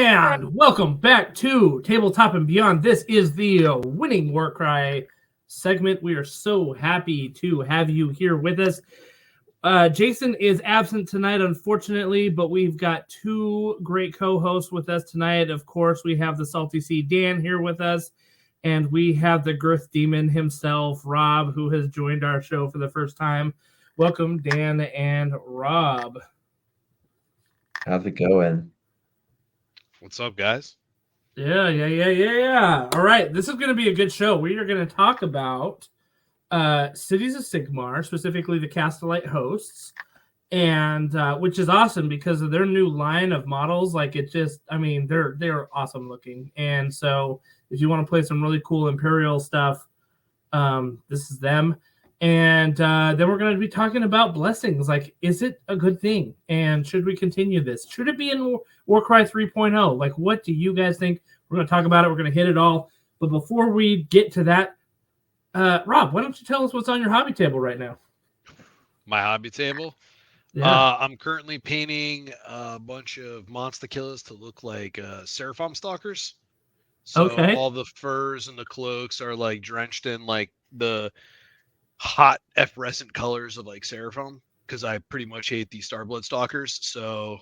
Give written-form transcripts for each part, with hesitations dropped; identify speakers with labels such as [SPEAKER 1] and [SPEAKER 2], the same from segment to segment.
[SPEAKER 1] And welcome back to Tabletop and Beyond. This is the winning Warcry segment. We are so happy to have you here with us. Jason is absent tonight, unfortunately, but we've got two great co-hosts with us tonight. Of course, we have the Salty Sea Dan here with us, and we have the Girthdemon himself, Rob, who has joined our show for the first time. Welcome, Dan and Rob.
[SPEAKER 2] How's it going?
[SPEAKER 3] What's up, guys?
[SPEAKER 1] Yeah. All right, this is going to be a good show. We are going to talk about Cities of Sigmar, specifically the Castellite hosts, and which is awesome because of their new line of models. Like they're awesome looking. And so, if you want to play some really cool Imperial stuff, this is them. And then we're going to be talking about blessings. Like, is it a good thing? And should we continue this? Should it be in Warcry 3.0? Like, what do you guys think? We're going to talk about it. We're going to hit it all. But before we get to that, Rob, why don't you tell us what's on your hobby table right now?
[SPEAKER 3] My hobby table?
[SPEAKER 1] Yeah.
[SPEAKER 3] I'm currently painting a bunch of monster killers to look like Seraphim stalkers. So
[SPEAKER 1] Okay.
[SPEAKER 3] all the furs and the cloaks are like drenched in like the hot efflorescent colors of like Seraphim because I pretty much hate these Starblood stalkers. So,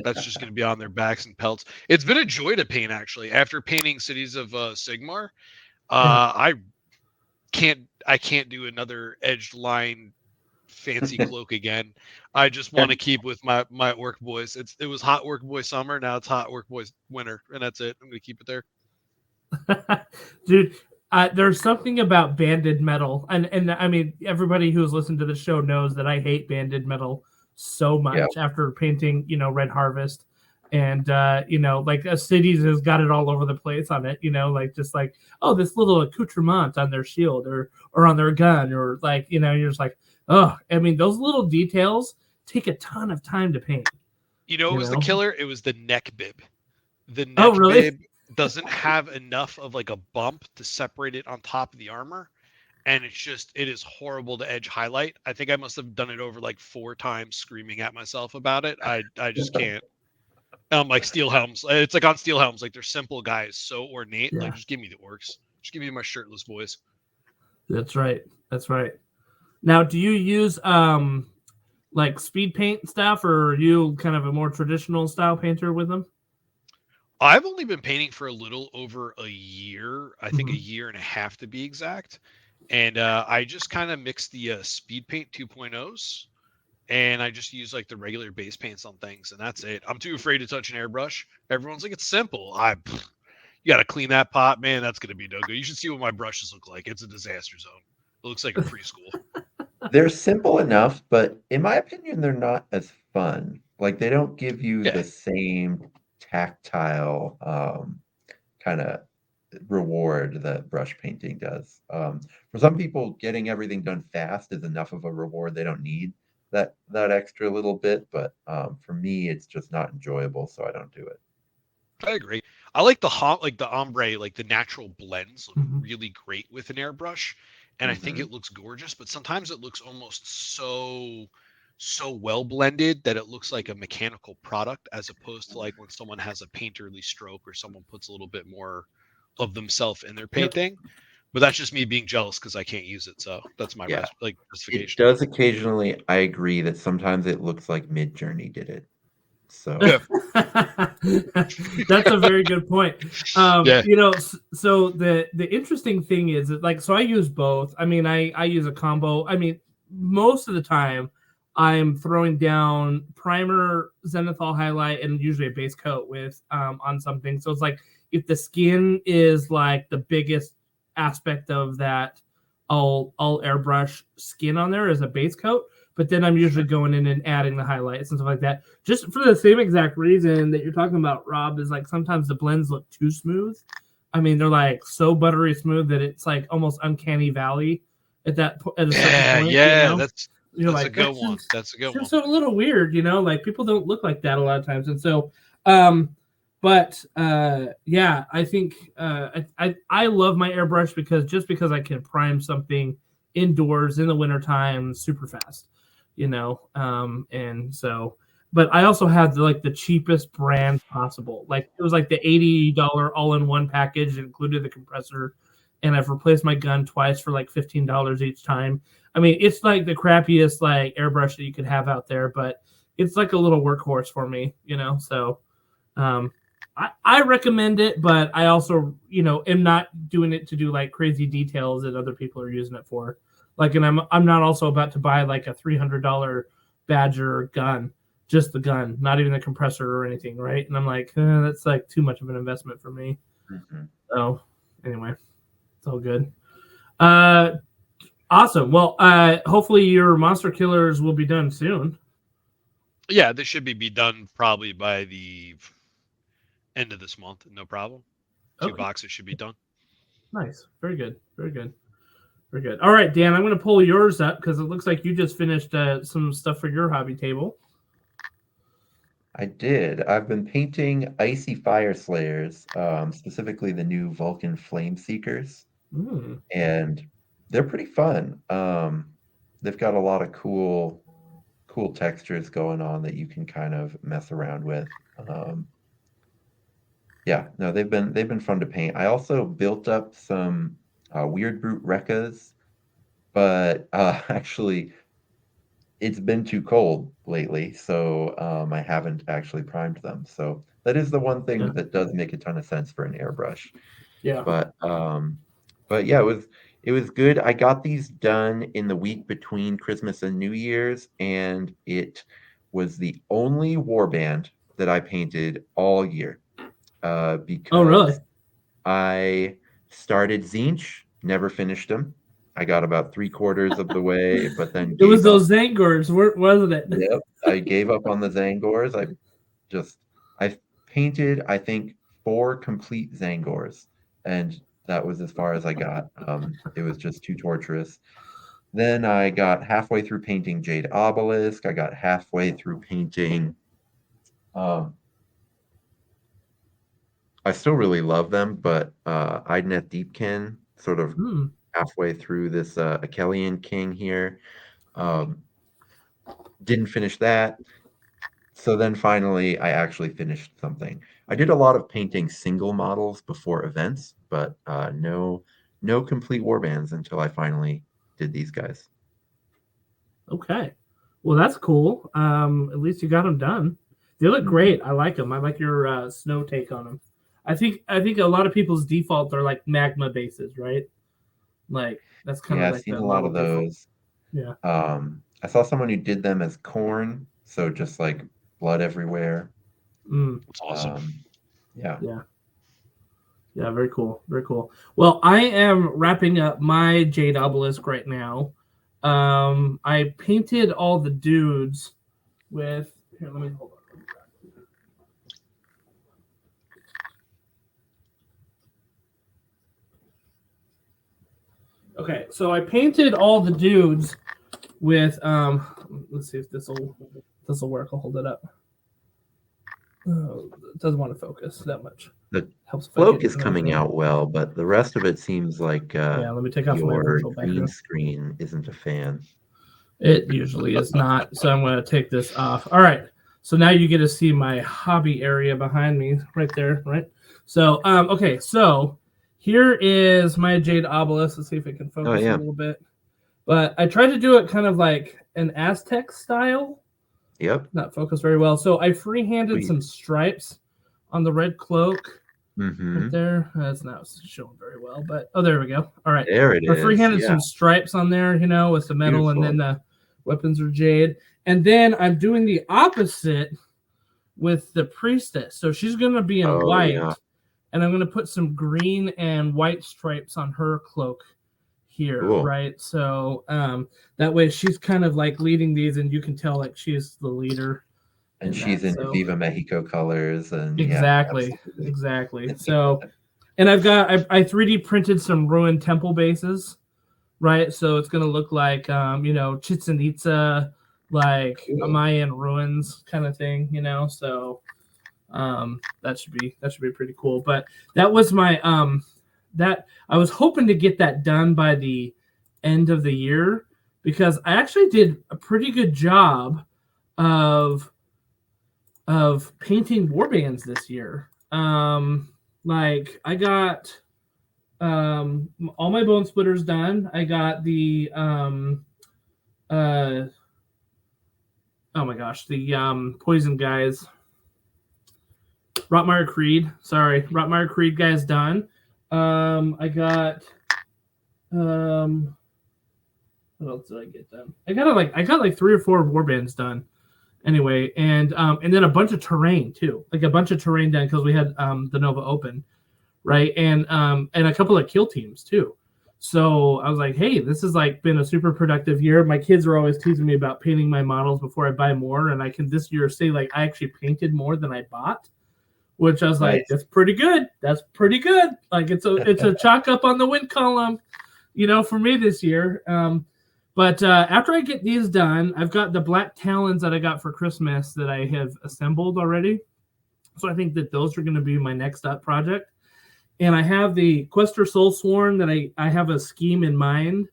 [SPEAKER 3] that's just going to be on their backs and pelts. It's been a joy to paint, actually. After painting Cities of Sigmar, I can't do another edged line fancy cloak again. I just want to keep with my work boys. It was hot work boy summer, now it's hot work boys winter, and that's it. I'm going to keep it there.
[SPEAKER 1] Dude, there's something about banded metal, and I mean, everybody who's listened to the show knows that I hate banded metal so much after painting, Red Harvest, and like Cities has got it all over the place on it, like just like, oh, this little accoutrement on their shield or on their gun, or like, you're just like, oh, I mean, those little details take a ton of time to paint.
[SPEAKER 3] It was the killer. It was the neck bib. The neck
[SPEAKER 1] really?
[SPEAKER 3] bib doesn't have enough of like a bump to separate it on top of the armor, and it is horrible to edge highlight. I think I must have done it over like 4 times, screaming at myself about it. I just can't. Like steel helms, it's like on steel helms, like they're simple guys, so ornate. Like, just give me the orcs, just give me my shirtless boys.
[SPEAKER 1] That's right. Now, do you use like speed paint stuff, or are you kind of a more traditional style painter with them?
[SPEAKER 3] I've only been painting for a little over a year. I think a year and a half to be exact. And I just kind of mix the speed paint 2.0s, and I just use like the regular base paints on things, and that's it. I'm too afraid to touch an airbrush. Everyone's like, it's simple. You got to clean that pot, man. That's going to be no good. You should see what my brushes look like. It's a disaster zone. It looks like a preschool.
[SPEAKER 2] They're simple enough, but in my opinion, they're not as fun. Like, they don't give you the same tactile kind of reward that brush painting does. For some people, getting everything done fast is enough of a reward. They don't need that extra little bit, but for me, it's just not enjoyable, so I don't do it.
[SPEAKER 3] I agree. I like the ombre, like the natural blends look really great with an airbrush, and I think it looks gorgeous, but sometimes it looks almost so well blended that it looks like a mechanical product, as opposed to like when someone has a painterly stroke or someone puts a little bit more of themselves in their painting. But that's just me being jealous because I can't use it. So that's my justification.
[SPEAKER 2] It does occasionally. I agree that sometimes it looks like Midjourney did it. So
[SPEAKER 1] that's a very good point. So the interesting thing is that, like, so I use both. I mean, I use a combo. I mean, most of the time I'm throwing down primer, zenithal highlight, and usually a base coat with on something. So it's like, if the skin is like the biggest aspect of that, I'll airbrush skin on there as a base coat. But then I'm usually going in and adding the highlights and stuff like that, just for the same exact reason that you're talking about, Rob. Is like sometimes the blends look too smooth. I mean, they're like so buttery smooth that it's like almost uncanny valley at a certain point.
[SPEAKER 3] That's like, a good one. That's a good one.
[SPEAKER 1] So a little weird, like people don't look like that a lot of times, and so I think I love my airbrush because I can prime something indoors in the wintertime super fast, and so but I also had the cheapest brand possible. Like it was like the $80 all-in-one package, included the compressor, and I've replaced my gun twice for like $15 each time. I mean, it's like the crappiest like airbrush that you could have out there, but it's like a little workhorse for me, So I recommend it, but I also, am not doing it to do like crazy details that other people are using it for. Like, and I'm not also about to buy like a $300 Badger gun, just the gun, not even the compressor or anything, right? And I'm like, that's like too much of an investment for me. Mm-hmm. So anyway, it's all good. Awesome. Well, hopefully your monster killers will be done soon.
[SPEAKER 3] Yeah, this should be done probably by the end of this month. No problem. 2 boxes should be done.
[SPEAKER 1] Nice. Very good. Very good. Very good. All right, Dan, I'm going to pull yours up because it looks like you just finished some stuff for your hobby table.
[SPEAKER 2] I did. I've been painting Icy Fire Slayers, specifically the new Vulcan Flame Seekers. And they're pretty fun. They've got a lot of cool textures going on that you can kind of mess around with. Yeah, no, they've been fun to paint. I also built up some Weird Brute Rekkas, but actually it's been too cold lately, so I haven't actually primed them. So that is the one thing that does make a ton of sense for an airbrush.
[SPEAKER 1] Yeah.
[SPEAKER 2] But yeah, it was good. I got these done in the week between Christmas and New Year's, and it was the only warband that I painted all year. Because
[SPEAKER 1] really?
[SPEAKER 2] I started Tzeentch, never finished them. I got about 3/4 of the way, but then
[SPEAKER 1] it was those Zangors, wasn't it?
[SPEAKER 2] Yep, I gave up on the Zangors. I painted, I think, 4 complete Zangors, and that was as far as I got. It was just too torturous. Then I got halfway through painting Jade Obelisk. I got halfway through painting. I still really love them, but Idnet Deepkin, sort of halfway through this Achelian King here. Didn't finish that. So then finally, I actually finished something. I did a lot of painting single models before events, but no complete warbands until I finally did these guys.
[SPEAKER 1] Okay. Well, that's cool. At least you got them done. They look great. I like them. I like your snow take on them. I think a lot of people's default are like magma bases, right? Like that's kind of like
[SPEAKER 2] I've seen a lot of those.
[SPEAKER 1] Default.
[SPEAKER 2] Yeah. I saw someone who did them as corn, so just like blood everywhere.
[SPEAKER 3] That's awesome.
[SPEAKER 2] Yeah.
[SPEAKER 1] Yeah, very cool. Very cool. Well, I am wrapping up my Jade Obelisk right now. I painted all the dudes with here, let me hold on. Okay, so I painted all the dudes with let's see if this will work. I'll hold it up. Oh, it doesn't want to focus that much.
[SPEAKER 2] The cloak is coming out well, but the rest of it seems like
[SPEAKER 1] let me take off my virtual
[SPEAKER 2] green screen isn't a fan.
[SPEAKER 1] It usually is not, so I'm going to take this off. All right, so now you get to see my hobby area behind me right there, right? So, okay, so here is my Jade Obelisk. Let's see if it can focus a little bit. But I tried to do it kind of like an Aztec style.
[SPEAKER 2] Yep.
[SPEAKER 1] Not focused very well. So I free-handed some stripes on the red cloak. Right there. That's not showing very well, but there we go. All right.
[SPEAKER 2] There it is.
[SPEAKER 1] I free-handed some stripes on there, with the metal. Beautiful. And then the weapons are jade. And then I'm doing the opposite with the priestess. So she's going to be in white. Yeah. And I'm going to put some green and white stripes on her cloak here, cool. Right? So that way she's kind of like leading these, and you can tell like she's the leader.
[SPEAKER 2] And she's in Viva Mexico colors, and
[SPEAKER 1] exactly. So, and I 3D printed some ruined temple bases, right? So it's going to look like Chichen Itza, like a Mayan ruins kind of thing, So that should be pretty cool. But that was my that I was hoping to get that done by the end of the year, because I actually did a pretty good job of of painting warbands this year. Like I got all my bone splitters done. I got the oh my gosh, the poison guys. Rotmire Creed guys done. I got what else did I get done? I got like 3 or 4 warbands done. Anyway, and then a bunch of terrain too, like a bunch of terrain done because we had the Nova Open, right? And a couple of kill teams too. So I was like, hey, this has like been a super productive year. My kids are always teasing me about painting my models before I buy more, and I can this year say like I actually painted more than I bought, which I was like, that's pretty good. That's pretty good. Like it's a chalk up on the win column, for me this year. But after I get these done, I've got the black talons that I got for Christmas that I have assembled already. So I think that those are going to be my next up project. And I have the Quester Soulsworn that I have a scheme in mind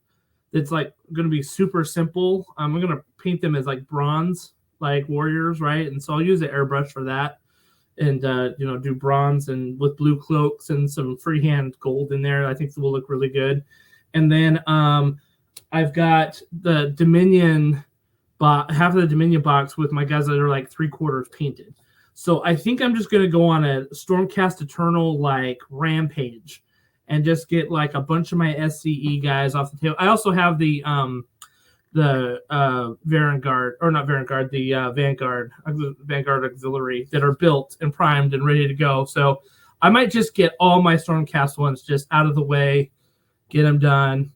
[SPEAKER 1] that's like going to be super simple. I'm going to paint them as like bronze, like warriors, right? And so I'll use the airbrush for that and, do bronze and with blue cloaks and some freehand gold in there. I think it will look really good. And then I've got the Dominion half of the Dominion box with my guys that are like 3/4 painted. So I think I'm just going to go on a Stormcast Eternal like rampage and just get like a bunch of my SCE guys off the table. I also have the Vanguard, or not Vanguard, the Vanguard Auxiliary that are built and primed and ready to go. So I might just get all my Stormcast ones just out of the way, get them done,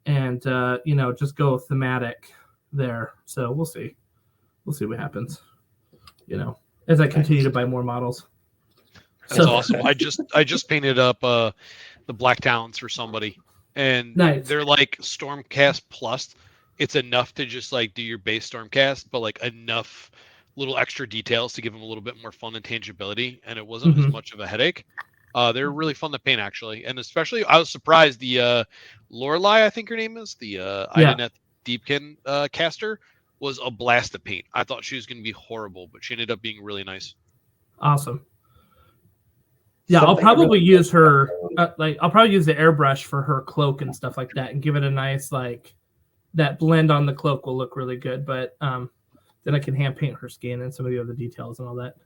[SPEAKER 1] and just go thematic there. So we'll see what happens, as I continue to buy more models.
[SPEAKER 3] That's awesome. I just painted up the Black Talons for somebody, and they're like Stormcast plus. It's enough to just like do your base Stormcast, but like enough little extra details to give them a little bit more fun and tangibility, and it wasn't as much of a headache. They're really fun to paint, actually, and especially I was surprised the Lorelei, I think her name is, the Ideneth Deepkin caster, was a blast to paint. I thought she was going to be horrible, but she ended up being really nice.
[SPEAKER 1] Awesome. Yeah, I'll probably use her. I'll probably use the airbrush for her cloak and stuff like that, and give it a nice that blend on the cloak will look really good. But then I can hand paint her skin and some of the other details and all that.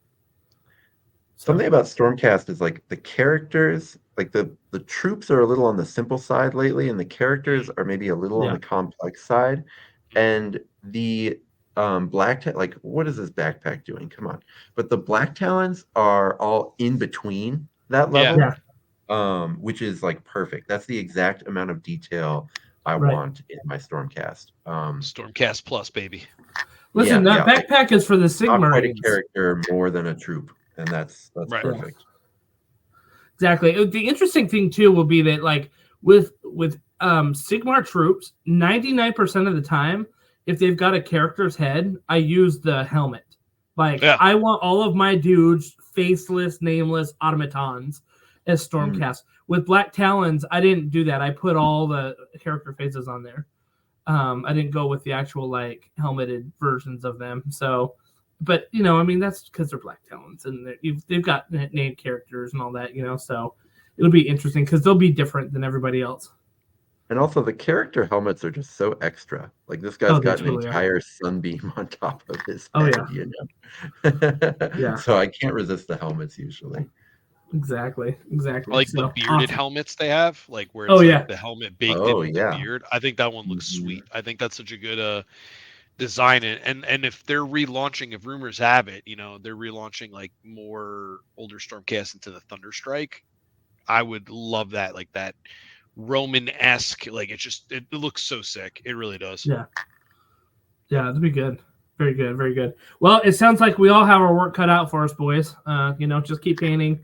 [SPEAKER 2] Something about Stormcast is like the characters, like the troops are a little on the simple side lately, and the characters are maybe a little on the complex side. And the like, what is this backpack doing? Come on. But the Black Talons are all in between that level, which is like perfect. That's the exact amount of detail I want in my Stormcast.
[SPEAKER 3] Stormcast plus, baby.
[SPEAKER 1] Listen, that backpack is for the Sigmar.
[SPEAKER 2] Not quite a character more than a troop, and that's perfect.
[SPEAKER 1] Exactly. The interesting thing too will be that like with Sigmar troops, 99% of the time, if they've got a character's head, I use the helmet. I want all of my dudes faceless, nameless automatons as Stormcast. With Black Talons, I didn't do that. I put all the character faces on there. I didn't go with the actual like helmeted versions of them. So, but that's because they're Black Talons and they've got named characters and all that. So it'll be interesting because they'll be different than everybody else.
[SPEAKER 2] And also, the character helmets are just so extra. Like, this guy's got an entire sunbeam on top of his head, So I can't resist the helmets usually.
[SPEAKER 1] Exactly.
[SPEAKER 3] Like the bearded helmets they have, like where it's the helmet baked into the beard. I think that one looks sweet. I think that's such a good design. And if they're relaunching, if rumors have it, they're relaunching like more older Stormcast into the Thunderstrike, I would love that. Like that Roman-esque, like it looks so sick. It really does.
[SPEAKER 1] Yeah, that'd be good. Very good. Well, it sounds like we all have our work cut out for us, boys. Just keep painting.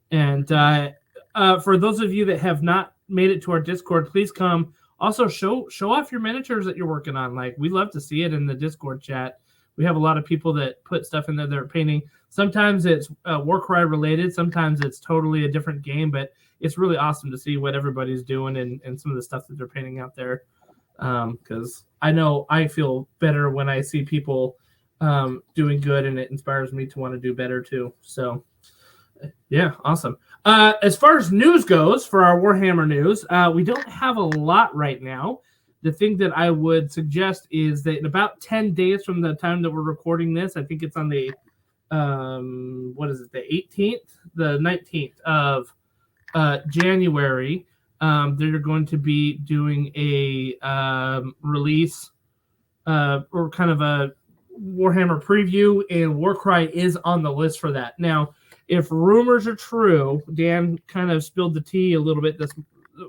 [SPEAKER 1] And for those of you that have not made it to our Discord, please come. Also, show off your miniatures that you're working on. Like, we love to see it in the Discord chat. We have a lot of people that put stuff in there they're painting. Sometimes it's Warcry related. Sometimes it's totally a different game. But it's really awesome to see what everybody's doing and some of the stuff that they're painting out there. Because I know I feel better when I see people doing good, and it inspires me to want to do better too. So, yeah, awesome. As far as news goes, for our Warhammer news, we don't have a lot right now. The thing that I would suggest is that in about 10 days from the time that we're recording this, I think it's on the the 18th, the 19th of January, they're going to be doing a release or kind of a Warhammer preview, and Warcry is on the list for that. Now, if rumors are true, Dan kind of spilled the tea a little bit this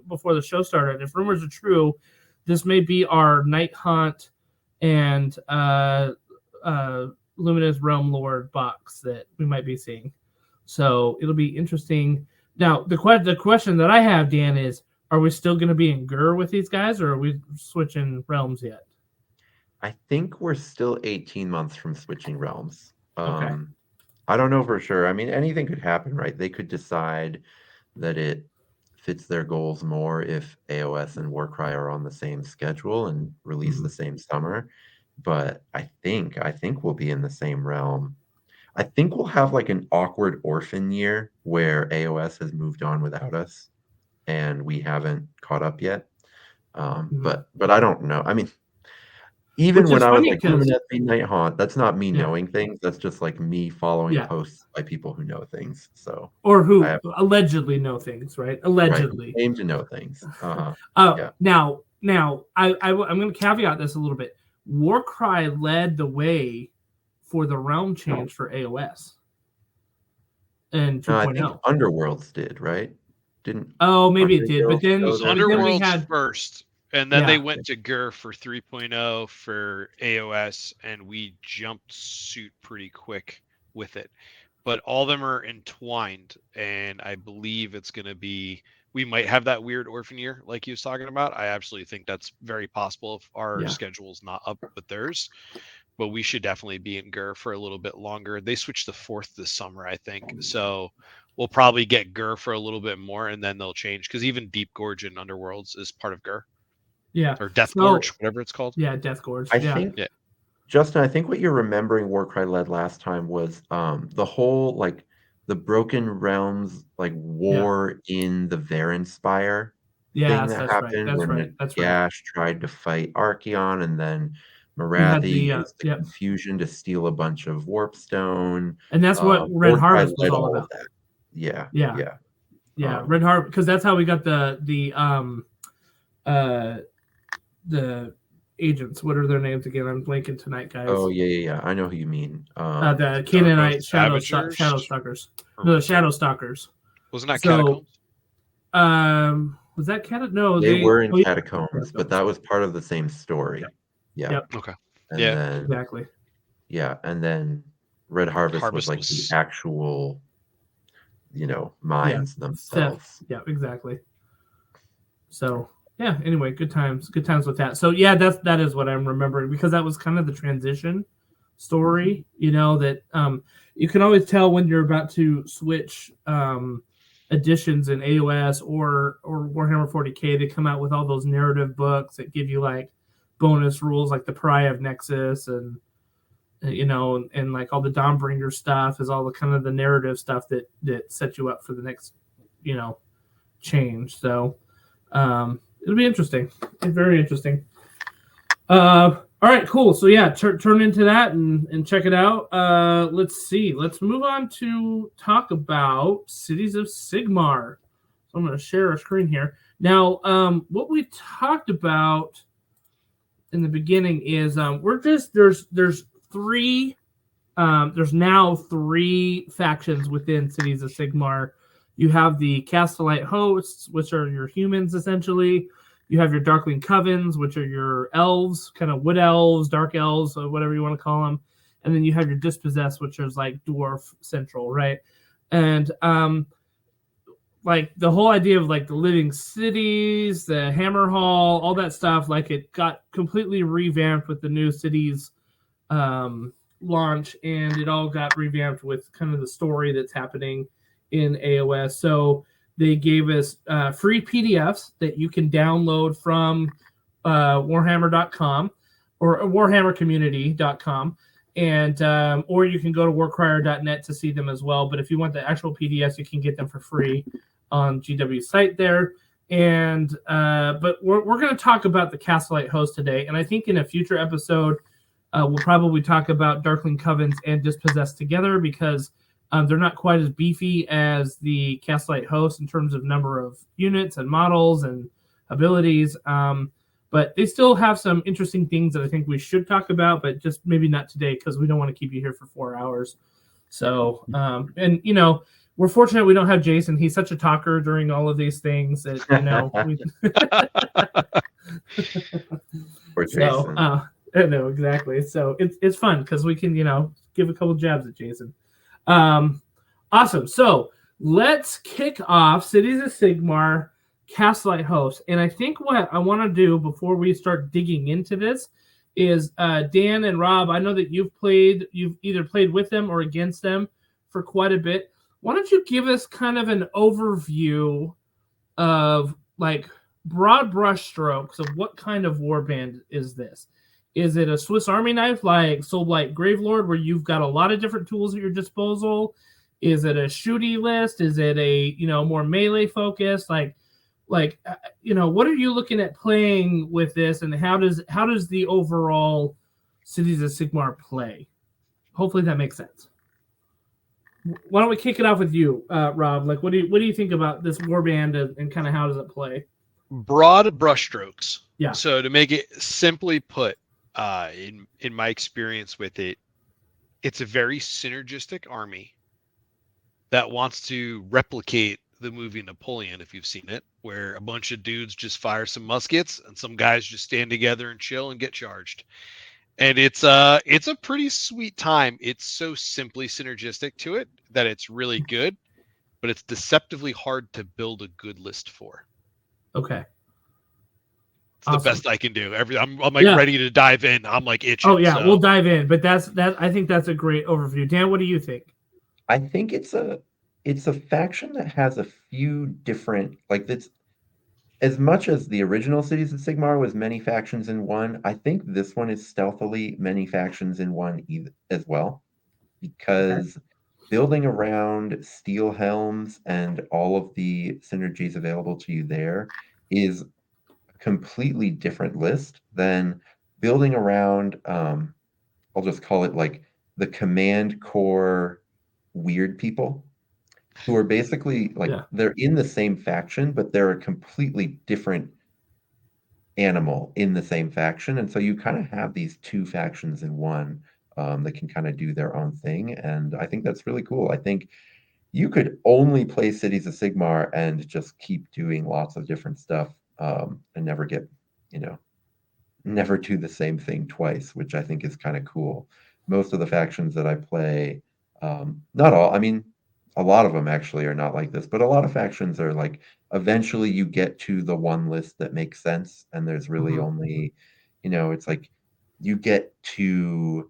[SPEAKER 1] before the show started. If rumors are true, this may be our Night Haunt and Luminous Realm Lord box that we might be seeing. So it'll be interesting. Now, the question that I have, Dan, is: are we still going to be in Gur with these guys, or are we switching realms yet?
[SPEAKER 2] I think we're still 18 months from switching realms.
[SPEAKER 1] Okay.
[SPEAKER 2] I don't know for sure. I mean, anything could happen, right? They could decide that it fits their goals more if AOS and Warcry are on the same schedule and release the same summer. But I think we'll be in the same realm. I think we'll have like an awkward orphan year where AOS has moved on without us and we haven't caught up yet. But I don't know. I mean, even when I was like Luminescent Night Haunt, that's not me knowing things. That's just like me following posts by people who know things. So
[SPEAKER 1] or who allegedly know things, right? Allegedly
[SPEAKER 2] claim to know things.
[SPEAKER 1] Now I'm going to caveat this a little bit. Warcry led the way for the realm change for AOS. And 2.0.
[SPEAKER 2] I think Underworlds did, right? Didn't?
[SPEAKER 1] Oh, maybe it did, but then
[SPEAKER 3] it was Underworlds first. And then they went to Gur for 3.0 for AOS, and we jumped suit pretty quick with it. But all of them are entwined, and I believe it's going to be... we might have that weird orphan year like he was talking about. I absolutely think that's very possible if our schedule's not up with theirs. But we should definitely be in Gur for a little bit longer. They switched to 4th this summer, I think. So we'll probably get Gur for a little bit more, and then they'll change. Because even Deep Gorge in Underworlds is part of Gur.
[SPEAKER 1] Yeah.
[SPEAKER 3] Or Death Gorge, whatever it's called.
[SPEAKER 1] Yeah, Death Gorge.
[SPEAKER 2] I think, Justin, I think what you're remembering Warcry led last time was the whole, like, the Broken Realms, like, war in the Varenspire thing that happened when Gash tried to fight Archeon, and then Marathi used the confusion to steal a bunch of Warpstone.
[SPEAKER 1] And that's what Red Harvest was all about.
[SPEAKER 2] Yeah.
[SPEAKER 1] Red Harvest, because that's how we got the agents. What are their names again? I'm blanking tonight, guys.
[SPEAKER 2] Oh yeah. I know who you mean.
[SPEAKER 1] The Canaanite Shadow Stalkers. No, the Shadow Stalkers.
[SPEAKER 3] Wasn't that Catacombs?
[SPEAKER 1] Was that Catacombs? No,
[SPEAKER 2] they were in Catacombs, but that was part of the same story. Yeah.
[SPEAKER 3] Okay.
[SPEAKER 2] And then,
[SPEAKER 1] exactly.
[SPEAKER 2] Yeah, and then Red Harvest was like the actual, mines themselves.
[SPEAKER 1] Yeah, exactly. So anyway, good times with that. So that is what I'm remembering, because that was kind of the transition story. That you can always tell when you're about to switch editions in AOS or Warhammer 40K. They come out with all those narrative books that give you like bonus rules, like the Pariah of Nexus, and like all the Dawnbringer stuff is all the kind of the narrative stuff that sets you up for the next change. So it'll be interesting. It's very interesting. All right, cool. So turn into that and check it out. Let's see. Let's move on to talk about Cities of Sigmar. So I'm going to share our screen here. Now, what we talked about in the beginning is there's now three factions within Cities of Sigmar. You have the Castellite hosts, which are your humans essentially. You have your Darkling Covens, which are your elves, kind of wood elves, dark elves, or whatever you want to call them. And then you have your Dispossessed, which is like dwarf central, right? And like the whole idea of like the living cities, the Hammer Hall, all that stuff, like it got completely revamped with the new cities launch, and it all got revamped with kind of the story that's happening in AOS. So they gave us free PDFs that you can download from Warhammer.com or warhammercommunity.com. And or you can go to warcrier.net to see them as well. But if you want the actual PDFs, you can get them for free on GW's site there. And but we're going to talk about the Castlelight host today, and I think in a future episode we'll probably talk about Darkling Covens and Dispossessed together, because they're not quite as beefy as the Castlelight host in terms of number of units and models and abilities. But they still have some interesting things that I think we should talk about, but just maybe not today, because we don't want to keep you here for 4 hours. So, and we're fortunate we don't have Jason. He's such a talker during all of these things that,
[SPEAKER 2] Or Jason.
[SPEAKER 1] So, I know, exactly. So it's fun because we can, give a couple jabs at Jason. Awesome. So let's kick off Cities of Sigmar Castlelight host. And I think what I want to do before we start digging into this is Dan and Rob, I know that you've either played with them or against them for quite a bit. Why don't you give us kind of an overview of like broad brush strokes of what kind of warband is this? Is it a Swiss Army knife like Soulblight Gravelord, where you've got a lot of different tools at your disposal? Is it a shooty list? Is it a more melee focus? Like what are you looking at playing with this, and how does the overall Cities of Sigmar play? Hopefully that makes sense. Why don't we kick it off with you, Rob? Like, what do you think about this warband and kind of how does it play?
[SPEAKER 3] Broad brushstrokes.
[SPEAKER 1] Yeah.
[SPEAKER 3] So to make it simply put, in my experience with it, it's a very synergistic army that wants to replicate the movie Napoleon, if you've seen it, where a bunch of dudes just fire some muskets and some guys just stand together and chill and get charged. And it's a pretty sweet time. It's so simply synergistic to it that it's really good, but it's deceptively hard to build a good list for.
[SPEAKER 1] Okay.
[SPEAKER 3] It's awesome. The best I can do. I'm like ready to dive in. I'm like itching.
[SPEAKER 1] Oh yeah, so. We'll dive in. But I think that's a great overview. Dan, what do you think?
[SPEAKER 2] I think it's a faction that has a few different, like, it's as much as the original Cities of Sigmar was many factions in one. I think this one is stealthily many factions in one as well, because building around steel helms and all of the synergies available to you there is a completely different list than building around, I'll just call it like the command core weird people, who are basically like they're in the same faction, but they're a completely different animal in the same faction. And so you kind of have these two factions in one that can kind of do their own thing. And I think that's really cool. I think you could only play Cities of Sigmar and just keep doing lots of different stuff and never get, never do the same thing twice, which I think is kind of cool. Most of the factions that I play, not all, I mean, a lot of them actually are not like this, but a lot of factions are like, eventually you get to the one list that makes sense, and there's really only, it's like you get to,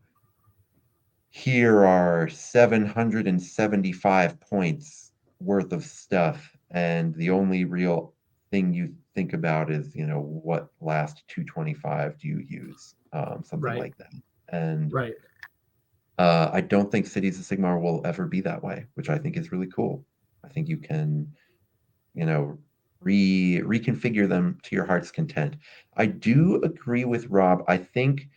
[SPEAKER 2] here are 775 points worth of stuff, and the only real thing you think about is, what last 225 do you use, something like that. And I don't think Cities of Sigmar will ever be that way, which I think is really cool. I think you can, reconfigure them to your heart's content. I do agree with Rob. I think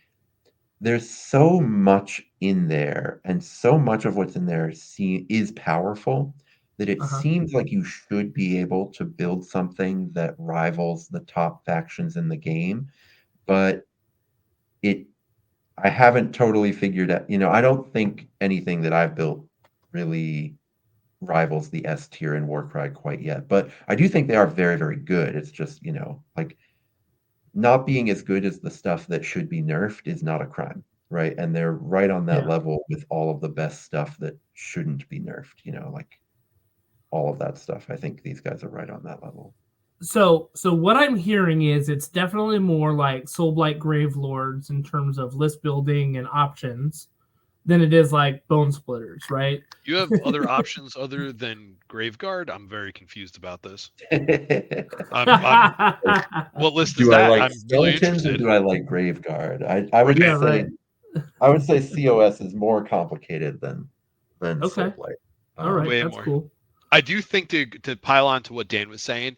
[SPEAKER 2] there's so much in there, and so much of what's in there is powerful, that it seems like you should be able to build something that rivals the top factions in the game, but I haven't totally figured out, I don't think anything that I've built really rivals the S tier in Warcry quite yet, but I do think they are very, very good. It's just, like, not being as good as the stuff that should be nerfed is not a crime, right? And they're right on that level with all of the best stuff that shouldn't be nerfed, like all of that stuff. I think these guys are right on that level.
[SPEAKER 1] So what I'm hearing is it's definitely more like Soulblight Gravelords in terms of list building and options than it is like Bone Splitters, right?
[SPEAKER 3] You have other options other than Graveguard? I'm very confused about this. What list is
[SPEAKER 2] that?
[SPEAKER 3] I
[SPEAKER 2] like
[SPEAKER 3] I'm really
[SPEAKER 2] skeletons, or
[SPEAKER 3] interested.
[SPEAKER 2] do I like Graveguard? I would say I would say COS is more complicated than
[SPEAKER 1] Okay.
[SPEAKER 2] Soulblight.
[SPEAKER 1] All right,
[SPEAKER 3] Way
[SPEAKER 1] that's
[SPEAKER 3] more.
[SPEAKER 1] cool.
[SPEAKER 3] I do think to pile on to what Dan was saying,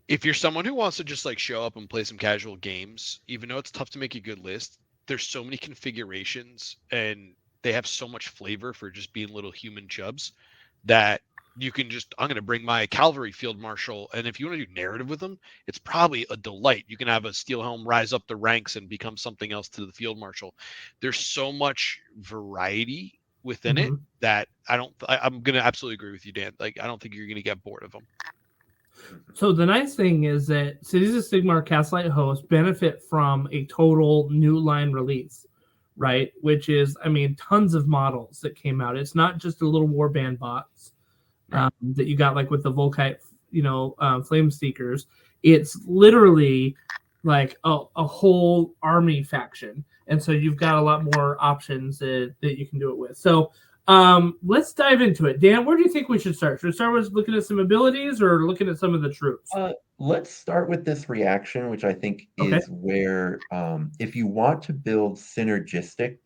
[SPEAKER 3] if you're someone who wants to just like show up and play some casual games, even though it's tough to make a good list, there's so many configurations and they have so much flavor for just being little human chubs that you can just, I'm going to bring my cavalry field marshal. And if you want to do narrative with them, it's probably a delight. You can have a steel helm rise up the ranks and become something else to the field marshal. There's so much variety within it that I'm going to absolutely agree with you, Dan. Like, I don't think you're going to get bored of them.
[SPEAKER 1] So the nice thing is that Cities of Sigmar Castlight hosts benefit from a total new line release, right? Which is, I mean, tons of models that came out. It's not just a little warband box that you got like with the Volkite, Flame Seekers. It's literally like a whole army faction. And so you've got a lot more options that you can do it with. So let's dive into it. Dan, where do you think we should start? Should we start with looking at some abilities or looking at some of the troops?
[SPEAKER 2] Let's start with this reaction, which I think is where, if you want to build synergistic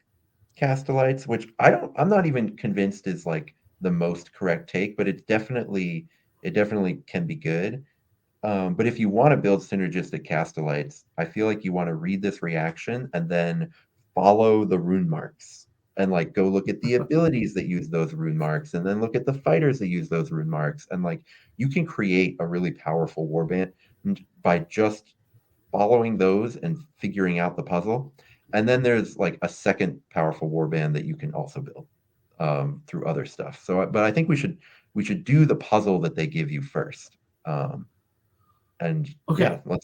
[SPEAKER 2] Castellites, which I'm not even convinced is like the most correct take, but it definitely can be good. But if you want to build synergistic Castellites, I feel like you want to read this reaction and then follow the rune marks and like go look at the abilities that use those rune marks and then look at the fighters that use those rune marks. And like you can create a really powerful warband by just following those and figuring out the puzzle. And then there's like a second powerful warband that you can also build through other stuff. So, but I think we should do the puzzle that they give you first. Let's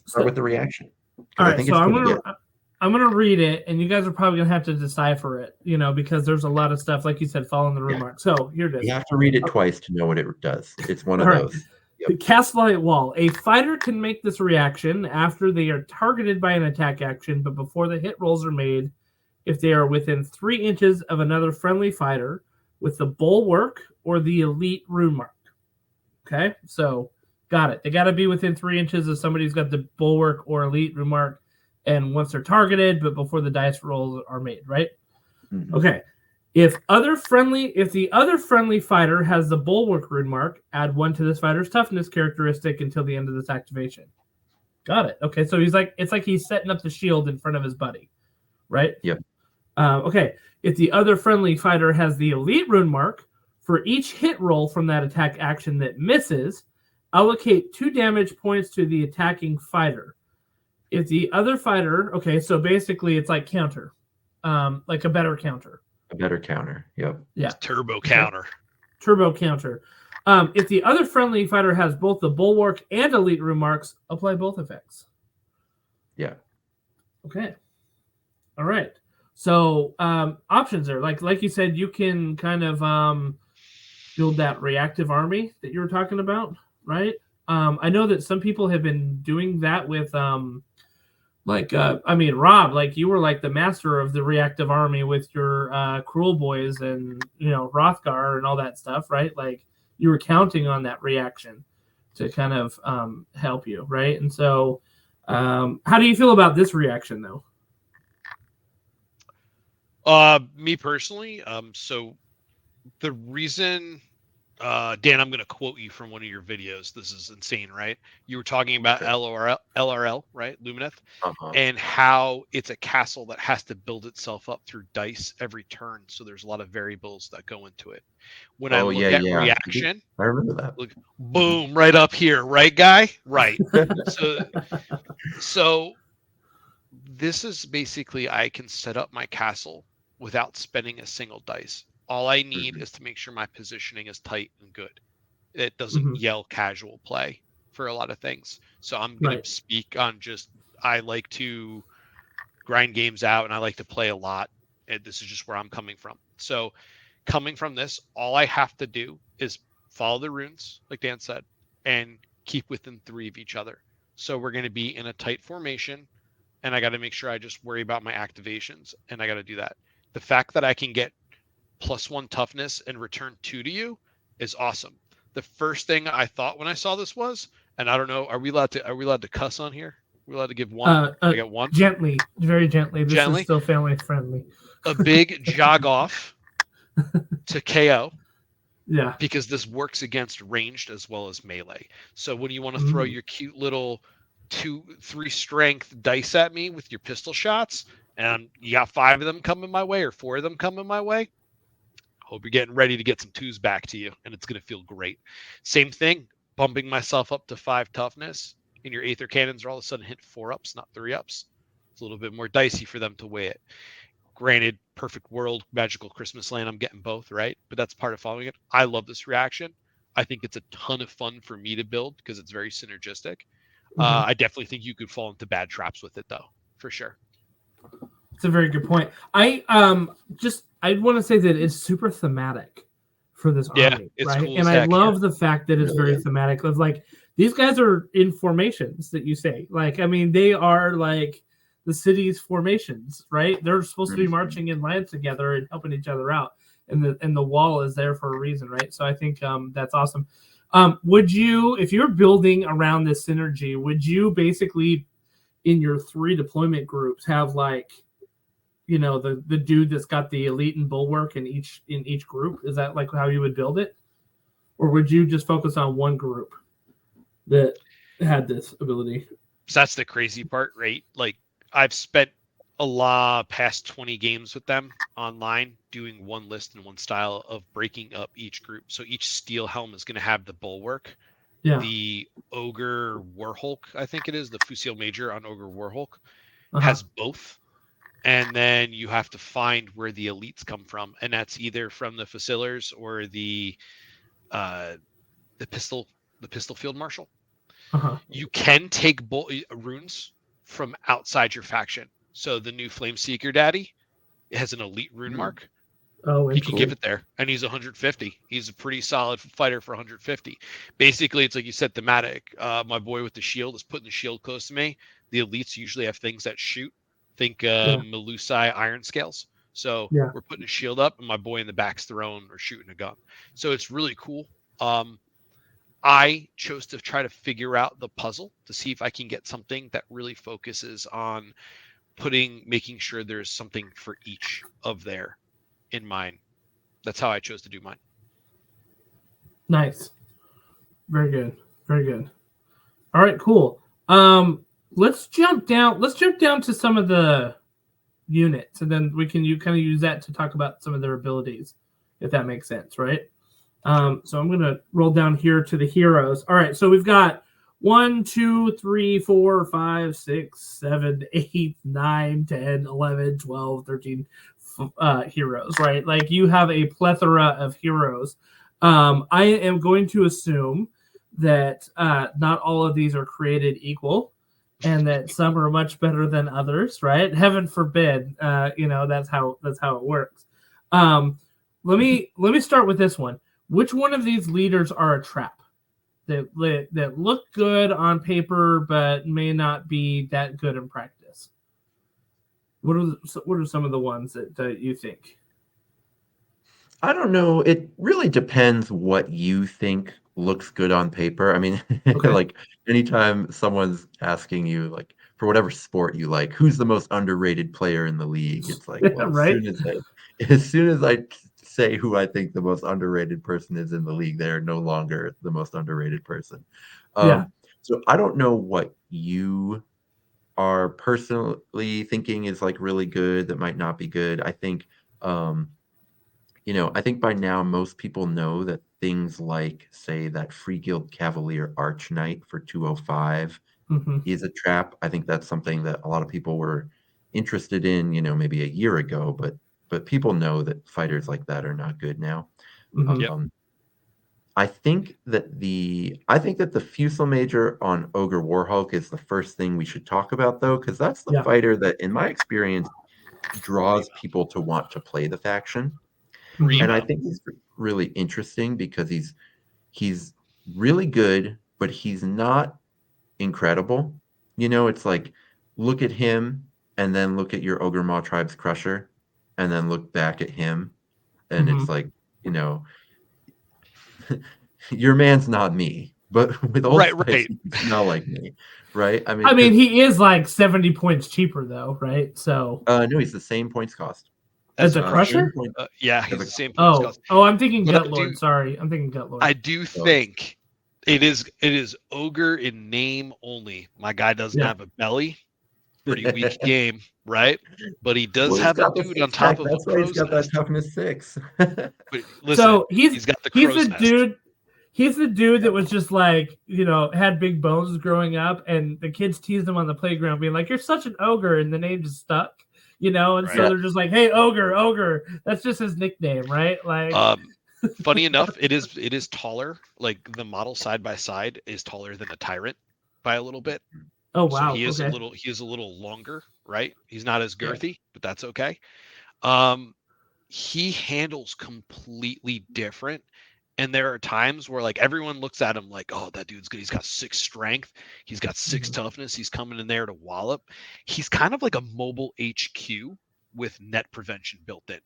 [SPEAKER 2] start with the reaction.
[SPEAKER 1] All right, so I'm gonna read it, and you guys are probably gonna have to decipher it, because there's a lot of stuff, like you said, following the remark. So here it is.
[SPEAKER 2] You have to read it twice to know what it does. It's one of those.
[SPEAKER 1] Yep. The Castlight Wall. A fighter can make this reaction after they are targeted by an attack action, but before the hit rolls are made, if they are within 3 inches of another friendly fighter with the Bulwark or the Elite rune mark. Okay, so got it. They got to be within 3 inches of somebody who's got the Bulwark or Elite rune mark, and once they're targeted, but before the dice rolls are made, right? Mm-hmm. Okay. If the other friendly fighter has the Bulwark rune mark, add 1 to this fighter's toughness characteristic until the end of this activation. Got it. Okay, so it's like he's setting up the shield in front of his buddy, right?
[SPEAKER 2] Yep.
[SPEAKER 1] Okay. If the other friendly fighter has the Elite rune mark, for each hit roll from that attack action that misses, allocate 2 damage points to the attacking fighter. If the other fighter, okay, so basically it's like counter, like a better counter.
[SPEAKER 2] A better counter, yep.
[SPEAKER 1] Yeah.
[SPEAKER 3] It's turbo counter.
[SPEAKER 1] Turbo counter. If the other friendly fighter has both the Bulwark and Elite rune marks, apply both effects.
[SPEAKER 2] Yeah.
[SPEAKER 1] Okay. All right. So options are like you said, you can kind of build that reactive army that you were talking about, right? I know that some people have been doing that with Rob, like you were like the master of the reactive army with your Cruel Boys and Rothgar and all that stuff, right? Like you were counting on that reaction to kind of help you, right? And so how do you feel about this reaction though?
[SPEAKER 3] Me personally, so the reason, Dan, I'm going to quote you from one of your videos. This is insane, right? You were talking about LRL, right? Lumineth, and how it's a castle that has to build itself up through dice every turn. So there's a lot of variables that go into it. When I look at reaction,
[SPEAKER 2] I remember that.
[SPEAKER 3] Look, boom, right up here, right, guy? Right. So this is basically, I can set up my castle without spending a single dice. All I need is to make sure my positioning is tight and good. It doesn't yell casual play for a lot of things. So I'm going to speak on just, I like to grind games out and I like to play a lot. And this is just where I'm coming from. So coming from this, all I have to do is follow the runes, like Dan said, and keep within 3 of each other. So we're going to be in a tight formation, and I got to make sure I just worry about my activations, and I got to do that. The fact that I can get +1 toughness and return 2 to you is awesome. The first thing I thought when I saw this was, and I don't know, are we allowed to cuss on here? We're allowed to give one. I got one.
[SPEAKER 1] Gently, very gently. This
[SPEAKER 3] Gently.
[SPEAKER 1] is still family friendly.
[SPEAKER 3] A big jog off to KO.
[SPEAKER 1] Yeah.
[SPEAKER 3] Because this works against ranged as well as melee. So when you want to throw your cute little 2-3 strength dice at me with your pistol shots, and you got 5 of them coming my way or 4 of them coming my way, hope you're getting ready to get some 2s back to you, and it's going to feel great. Same thing, bumping myself up to 5 toughness, and your Aether Cannons are all of a sudden hit 4 ups, not 3 ups. It's a little bit more dicey for them to weigh it. Granted, perfect world, magical Christmas land, I'm getting both, right? But that's part of following it. I love this reaction. I think it's a ton of fun for me to build because it's very synergistic. I definitely think you could fall into bad traps with it, though, for sure.
[SPEAKER 1] It's a very good point. I want to say that it's super thematic for this army, right?
[SPEAKER 3] Cool
[SPEAKER 1] and I love the fact that it's very thematic. Of like these guys are in formations that you say. Like, I mean, they are like the city's formations, right? They're supposed to be marching in line together and helping each other out. And the wall is there for a reason, right? So I think that's awesome. Would you, if you're building around this synergy, would you basically in your 3 deployment groups have like, you know, the dude that's got the elite and bulwark in each group? Is that like how you would build it? Or would you just focus on one group that had this ability?
[SPEAKER 3] So that's the crazy part, right? Like, I've spent past 20 games with them online doing one list and one style of breaking up each group. So each steel helm is going to have the bulwark.
[SPEAKER 1] Yeah.
[SPEAKER 3] The Ogre Warhulk, I think it is, the Fusil Major on Ogre Warhulk, has both. And then you have to find where the elites come from. And that's either from the Fusilers or the pistol field marshal. You can take runes from outside your faction. So the new Flame Seeker Daddy, it has an elite rune mark.
[SPEAKER 1] Oh,
[SPEAKER 3] he can give it there, and he's 150. He's a pretty solid fighter for 150. Basically, it's like you said, thematic. My boy with the shield is putting the shield close to me. The elites usually have things that shoot. Think Melusai Iron Scales. So we're putting a shield up, and my boy in the back's throwing or shooting a gun. So it's really cool. I chose to try to figure out the puzzle to see if I can get something that really focuses on making sure there's something for each of there in mine. That's how I chose to do mine.
[SPEAKER 1] Nice. Very good. Very good. All right, cool. Let's jump down to some of the units, and then you kind of use that to talk about some of their abilities, if that makes sense, right? So I'm gonna roll down here to the heroes. All right, so we've got 1, 2, 3, 4, 5, 6, 7, 8, 9, 10, 11, 12, 13 heroes, right? Like you have a plethora of heroes. I am going to assume that not all of these are created equal, and that some are much better than others, right? Heaven forbid, that's how it works. Let me start with this one. Which one of these leaders are a trap that look good on paper but may not be that good in practice? What are some of the ones that you think?
[SPEAKER 2] I don't know. It really depends what you think looks good on paper. I mean, like anytime someone's asking you, like for whatever sport you like, who's the most underrated player in the league? It's like, well,
[SPEAKER 1] right?
[SPEAKER 2] as soon as I say who I think the most underrated person is in the league, they're no longer the most underrated person. So I don't know what you are personally thinking is like really good that might not be good. I think I think by now most people know that things like, say, that Free Guild Cavalier Arch Knight for 205 is a trap. I think that's something that a lot of people were interested in, maybe a year ago, but people know that fighters like that are not good now. I think that the Fusil Major on Ogre Warhulk is the first thing we should talk about, though, because that's the fighter that, in my experience, draws people to want to play the faction. And I think he's really interesting because he's really good, but he's not incredible. It's like look at him and then look at your Ogre Maw Tribe's Crusher and then look back at him. And it's like, your man's not me. but with Old Spice, you can smell like me, right?
[SPEAKER 1] I mean, he is like 70 points cheaper, though, right? So
[SPEAKER 2] no, he's the same points cost.
[SPEAKER 1] As a Crusher?
[SPEAKER 3] Yeah, he's the same points cost.
[SPEAKER 1] Oh, I'm thinking Gutlord. Sorry, I'm thinking Gutlord.
[SPEAKER 3] I do think it is Ogre in name only. My guy doesn't have a belly. Pretty weak game, right? But he does have a dude on top of
[SPEAKER 2] That's
[SPEAKER 3] a
[SPEAKER 2] why he's got
[SPEAKER 3] nest.
[SPEAKER 2] that toughness 6.
[SPEAKER 3] But listen,
[SPEAKER 1] so
[SPEAKER 3] he's got the crow's nest.
[SPEAKER 1] Dude. He's the dude that was just like, had big bones growing up, and the kids teased him on the playground, being like, "You're such an ogre," and the name just stuck, and right. So they're just like, "Hey, ogre." That's just his nickname, right? Like,
[SPEAKER 3] funny enough, it is taller. Like the model side by side is taller than a tyrant by a little bit.
[SPEAKER 1] Oh wow!
[SPEAKER 3] So he is a little longer, right? He's not as girthy, but that's okay. He handles completely different. And there are times where like everyone looks at him like, oh, that dude's good. He's got 6 strength. He's got 6 toughness. He's coming in there to wallop. He's kind of like a mobile HQ with net prevention built in,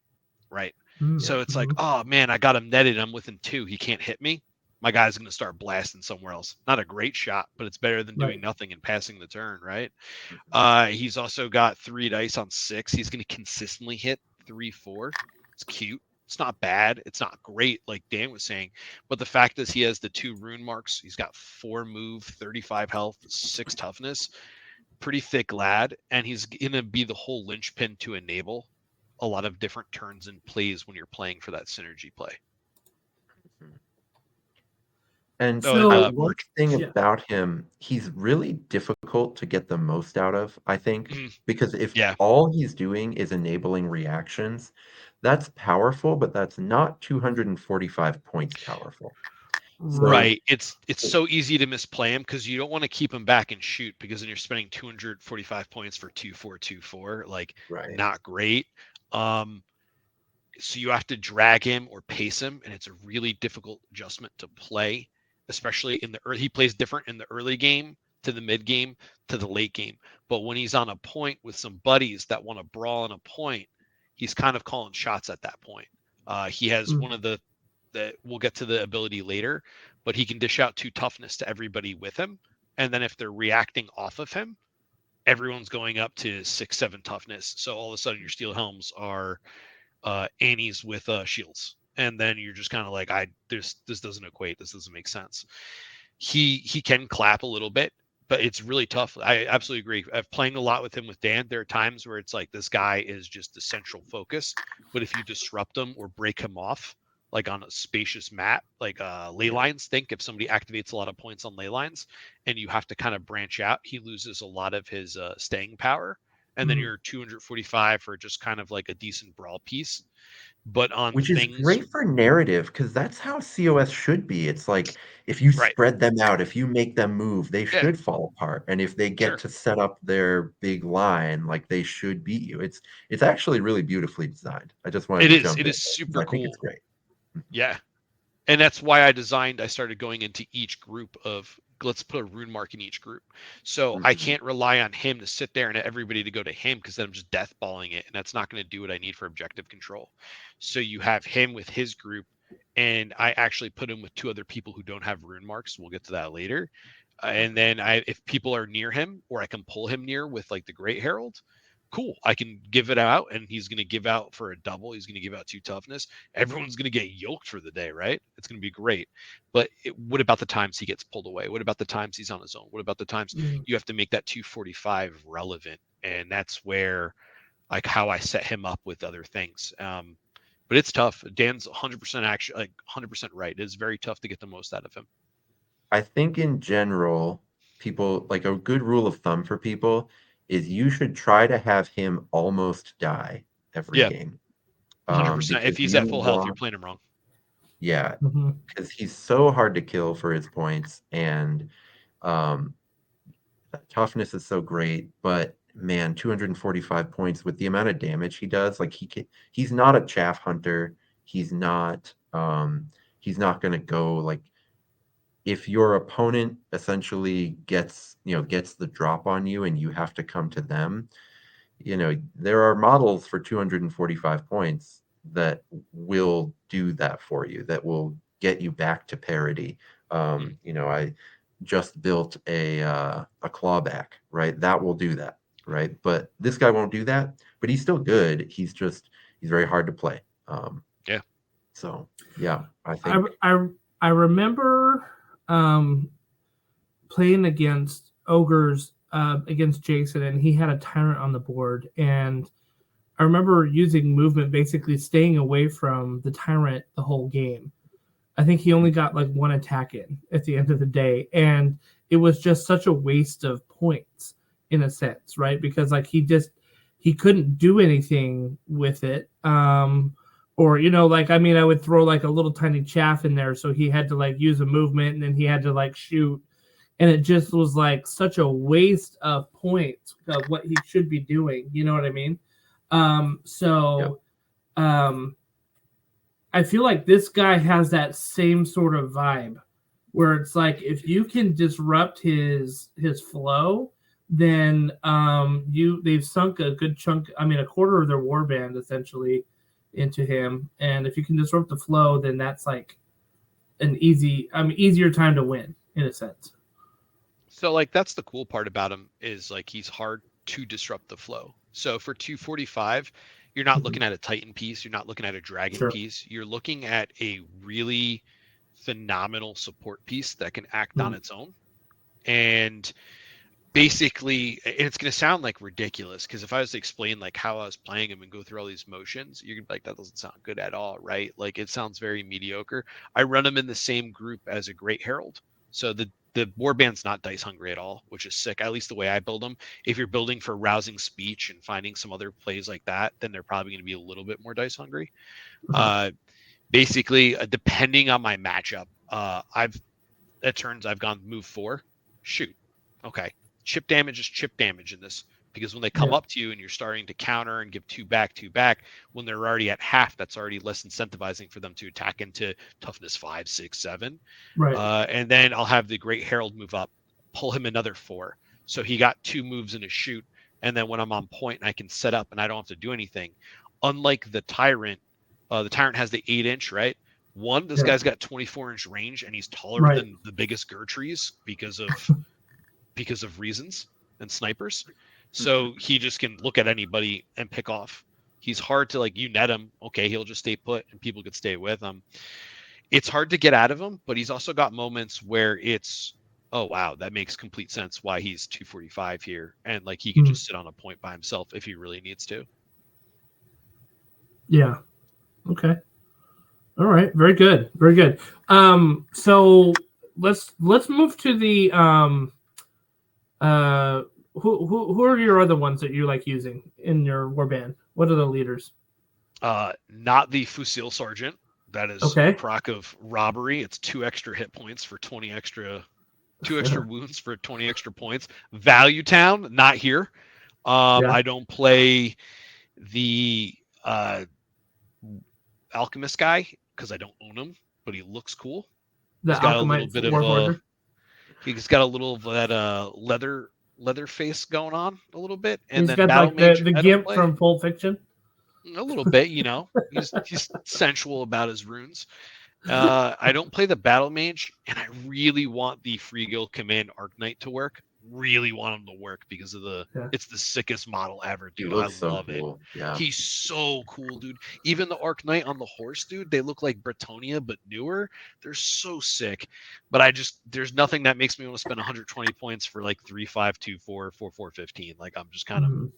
[SPEAKER 3] right? So it's like, oh man, I got him netted. I'm within 2. He can't hit me. My guy's going to start blasting somewhere else. Not a great shot, but it's better than doing nothing and passing the turn, right? He's also got 3 dice on 6. He's going to consistently hit 3, 4. It's cute. It's not bad. It's not great, like Dan was saying. But the fact is he has the 2 rune marks. He's got 4 move, 35 health, 6 toughness. Pretty thick lad. And he's going to be the whole linchpin to enable a lot of different turns and plays when you're playing for that synergy play.
[SPEAKER 2] And so one thing about him, he's really difficult to get the most out of, I think, because if all he's doing is enabling reactions, that's powerful, but that's not 245 points powerful.
[SPEAKER 3] Right. It's so easy to misplay him because you don't want to keep him back and shoot, because then you're spending 245 points for 2-4-2-4. Like, not great. So you have to drag him or pace him, and it's a really difficult adjustment to play, especially in the early. He plays different in the early game to the mid game to the late game. But when he's on a point with some buddies that want to brawl on a point, he's kind of calling shots at that point. He has one of the we'll get to the ability later, but he can dish out 2 toughness to everybody with him. And then if they're reacting off of him, everyone's going up to 6, 7 toughness. So all of a sudden your steel helms are Annies with shields, and then you're just kind of like, this doesn't equate. This doesn't make sense. He can clap a little bit, but it's really tough. I absolutely agree. I've played a lot with him with Dan. There are times where it's like this guy is just the central focus, but if you disrupt him or break him off, like on a spacious map, like ley lines, think if somebody activates a lot of points on ley lines and you have to kind of branch out, he loses a lot of his staying power. And then you're 245 for just kind of like a decent brawl piece. But on
[SPEAKER 2] which is great for narrative, because that's how COS should be. It's like if you spread them out, if you make them move, they should fall apart. And if they get to set up their big line, like they should beat you. It's actually really beautifully designed. I just wanted to jump in.
[SPEAKER 3] It is super cool.
[SPEAKER 2] I think it's great.
[SPEAKER 3] Yeah. And that's why I started going into each group of, let's put a rune mark in each group. So I can't rely on him to sit there and everybody to go to him, because then I'm just deathballing it, and that's not going to do what I need for objective control. So you have him with his group, and I actually put him with 2 other people who don't have rune marks. We'll get to that later. And then if people are near him, or I can pull him near with like the Great Herald, cool, I can give it out, and he's going to give out for a double. He's going to give out 2 toughness. Everyone's going to get yoked for the day, right? It's going to be great. But what about the times he gets pulled away? What about the times he's on his own? What about the times you have to make that 245 relevant? And that's where, like, how I set him up with other things. But it's tough. Dan's 100% actually, like 100% right. It is very tough to get the most out of him.
[SPEAKER 2] I think in general, people, like, a good rule of thumb for people is you should try to have him almost die every game.
[SPEAKER 3] 100%. If he's at full health, you're playing him wrong.
[SPEAKER 2] Yeah, because he's so hard to kill for his points, and toughness is so great. But man, 245 points with the amount of damage he does, like he's not a chaff hunter. He's not going to go, like, if your opponent essentially gets the drop on you and you have to come to them, there are models for 245 points that will do that for you, that will get you back to parity. I just built a clawback, right? That will do that, right? But this guy won't do that. But he's still good. He's very hard to play.
[SPEAKER 3] Yeah.
[SPEAKER 2] So yeah, I
[SPEAKER 1] I
[SPEAKER 2] think
[SPEAKER 1] I remember playing against ogres against Jason, and he had a tyrant on the board, and I remember using movement, basically staying away from the tyrant the whole game. I think he only got like one attack in at the end of the day, and it was just such a waste of points in a sense, right? Because like he couldn't do anything with it. Or like I mean, I would throw like a little tiny chaff in there, so he had to like use a movement, and then he had to like shoot, and it just was like such a waste of points of what he should be doing. You know what I mean? So I feel like this guy has that same sort of vibe where it's like if you can disrupt his flow, then they've sunk a good chunk, I mean a quarter of their warband essentially into him. And if you can disrupt the flow, then that's like an easier time to win in a sense.
[SPEAKER 3] So like that's the cool part about him is like he's hard to disrupt the flow. So for 245, you're not looking at a Titan piece, you're not looking at a Dragon piece, you're looking at a really phenomenal support piece that can act on its own. And basically, and it's going to sound like ridiculous because if I was to explain like how I was playing him and go through all these motions, you're gonna be like, that doesn't sound good at all, right? Like it sounds very mediocre. I run him in the same group as a Great Herald. So the warband's not dice hungry at all, which is sick. At least the way I build them. If you're building for rousing speech and finding some other plays like that, then they're probably going to be a little bit more dice hungry. Basically, depending on my matchup, I've gone move 4, shoot, okay, chip damage is chip damage in this because when they come up to you and you're starting to counter and give 2 back, when they're already at half, that's already less incentivizing for them to attack into toughness 5, 6, 7.
[SPEAKER 1] Right.
[SPEAKER 3] And then I'll have the Great Herald move up, pull him another 4. So he got 2 moves in a shoot. And then when I'm on point and I can set up and I don't have to do anything, unlike the Tyrant has the 8-inch, right? This guy's got 24-inch range and he's taller than the biggest trees because of reasons and snipers. So he just can look at anybody and pick off. He's hard to you net him. Okay, he'll just stay put and people could stay with him. It's hard to get out of him, but he's also got moments where it's, oh wow, that makes complete sense why he's 245 here, and he can just sit on a point by himself if he really needs to.
[SPEAKER 1] Yeah. Okay. All right. Very good. Very good. So let's move to the who are your other ones that you like using in your warband? What are the leaders?
[SPEAKER 3] Not the Fusil Sergeant. That is a proc of robbery. It's 2 extra hit points for 20 extra, 2 extra wounds for 20 extra points. Value Town, not here. I don't play the Alchemist guy because I don't own him, but he looks cool. He's got a little bit of he's got a little of that leather face going on a little bit, and
[SPEAKER 1] he's
[SPEAKER 3] then
[SPEAKER 1] got
[SPEAKER 3] Battle Mage,
[SPEAKER 1] the gimp from Pulp Fiction.
[SPEAKER 3] A little bit, he's sensual about his runes. I don't play the Battle Mage, and I really want the Free Guild Command Arc-Knight to work. Really want him to work because of it's the sickest model ever, dude. I love it. Yeah. He's so cool, dude. Even the Arc-Knight on the horse, dude, they look like Bretonia but newer. They're so sick. But there's nothing that makes me want to spend 120 points for 3, 5, 2, 4, 4, 4, 15. I'm just kind of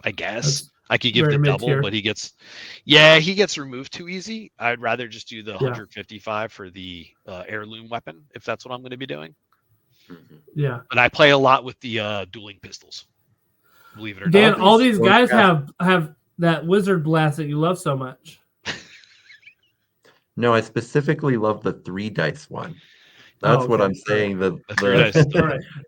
[SPEAKER 3] I guess I could give the double, but he gets removed too easy. I'd rather just do the 155 for the heirloom weapon if that's what I'm going to be doing.
[SPEAKER 1] Yeah,
[SPEAKER 3] but I play a lot with the dueling pistols. Believe it or
[SPEAKER 1] Dan,
[SPEAKER 3] not,
[SPEAKER 1] all these guys have that wizard blast that you love so much.
[SPEAKER 2] No, I specifically love the 3 dice one. That's what I'm saying. The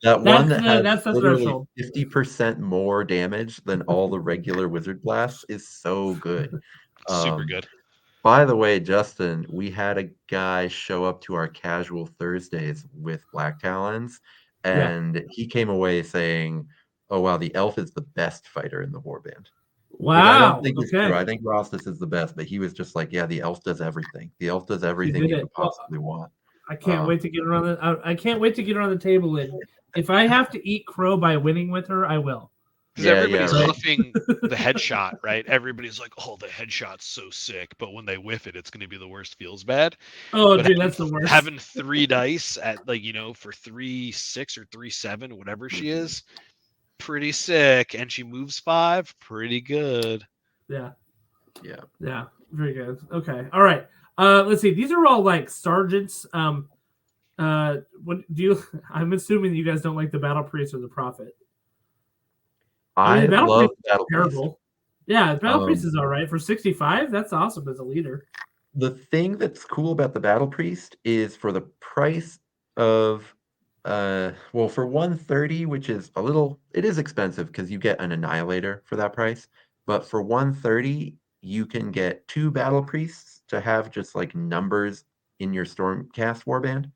[SPEAKER 2] that one that has literally 50% more damage than all the regular wizard blasts is so good.
[SPEAKER 3] Super good.
[SPEAKER 2] By the way, Justin, we had a guy show up to our casual Thursdays with Black Talons, and he came away saying, "Oh wow, the elf is the best fighter in the warband."
[SPEAKER 1] Wow.
[SPEAKER 2] Which I don't think is true. I think Rostas is the best, but he was just like, yeah, the elf does everything. The elf does everything you could possibly want.
[SPEAKER 1] I can't wait to get her on the. I can't wait to get her on the table. And if I have to eat crow by winning with her, I will.
[SPEAKER 3] Because everybody's huffing the headshot, right? Everybody's like, "Oh, the headshot's so sick," but when they whiff it, it's going to be the worst. Feels bad.
[SPEAKER 1] Oh,
[SPEAKER 3] but
[SPEAKER 1] dude, that's the worst.
[SPEAKER 3] Having 3 dice at for 3-6 or 3-7, whatever she is, pretty sick, and she moves 5, pretty good.
[SPEAKER 1] Yeah, very good. Okay, all right. Let's see. These are all like sergeants. What do you? I'm assuming you guys don't like the battle priest or the prophet.
[SPEAKER 2] I love battle priest.
[SPEAKER 1] Yeah, battle priest is all right for 65. That's awesome as a leader.
[SPEAKER 2] The thing that's cool about the battle priest is for the price of for 130, which is it is expensive because you get an annihilator for that price, but for 130 you can get 2 battle priests to have just like numbers in your Stormcast warband,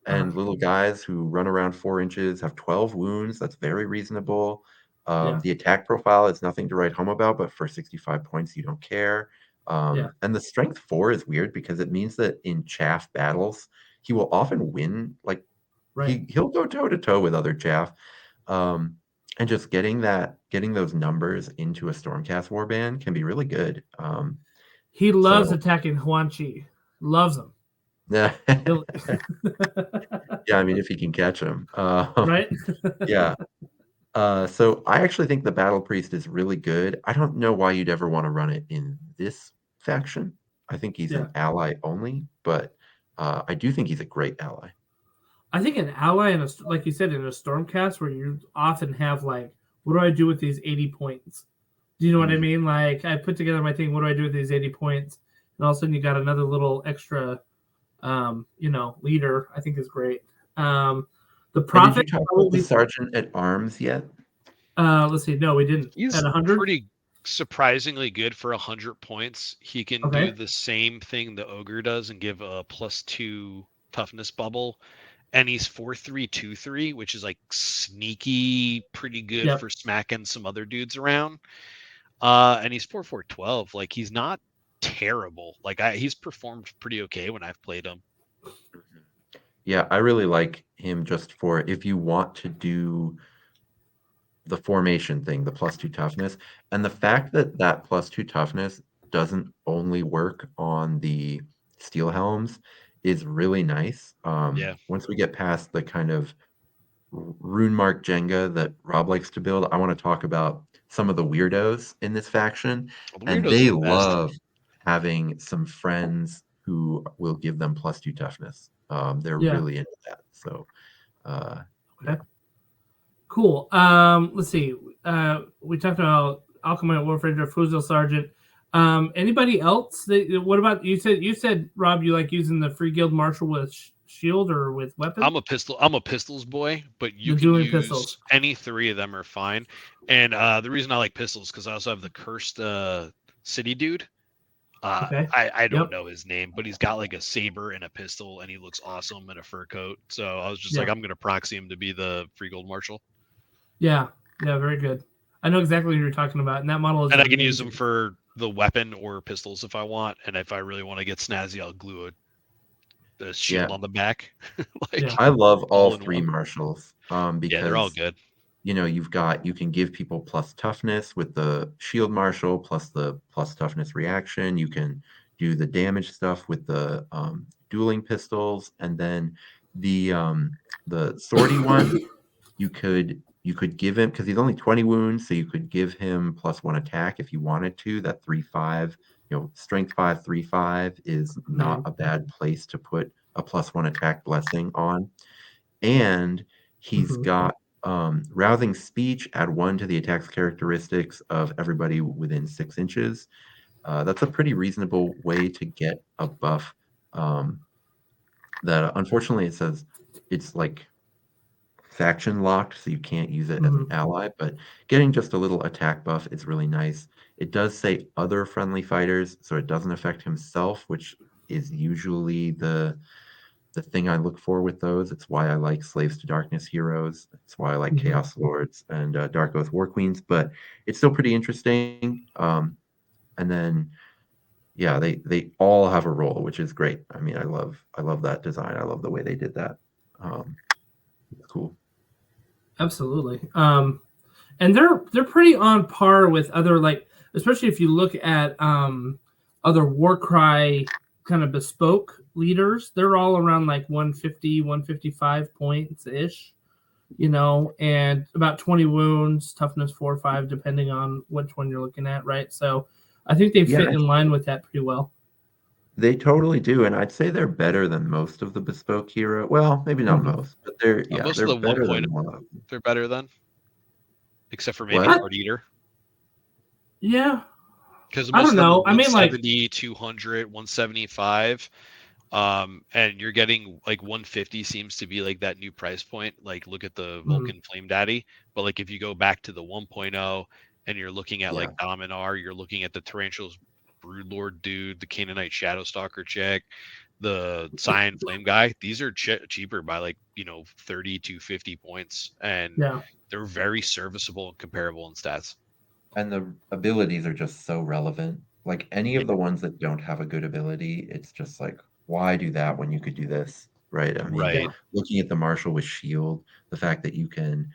[SPEAKER 2] and little guys who run around 4 inches, have 12 wounds. That's very reasonable. The attack profile is nothing to write home about, but for 65 points, you don't care. And the strength 4 is weird because it means that in chaff battles, he will often win. Like he'll go toe to toe with other chaff. And just getting those numbers into a Stormcast warband can be really good.
[SPEAKER 1] He loves attacking Huanchi. Loves him.
[SPEAKER 2] Yeah. Yeah, I mean, if he can catch him.
[SPEAKER 1] Right?
[SPEAKER 2] Yeah. So I actually think the Battle Priest is really good. I don't know why you'd ever want to run it in this faction. I think he's an ally only, but I do think he's a great ally.
[SPEAKER 1] I think an ally, like you said, in a Stormcast where you often have like, what do I do with these 80 points? Do you know what I mean? Like, I put together my thing, what do I do with these 80 points? And all of a sudden you got another little extra, leader, I think is great. The prophet.
[SPEAKER 2] Did you talk about the Sergeant at Arms yet?
[SPEAKER 1] Let's see. No, we didn't.
[SPEAKER 3] He's
[SPEAKER 1] at 100?
[SPEAKER 3] Pretty surprisingly good for 100 points. He can do the same thing the Ogre does and give a +2 toughness bubble. And he's 4-3-2-3, which is like sneaky, pretty good for smacking some other dudes around. And he's 4-4-12. Like, he's not terrible. Like, he's performed pretty okay when I've played him.
[SPEAKER 2] Yeah, I really like him just for if you want to do the formation thing, the +2 toughness, and the fact that +2 toughness doesn't only work on the steel helms is really nice. Once we get past the kind of rune mark Jenga that Rob likes to build, I want to talk about some of the weirdos in this faction, and they love having some friends who will give them +2 toughness. They're really into that. So,
[SPEAKER 1] okay. Cool. Let's see. We talked about Alchemite Warfare, Fusel Sergeant. Anybody else? What about you? Said Rob, you like using the Free Guild Marshal with shield or with weapons?
[SPEAKER 3] I'm a pistols boy, but you can use pistols. Any 3 of them are fine. And the reason I like pistols because I also have the cursed city dude. I don't know his name, but he's got like a saber and a pistol, and he looks awesome in a fur coat. So I was just like, I'm gonna proxy him to be the Free Gold Marshal.
[SPEAKER 1] Yeah, very good. I know exactly what you're talking about, and that model is.
[SPEAKER 3] And I can use them for the weapon or pistols if I want, and if I really want to get snazzy, I'll glue a shield on the back.
[SPEAKER 2] I love all 3 marshals because
[SPEAKER 3] they're all good.
[SPEAKER 2] You can give people plus toughness with the shield marshal plus the plus toughness reaction. You can do the damage stuff with the dueling pistols, and then the swordy one you could give him because he's only 20 wounds, so you could give him +1 attack if you wanted to. That 3-5, strength 5 3-5 is not a bad place to put a +1 attack blessing on, and he's got rousing speech, add 1 to the attack's characteristics of everybody within 6 inches. That's a pretty reasonable way to get a buff that unfortunately it says it's like faction locked, so you can't use it as an ally, but getting just a little attack buff is really nice. It does say other friendly fighters, so it doesn't affect himself, which is usually the thing I look for with those. It's why I like Slaves to Darkness heroes. It's why I like Chaos Lords and Dark Oath War Queens, but it's still pretty interesting. And then yeah, they all have a role, which is great. I mean, I love that design. I love the way they did that. It's cool.
[SPEAKER 1] Absolutely. And they're pretty on par with other, like, especially if you look at other Warcry kind of bespoke leaders. They're all around like 150, 155 points ish, and about 20 wounds, toughness 4 or 5, depending on which one you're looking at, right? So I think they fit in line with that pretty well.
[SPEAKER 2] They totally do, and I'd say they're better than most of the bespoke hero. Well, maybe not most, but they're
[SPEAKER 3] most
[SPEAKER 2] they're
[SPEAKER 3] of the
[SPEAKER 2] better
[SPEAKER 3] 1.0
[SPEAKER 2] than a lot of them.
[SPEAKER 3] they're better than, except for maybe
[SPEAKER 2] What?
[SPEAKER 3] Hard Eater.
[SPEAKER 1] Yeah.
[SPEAKER 3] Because
[SPEAKER 1] I don't know. I mean, like
[SPEAKER 3] 170, 200, 175, and you're getting like 150 seems to be like that new price point. Like, look at the Vulcan Flame Daddy. But like, if you go back to the 1.0 and you're looking at like Dominar, you're looking at the Tarantulas Broodlord dude, the Canaanite Shadowstalker chick, the Cyan Flame guy. These are cheaper by like 30 to 50 points, and they're very serviceable and comparable in stats.
[SPEAKER 2] And the abilities are just so relevant. Like any of the ones that don't have a good ability, it's just like, why do that when you could do this, right? I mean, looking at the Marshal with Shield, the fact that you can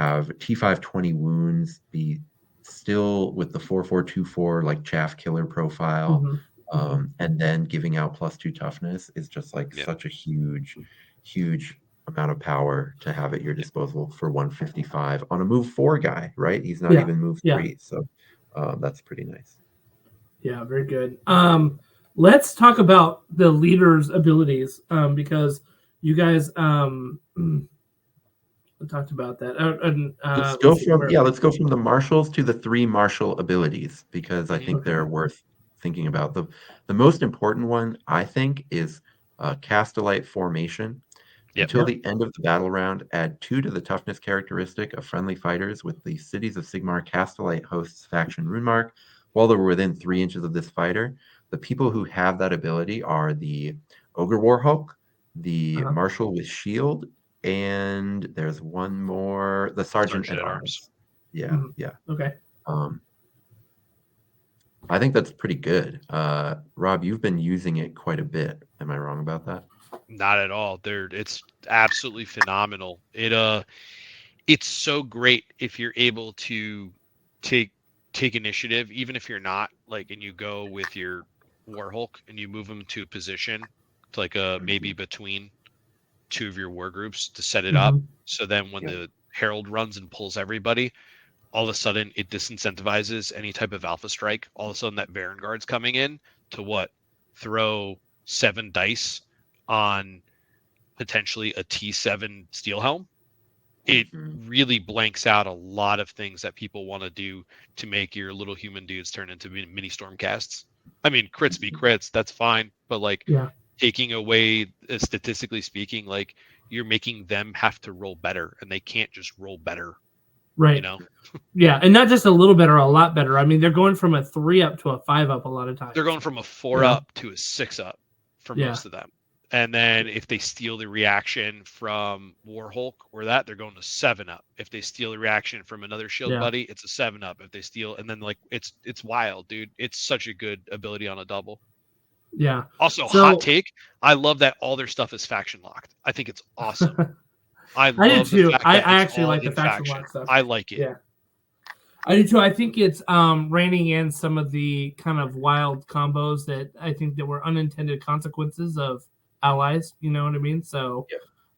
[SPEAKER 2] have T5 20 wounds, be still with the 4424 like chaff killer profile, and then giving out +2 toughness is just like such a huge amount of power to have at your disposal for 155 on a move 4 guy, right? He's not even move 3, so that's pretty nice.
[SPEAKER 1] Yeah, very good. Let's talk about the leader's abilities, because you guys talked about that.
[SPEAKER 2] Let's go from the marshals to the 3 marshal abilities, because I think they're worth thinking about. The most important one, I think, is Castellite formation. Until the end of the battle round, add 2 to the toughness characteristic of friendly fighters with the Cities of Sigmar Castellite hosts faction rune mark while they're within 3 inches of this fighter. The people who have that ability are the Ogre Warhawk, the Marshal with Shield, and there's one more, the Sergeant at Arms. Yeah.
[SPEAKER 1] Okay.
[SPEAKER 2] I think that's pretty good. Rob, you've been using it quite a bit. Am I wrong about that?
[SPEAKER 3] Not at all. It's absolutely phenomenal. It's so great if you're able to take initiative, even if you're not like, and you go with your Warhulk and you move them to a position to like maybe between 2 of your war groups to set it up. So then when the Herald runs and pulls everybody, all of a sudden it disincentivizes any type of alpha strike. All of a sudden that Baron Guard's coming in to throw 7 dice on potentially a T7 Steel Helm. It really blanks out a lot of things that people want to do to make your little human dudes turn into mini Stormcasts. I mean, crits be crits, that's fine, but like taking away, statistically speaking, like you're making them have to roll better, and they can't just roll better.
[SPEAKER 1] Right. Yeah, and not just a little better, a lot better. I mean, they're going from a 3 up to a 5 up a lot of times.
[SPEAKER 3] They're going from a 4 up to a 6 up for most of them. And then if they steal the reaction from Warhulk or that, they're going to 7 up. If they steal the reaction from another shield buddy, it's a 7 up. If they steal, and then like it's wild, dude. It's such a good ability on a double.
[SPEAKER 1] Yeah.
[SPEAKER 3] Also, hot take. I love that all their stuff is faction locked. I think it's awesome. I love the fact that I actually like the faction lock stuff. I like it.
[SPEAKER 1] Yeah. I do too. I think it's reining in some of the kind of wild combos that I think that were unintended consequences of allies. You know what I mean? So,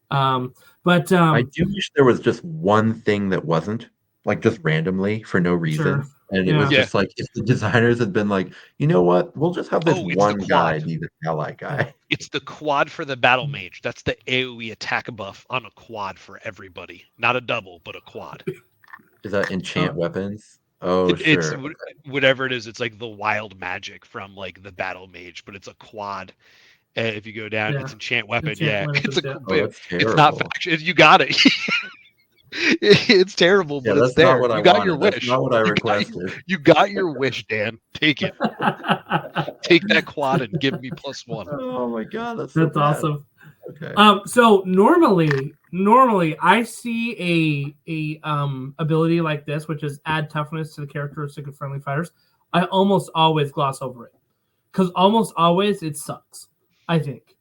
[SPEAKER 1] but
[SPEAKER 2] I do wish there was just one thing that wasn't, like, just randomly for no reason. And it was just like, if the designers had been like, you know what, we'll just have this one guy be the ally guy.
[SPEAKER 3] It's the quad for the battle mage. That's the AoE attack buff on a quad for everybody. Not a double, but a quad.
[SPEAKER 2] Is that enchant weapons? Oh,
[SPEAKER 3] It's whatever it is. It's like the wild magic from like the battle mage, but it's a quad. If you go down, it's enchant weapon. It's not faction. You got it. It's terrible, but it's there. You got your wish.
[SPEAKER 2] That's not what I requested.
[SPEAKER 3] You got your wish, Dan. Take it. Take that quad and give me +1.
[SPEAKER 2] Oh my god, that's
[SPEAKER 1] awesome.
[SPEAKER 2] Okay.
[SPEAKER 1] So normally I see a ability like this, which is add toughness to the characteristic of friendly fighters. I almost always gloss over it because almost always it sucks. I think.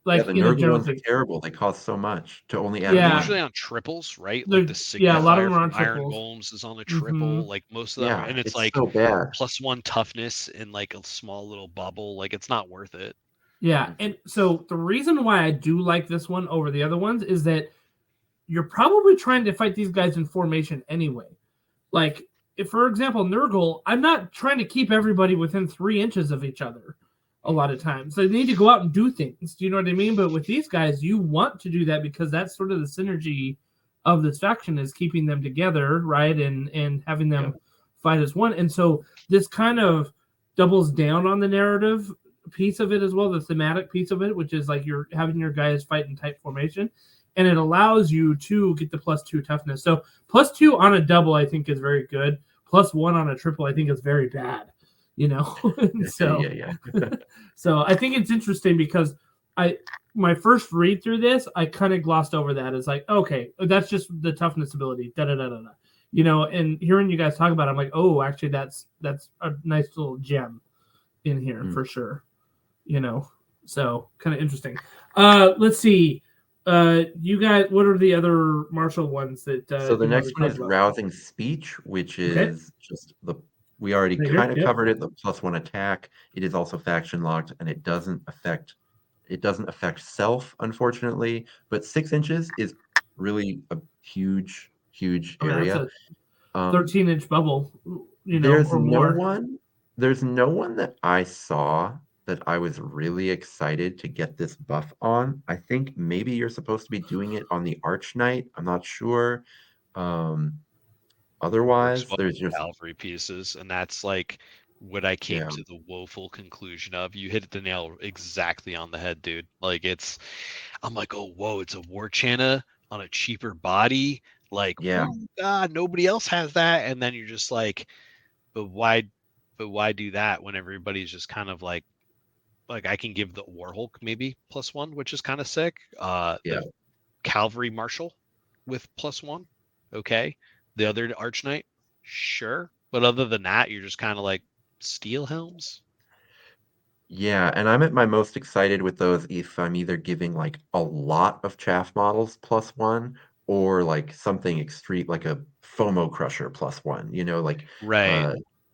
[SPEAKER 1] Like
[SPEAKER 2] the
[SPEAKER 1] in a
[SPEAKER 2] Nurgle
[SPEAKER 1] general
[SPEAKER 2] ones are
[SPEAKER 1] thing.
[SPEAKER 2] terrible. They cost so much to only add
[SPEAKER 3] They're
[SPEAKER 1] Yeah.
[SPEAKER 2] one.
[SPEAKER 3] usually on triples, right?
[SPEAKER 1] They're-
[SPEAKER 3] Like the
[SPEAKER 1] yeah, a lot of
[SPEAKER 3] Signifier
[SPEAKER 1] them are on
[SPEAKER 3] from Iron
[SPEAKER 1] triples.
[SPEAKER 3] Golems is on a
[SPEAKER 1] Mhm.
[SPEAKER 3] triple. Like most of them are, and it's like
[SPEAKER 2] so bad.
[SPEAKER 3] +1 toughness in like a small little bubble. Like it's not worth it.
[SPEAKER 1] Yeah, and so the reason why I do like this one over the other ones is that you're probably trying to fight these guys in formation anyway. Like, if for example, Nurgle, I'm not trying to keep everybody within 3 inches of each other a lot of times. They need to go out and do things. Do you know what I mean? But with these guys, you want to do that because that's sort of the synergy of this faction is keeping them together, right? And having them fight as one. And so this kind of doubles down on the narrative piece of it as well, the thematic piece of it, which is like you're having your guys fight in tight formation. And it allows you to get the +2 toughness. So +2 on a double, I think, is very good. +1 on a triple, I think, is very bad. You know, so so I think it's interesting because my first read through this, I kind of glossed over that as like, okay, that's just the toughness ability, da da da da da. You know, and hearing you guys talk about it, I'm like, oh, actually, that's a nice little gem in here for sure. You know, so kind of interesting. Let's see. You guys, what are the other martial ones that?
[SPEAKER 2] So the next one is rousing speech, which is just we already kind of covered it. The +1 attack. It is also faction locked, and it doesn't affect self, unfortunately. But 6 inches is really a huge area.
[SPEAKER 1] That's a 13-inch bubble, you know,
[SPEAKER 2] there's
[SPEAKER 1] or more.
[SPEAKER 2] There's no one that I saw that I was really excited to get this buff on. I think maybe you're supposed to be doing it on the Arch Knight. I'm not sure. Otherwise, there's just
[SPEAKER 3] Cavalry pieces, and that's like what I came to the woeful conclusion of. You hit the nail exactly on the head, dude. Like I'm like, oh whoa, it's a War Channa on a cheaper body. Like, God, nobody else has that. And then you're just like, but why do that when everybody's just kind of like I can give the Warhulk maybe +1, which is kind of sick. The Cavalry Marshal with +1, okay. The other Arch Knight, sure, but other than that, you're just kind of like steel helms.
[SPEAKER 2] Yeah, and I'm at my most excited with those if I'm either giving like a lot of chaff models +1 or like something extreme like a FOMO Crusher +1, you know, like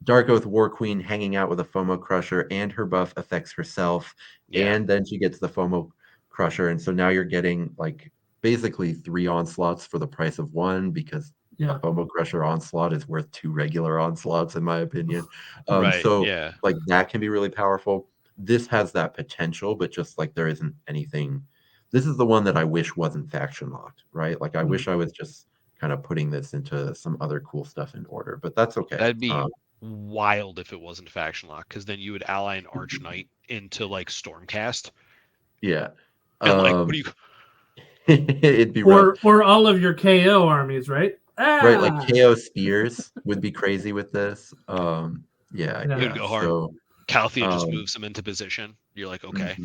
[SPEAKER 2] Dark Oath War Queen hanging out with a FOMO Crusher and her buff affects herself, and then she gets the FOMO Crusher, and so now you're getting like basically 3 onslaughts for the price of 1 because a FOMO Crusher onslaught is worth 2 regular onslaughts in my opinion. Like that can be really powerful. This has that potential, but just like there isn't anything. This is the one that I wish wasn't faction locked, right? Like I wish I was just kind of putting this into some other cool stuff in order, but that's okay.
[SPEAKER 3] That'd be wild if it wasn't faction lock, because then you would ally an Arch Knight into like Stormcast.
[SPEAKER 2] Yeah.
[SPEAKER 3] And like, what do you?
[SPEAKER 2] It'd be rough.
[SPEAKER 1] Or all of your KO armies, right?
[SPEAKER 2] Right, like KO spears would be crazy with this. Yeah.
[SPEAKER 3] It would go hard.
[SPEAKER 2] So
[SPEAKER 3] Calthea just moves them into position. You're like, okay.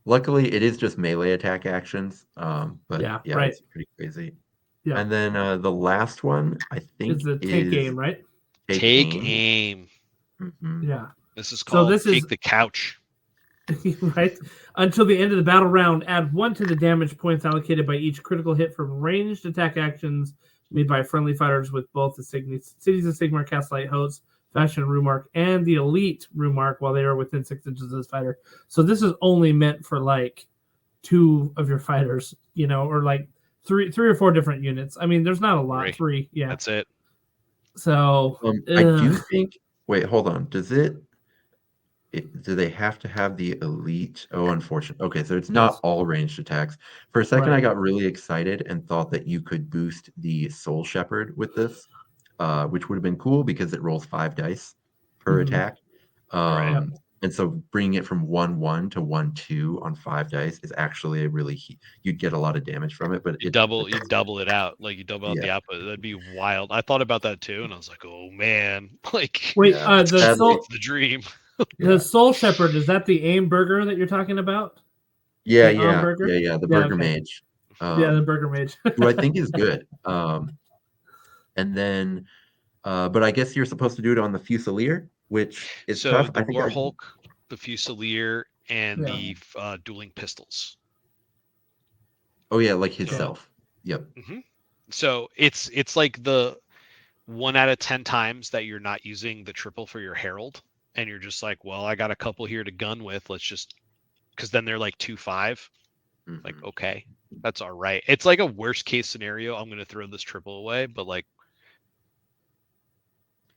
[SPEAKER 2] Luckily, it is just melee attack actions. But it's pretty crazy. Yeah. And then the last one, I think,
[SPEAKER 1] is the take aim, right?
[SPEAKER 3] Take aim.
[SPEAKER 1] Yeah.
[SPEAKER 3] This is called Take the Couch.
[SPEAKER 1] Right. Until the end of the battle round, add 1 to the damage points allocated by each critical hit from ranged attack actions made by friendly fighters with both the Cities of Sigmar Castlight hosts, Faction Rumark, and the Elite Rumark while they are within 6 inches of this fighter. So this is only meant for like 2 of your fighters, you know, or like three or 4 different units. I mean, there's not a lot. 3, yeah.
[SPEAKER 3] That's it.
[SPEAKER 1] So
[SPEAKER 2] I do think. Wait, hold on. Do they have to have the elite? Oh, unfortunate. Okay, so it's not all ranged attacks. For a second, I got really excited and thought that you could boost the Soul Shepherd with this, which would have been cool because it rolls 5 dice per attack. And so bringing it from 1/1 to 1/2 on 5 dice is actually you'd get a lot of damage from it. But
[SPEAKER 3] you double it out, like you double out the output. That'd be wild. I thought about that too, and I was like, oh man, like
[SPEAKER 1] wait,
[SPEAKER 3] the dream.
[SPEAKER 1] The Soul Shepherd, is that the aim burger that you're talking about?
[SPEAKER 2] Yeah, the Burger Mage.
[SPEAKER 1] The Burger Mage.
[SPEAKER 2] Who I think is good. And then, but I guess you're supposed to do it on the Fusilier, which is
[SPEAKER 3] so
[SPEAKER 2] tough.
[SPEAKER 3] the
[SPEAKER 2] I think
[SPEAKER 3] Warhulk, the Fusilier, and
[SPEAKER 1] Yeah.
[SPEAKER 3] the dueling pistols.
[SPEAKER 2] Oh yeah, like himself. Yep.
[SPEAKER 3] Mm-hmm. So it's like the 1 out of 10 times that you're not using the triple for your Herald, and you're just like, well, I got a couple here to gun with. Let's just, because then they're like 2-5. Like, okay, that's all right. It's like a worst case scenario. I'm gonna throw this triple away, but like,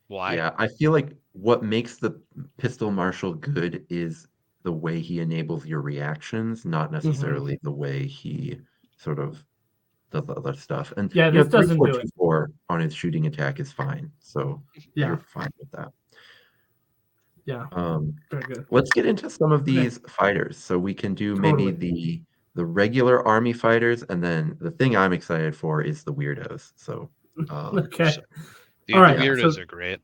[SPEAKER 3] why?
[SPEAKER 2] Yeah, I feel like what makes the pistol marshal good is the way he enables your reactions, not necessarily the way he sort of does the other stuff. And
[SPEAKER 1] Yeah,
[SPEAKER 2] you know,
[SPEAKER 1] this
[SPEAKER 2] three
[SPEAKER 1] doesn't
[SPEAKER 2] four
[SPEAKER 1] do
[SPEAKER 2] two
[SPEAKER 1] it.
[SPEAKER 2] four on his shooting attack is fine. So
[SPEAKER 1] Yeah.
[SPEAKER 2] you're fine with that.
[SPEAKER 1] Yeah. Very good.
[SPEAKER 2] Let's get into some of
[SPEAKER 1] Okay.
[SPEAKER 2] these fighters. So we can do maybe the regular army fighters, and then the thing I'm excited for is the weirdos. So
[SPEAKER 1] Okay.
[SPEAKER 3] Dude,
[SPEAKER 1] All right.
[SPEAKER 3] The weirdos are great.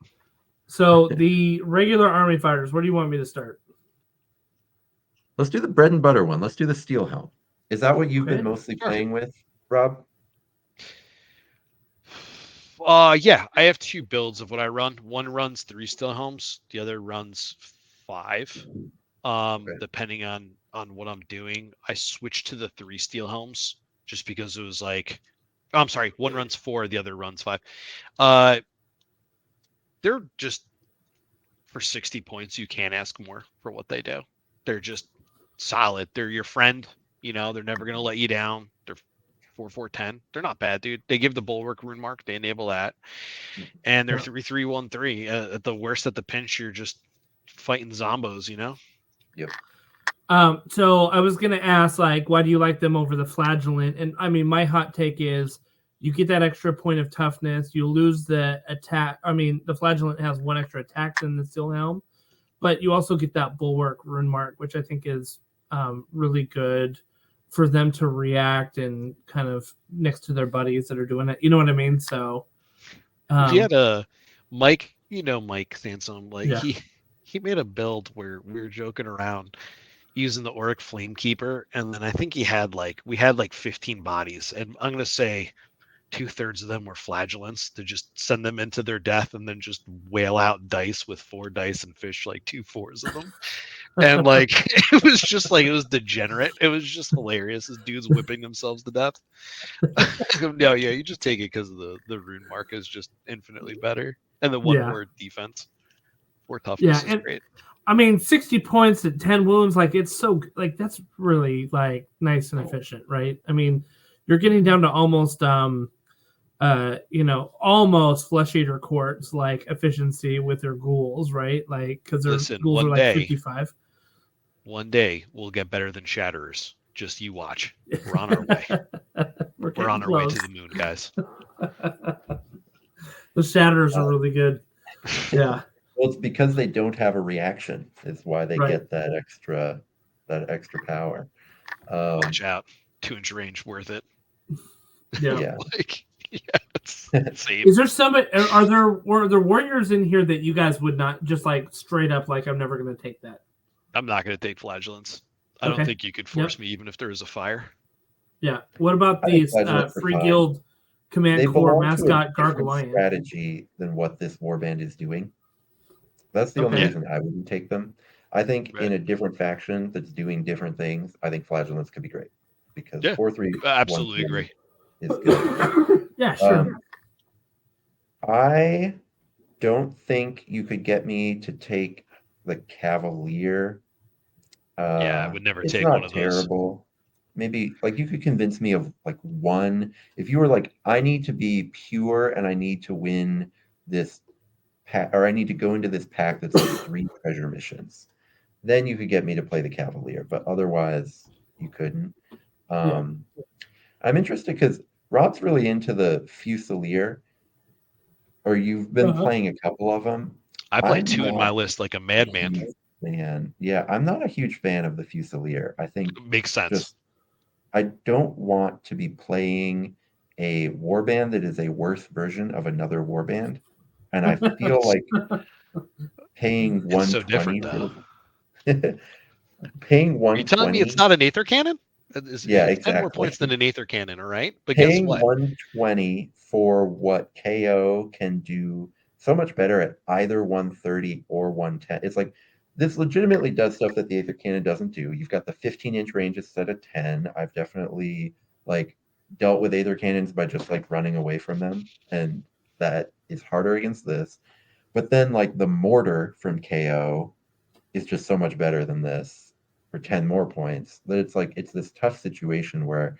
[SPEAKER 1] So the regular army fighters, where do you want me to start?
[SPEAKER 2] let's do the bread and butter one. Let's do the steel helm. Is that what you've been
[SPEAKER 1] Okay.
[SPEAKER 2] mostly playing with, Rob?
[SPEAKER 3] Yeah, I have 2 builds of what I run. One runs 3 steel helms, the other runs 5. Depending on what I'm doing. I switched to the 3 steel helms just because it was like, oh, I'm sorry, one runs 4, the other runs 5. They're just, for 60 points, you can't ask more for what they do. They're just solid. They're your friend. You know, they're never gonna let you down. They're 4-4-10. They're not bad, dude. They give the bulwark rune mark. They enable that, and they're 3-3-1-3. At the worst, at the pinch, you're just fighting zombos. You know.
[SPEAKER 2] Yep.
[SPEAKER 1] So I was gonna ask, like, why do you like them over the flagellant? And I mean, my hot take is you get that extra point of toughness. You lose the attack. I mean, the flagellant has 1 extra attack than the steel helm, but you also get that bulwark rune mark, which I think is really good for them to react and kind of next to their buddies that are doing it. You know what I mean? So
[SPEAKER 3] we had a Mike, Mike Sansom, like
[SPEAKER 1] yeah.
[SPEAKER 3] he made a build where we were joking around using the Auric Flamekeeper, and then I think we had like 15 bodies, and I'm gonna say 2/3 of them were flagellants to just send them into their death and then just whale out dice with 4 dice and fish like 2 4s of them. And like it was just like, it was degenerate. It was just hilarious. This dude's whipping themselves to death. No, yeah, you just take it because the rune mark is just infinitely better, and the 1 more defense, 4 toughness is great.
[SPEAKER 1] I mean, 60 points at 10 wounds, like, it's so, like, that's really, like, nice and efficient, right? I mean, you're getting down to almost almost Flesh Eater Courts like efficiency with their ghouls, right? Like, because their ghouls are like 55.
[SPEAKER 3] One day we'll get better than Shatterers. Just you watch. We're on our way. We're on our way to the moon, guys.
[SPEAKER 1] The Shatterers are really good. Yeah.
[SPEAKER 2] Well, it's because they don't have a reaction is why they get that extra power.
[SPEAKER 3] Watch out. 2-inch range worth it.
[SPEAKER 1] Yeah.
[SPEAKER 3] It's insane.
[SPEAKER 1] Is there somebody? Are there warriors in here that you guys would not just like straight up like, I'm never going to take that?
[SPEAKER 3] I'm not going to take flagellants. I don't think you could force me, even if there is a fire.
[SPEAKER 1] Yeah. What about these Free Guild Command Corps mascot Gargolian?
[SPEAKER 2] Strategy than what this warband is doing. That's the only reason I wouldn't take them. I think in a different faction that's doing different things, I think flagellants could be great because 4-3
[SPEAKER 3] absolutely agree.
[SPEAKER 2] Is good.
[SPEAKER 1] Yeah, sure.
[SPEAKER 2] I don't think you could get me to take the Cavalier.
[SPEAKER 3] I would never take
[SPEAKER 2] one
[SPEAKER 3] of those.
[SPEAKER 2] It's not terrible. Maybe like you could convince me of like one. If you were like, I need to be pure and I need to win this pack, or I need to go into this pack that's like 3 treasure missions, then you could get me to play the Cavalier. But otherwise, you couldn't. I'm interested because Rob's really into the Fusilier, or you've been playing a couple of them.
[SPEAKER 3] I play 2 in my list like a madman.
[SPEAKER 2] Man, yeah, I'm not a huge fan of the Fusilier. I think
[SPEAKER 3] it makes sense.
[SPEAKER 2] I don't want to be playing a warband that is a worse version of another warband, and I feel like paying 120 paying 120.
[SPEAKER 3] Are you telling me it's not an Aether Cannon? It's
[SPEAKER 2] exactly.
[SPEAKER 3] 10 more points than an Aether Cannon, all right? But
[SPEAKER 2] paying
[SPEAKER 3] guess what?
[SPEAKER 2] 120 for what KO can do so much better at either 130 or 110. It's like this legitimately does stuff that the Aether Cannon doesn't do. You've got the 15-inch range instead of 10. I've definitely like dealt with Aether Cannons by just like running away from them, and that is harder against this. But then like the mortar from KO is just so much better than this for 10 more points that it's like it's this tough situation where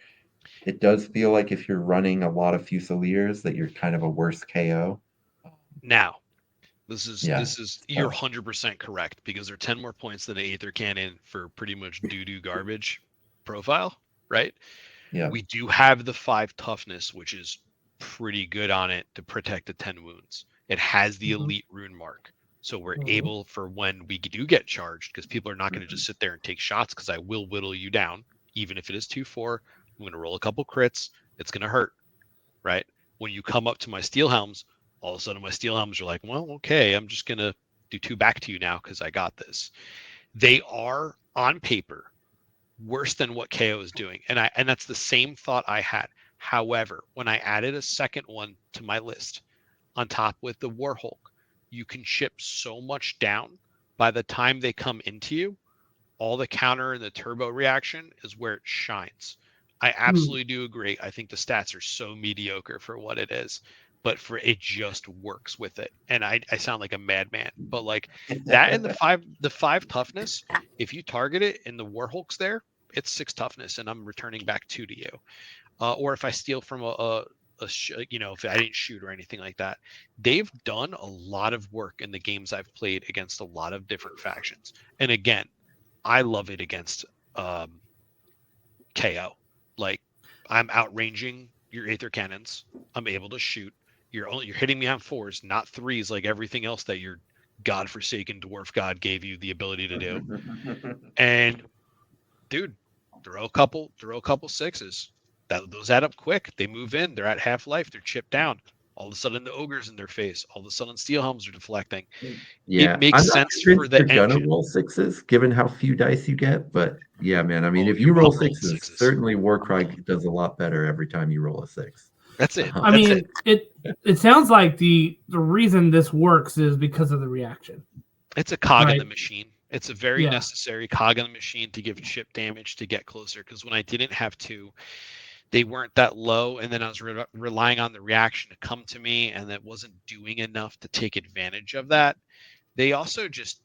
[SPEAKER 2] it does feel like if you're running a lot of Fusiliers that you're kind of a worse KO.
[SPEAKER 3] Now, this is
[SPEAKER 2] Yeah,
[SPEAKER 3] you're 100% correct, because they're 10 more points than the Aether Cannon for pretty much doo-doo garbage profile, right?
[SPEAKER 2] yeah.
[SPEAKER 3] We do have the 5 toughness, which is pretty good on it to protect the 10 wounds. It has the elite rune mark. So we're able, for when we do get charged, because people are not going to just sit there and take shots, because I will whittle you down. Even if it is 2-4, I'm going to roll a couple crits. It's going to hurt, right? When you come up to my steel helms, all of a sudden my steel helms are like, well, okay, I'm just going to do 2 back to you now because I got this. They are, on paper, worse than what KO is doing. And that's the same thought I had. However, when I added a second one to my list on top with the Warhulk, you can chip so much down. By the time they come into you, all the counter and the turbo reaction is where it shines. I absolutely do agree. I think the stats are so mediocre for what it is, but for it just works with it. And I sound like a madman, but like that and the five toughness, if you target it and the Warhulk's there, it's 6 toughness, and I'm returning back 2 to you. Or if I steal from if I didn't shoot or anything like that, they've done a lot of work in the games I've played against a lot of different factions. And again, I love it against KO. Like, I'm outranging your Aether Cannons. I'm able to shoot. You're hitting me on 4s, not 3s, like everything else that your godforsaken dwarf god gave you the ability to do. And dude, throw a couple 6s. Those add up quick. They move in. They're at half life. They're chipped down. All of a sudden, the ogre's in their face. All of a sudden, steel helms are deflecting.
[SPEAKER 2] Yeah,
[SPEAKER 3] It makes
[SPEAKER 2] I'm not
[SPEAKER 3] sense for
[SPEAKER 2] convinced
[SPEAKER 3] the
[SPEAKER 2] you're gonna
[SPEAKER 3] engine.
[SPEAKER 2] roll 6s, given how few dice you get. But yeah, man, I mean,
[SPEAKER 3] Oh,
[SPEAKER 2] if
[SPEAKER 3] you're
[SPEAKER 2] you roll
[SPEAKER 3] well rolling
[SPEAKER 2] 6s,
[SPEAKER 3] 6s.
[SPEAKER 2] certainly Warcry does a lot better every time you roll a 6.
[SPEAKER 3] That's it.
[SPEAKER 1] I mean, it sounds like the reason this works is because of the reaction.
[SPEAKER 3] It's a cog in
[SPEAKER 1] Right.
[SPEAKER 3] the machine. It's a very necessary cog in the machine to give chip damage to get closer. Because when I didn't have 2, they weren't that low, and then I was relying on the reaction to come to me, and that wasn't doing enough to take advantage of that. They also just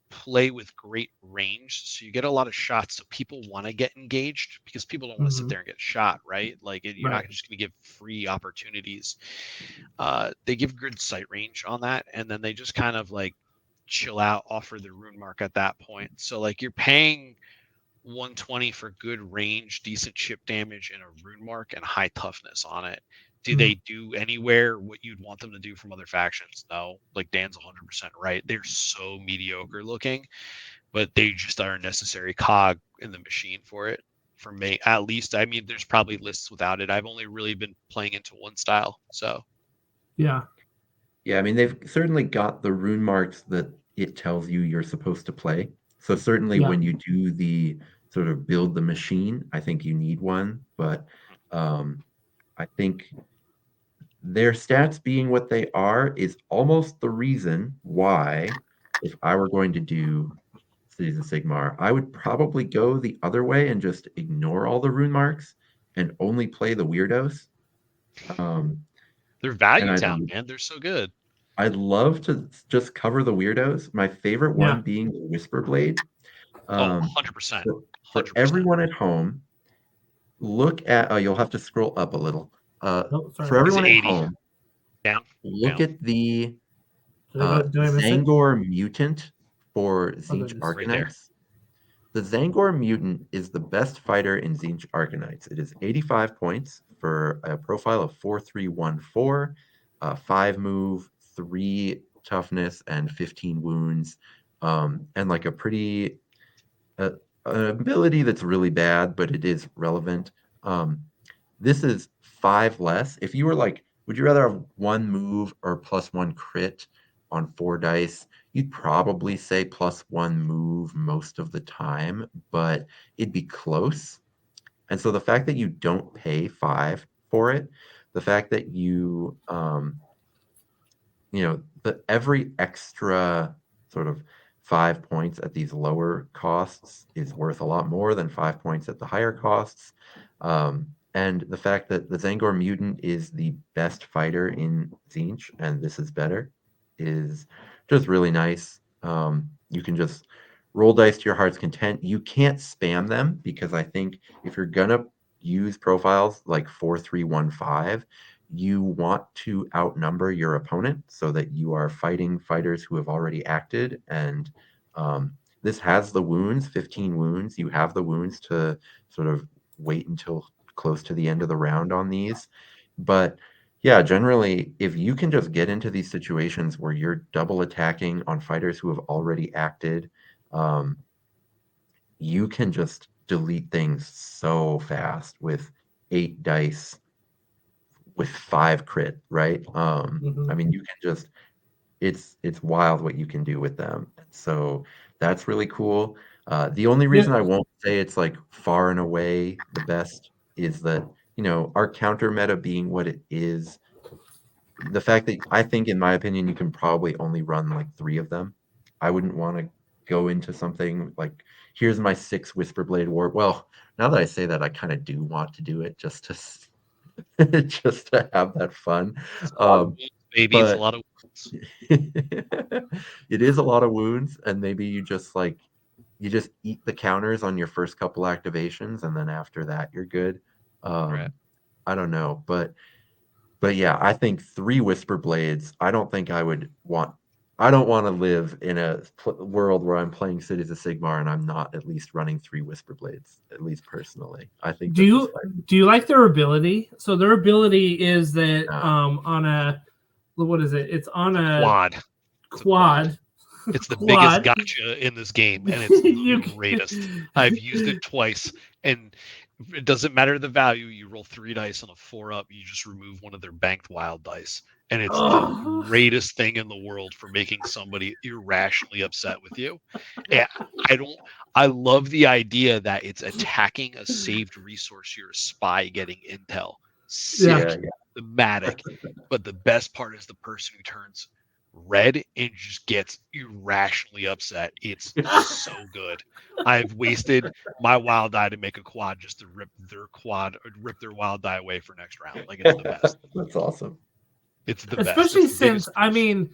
[SPEAKER 3] play with great range, so you get a lot of shots. So people want to get engaged, because people don't want to sit there and get shot, right? Like, you're not just going to give free opportunities. They give good sight range on that, and then they just kind of like chill out, offer the rune mark at that point. So like, you're paying 120 for good range, decent chip damage, and a rune mark and high toughness on it. Do they do anywhere what you'd want them to do from other factions? No. Like, Dan's 100% right. They're so mediocre looking, but they just are a necessary cog in the machine for it. For me, at least. I mean, there's probably lists without it. I've only really been playing into one style, so.
[SPEAKER 1] Yeah.
[SPEAKER 2] Yeah, I mean, they've certainly got the rune marks that it tells you you're supposed to play. So certainly when you do the sort of build the machine, I think you need one. But I think their stats being what they are is almost the reason why, if I were going to do Cities of Sigmar, I would probably go the other way and just ignore all the rune marks and only play the weirdos.
[SPEAKER 3] They're value
[SPEAKER 2] And
[SPEAKER 3] town, man. They're so good.
[SPEAKER 2] I'd love to just cover the weirdos. My favorite one being the Whisper Blade.
[SPEAKER 3] 100%.
[SPEAKER 2] For everyone at home, look at, you'll have to scroll up a little. For everyone at home, look at the Zangor Mutant for Tzeentch Arcanites. The Zangor Mutant is the best fighter in Tzeentch Arcanites. It is 85 points for a profile of 4314, 5 move, 3 toughness, and 15 wounds, and like a pretty an ability that's really bad, but it is relevant. This is 5 less. If you were like, would you rather have 1 move or +1 crit on 4 dice? You'd probably say +1 move most of the time, but it'd be close. And so the fact that you don't pay 5 for it, the fact that you every extra sort of 5 points at these lower costs is worth a lot more than 5 points at the higher costs. And the fact that the Zangor Mutant is the best fighter in Tzeentch, and this is better, is just really nice. You can just roll dice to your heart's content. You can't spam them because I think if you're gonna use profiles like 4-3-1-5, you want to outnumber your opponent so that you are fighting fighters who have already acted. And this has the wounds, 15 wounds. You have the wounds to sort of wait until close to the end of the round on these. But yeah, generally, if you can just get into these situations where you're double attacking on fighters who have already acted, you can just delete things so fast with 8 dice with 5 crit, right? I mean, you can just it's wild what you can do with them. So that's really cool. The only reason I won't say it's like far and away the best is that, our counter meta being what it is, the fact that I think, in my opinion, you can probably only run like 3 of them. I wouldn't want to go into something like, here's my 6 Whisperblade War. Well, now that I say that, I kind of do want to do it just to just to have that fun.
[SPEAKER 3] Maybe it's a
[SPEAKER 2] But
[SPEAKER 3] lot of
[SPEAKER 2] it is a lot of wounds, and maybe you just eat the counters on your first couple activations, and then after that you're good.
[SPEAKER 3] Right.
[SPEAKER 2] I don't know, but yeah, I think 3 Whisper Blades. I don't want to live in a world where I'm playing Cities of Sigmar and I'm not at least running 3 Whisper Blades, at least personally. I think
[SPEAKER 1] do you like their ability? So their ability is that on a, what is it? It's on a quad.
[SPEAKER 3] It's the biggest gotcha in this game, and it's the greatest. I've used it twice, and it doesn't matter the value. You roll 3 dice on a 4-up, you just remove one of their banked wild dice, and it's the greatest thing in the world for making somebody irrationally upset with you. And I love the idea that it's attacking a saved resource. You're a spy getting intel. Sick, thematic. But the best part is the person who turns red and just gets irrationally upset. It's so good. I've wasted my wild die to make a quad just to rip their wild die away for next round. Like, it's the best.
[SPEAKER 2] That's awesome.
[SPEAKER 3] It's the
[SPEAKER 1] best.
[SPEAKER 3] Especially
[SPEAKER 1] since I mean,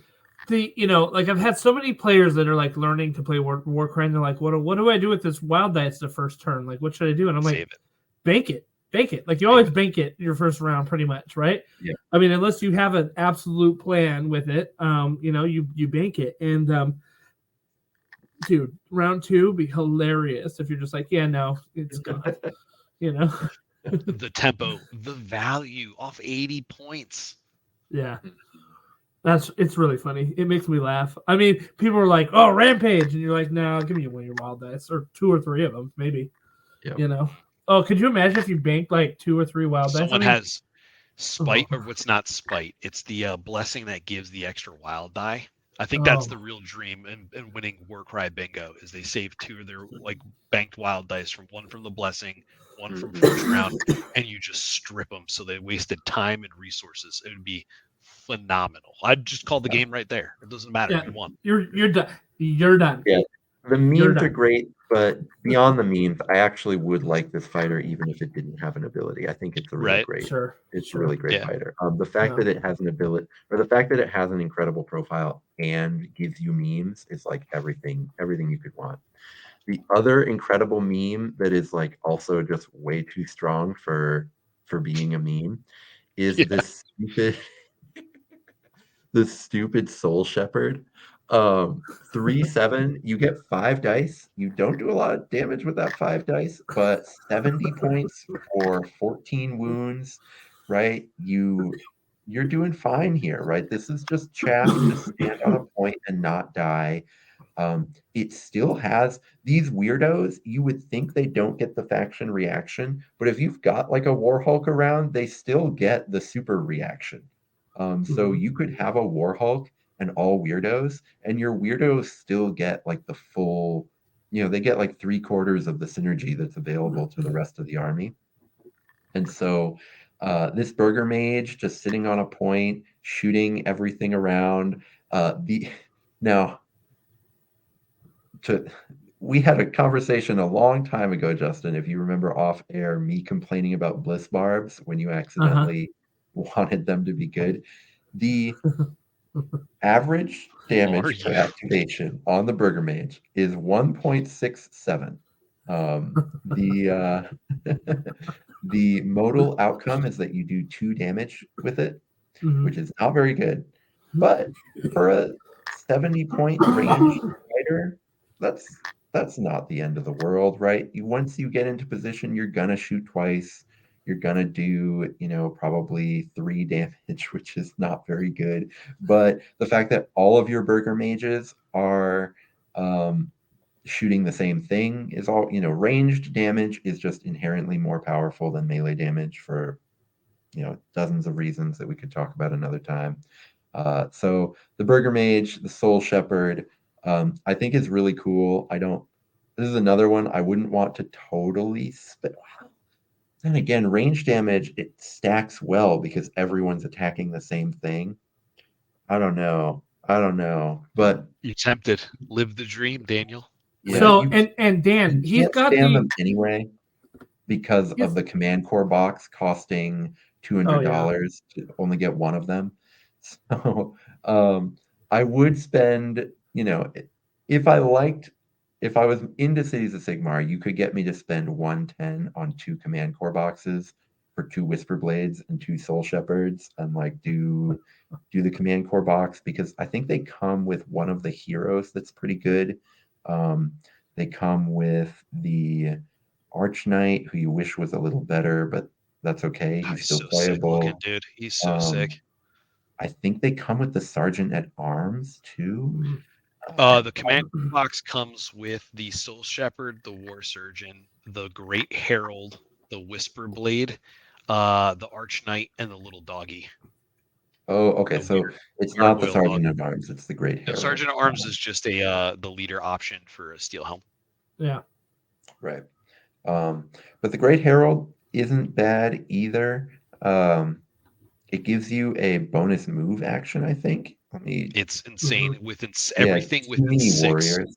[SPEAKER 1] like, I've had so many players that are like learning to play Warcry, and they're like, what do I do with this wild die? It's the first turn. Like, what should I do? And I'm like, bank it. Like, you always bank it your first round, pretty much, right?
[SPEAKER 2] Yeah.
[SPEAKER 1] I mean, unless you have an absolute plan with it, you bank it. And dude, round 2 be hilarious if you're just like, yeah, no, it's gone.
[SPEAKER 3] The tempo, the value off 80 points.
[SPEAKER 1] Yeah. It's really funny. It makes me laugh. I mean, people are like, "Oh, rampage," and you're like, "No, give me one of your wild dice, or 2 or 3 of them, maybe."
[SPEAKER 2] Yep.
[SPEAKER 1] Oh, could you imagine if you banked like 2 or 3 wild dice?
[SPEAKER 3] Someone has spite, or what's not spite? It's the blessing that gives the extra wild die. I think that's the real dream in winning Warcry bingo, is they save 2 of their like banked wild dice, one from the blessing, one from first round, and you just strip them so they wasted time and resources. It would be phenomenal. I'd just call the game right there. It doesn't matter. You won.
[SPEAKER 1] You're done. You're done.
[SPEAKER 2] Yeah. The memes are great, but beyond the memes, I actually would like this fighter even if it didn't have an ability. I think it's a really great. It's a really great fighter. The fact that it has an ability, or the fact that it has an incredible profile and gives you memes, is like everything you could want. The other incredible meme that is like also just way too strong for being a meme is this stupid Soul Shepherd. 3/7, you get 5 dice. You don't do a lot of damage with that 5 dice, but 70 points for 14 wounds, right? You're doing fine here, right? This is just chaff to stand on a point and not die. It still has these weirdos. You would think they don't get the faction reaction, but if you've got like a Warhulk around, they still get the super reaction. So you could have a Warhulk and all weirdos, and your weirdos still get like the full, they get like 3/4 of the synergy that's available to the rest of the army. And so this Burger Mage just sitting on a point, shooting everything around. Now, we had a conversation a long time ago, Justin, if you remember off air, me complaining about bliss barbs when you accidentally wanted them to be good. The average damage per activation on the Burger Mage is 1.67. The modal outcome is that you do 2 damage with it, which is not very good. But for a 70-point range fighter, that's not the end of the world, right? Once you get into position, you're gonna shoot twice. You're gonna do, probably 3 damage, which is not very good. But the fact that all of your Burger Mages are shooting the same thing is all, ranged damage is just inherently more powerful than melee damage for, dozens of reasons that we could talk about another time. So the Burger Mage, the Soul Shepherd, I think is really cool. This is another one I wouldn't want to totally spit. Then again, range damage, it stacks well because everyone's attacking the same thing. I don't know. But
[SPEAKER 3] you tempted. Live the dream, Daniel.
[SPEAKER 1] Yeah, so and Dan, he's got
[SPEAKER 2] them anyway because of the command core box costing $200 to only get one of them. So I would spend, if I was into Cities of Sigmar, you could get me to spend 110 on 2 command core boxes for 2 Whisper Blades and 2 Soul Shepherds, and do the command core box because I think they come with one of the heroes that's pretty good. They come with the Arch Knight, who you wish was a little better, but that's okay. He's still
[SPEAKER 3] so
[SPEAKER 2] playable.
[SPEAKER 3] Sick looking, dude. He's so sick.
[SPEAKER 2] I think they come with the Sergeant at Arms too.
[SPEAKER 3] The command box comes with the Soul Shepherd, the War Surgeon, the Great Herald, the Whisper Blade, the Arch Knight, and the little doggy.
[SPEAKER 2] Oh, okay. So it's not the Sergeant at Arms; it's the Great Herald.
[SPEAKER 3] No, Sergeant at Arms is just the leader option for a steel helm.
[SPEAKER 1] Yeah.
[SPEAKER 2] Right. But the Great Herald isn't bad either. It gives you a bonus move action, I think.
[SPEAKER 3] It's insane. Everything within 6
[SPEAKER 2] warriors.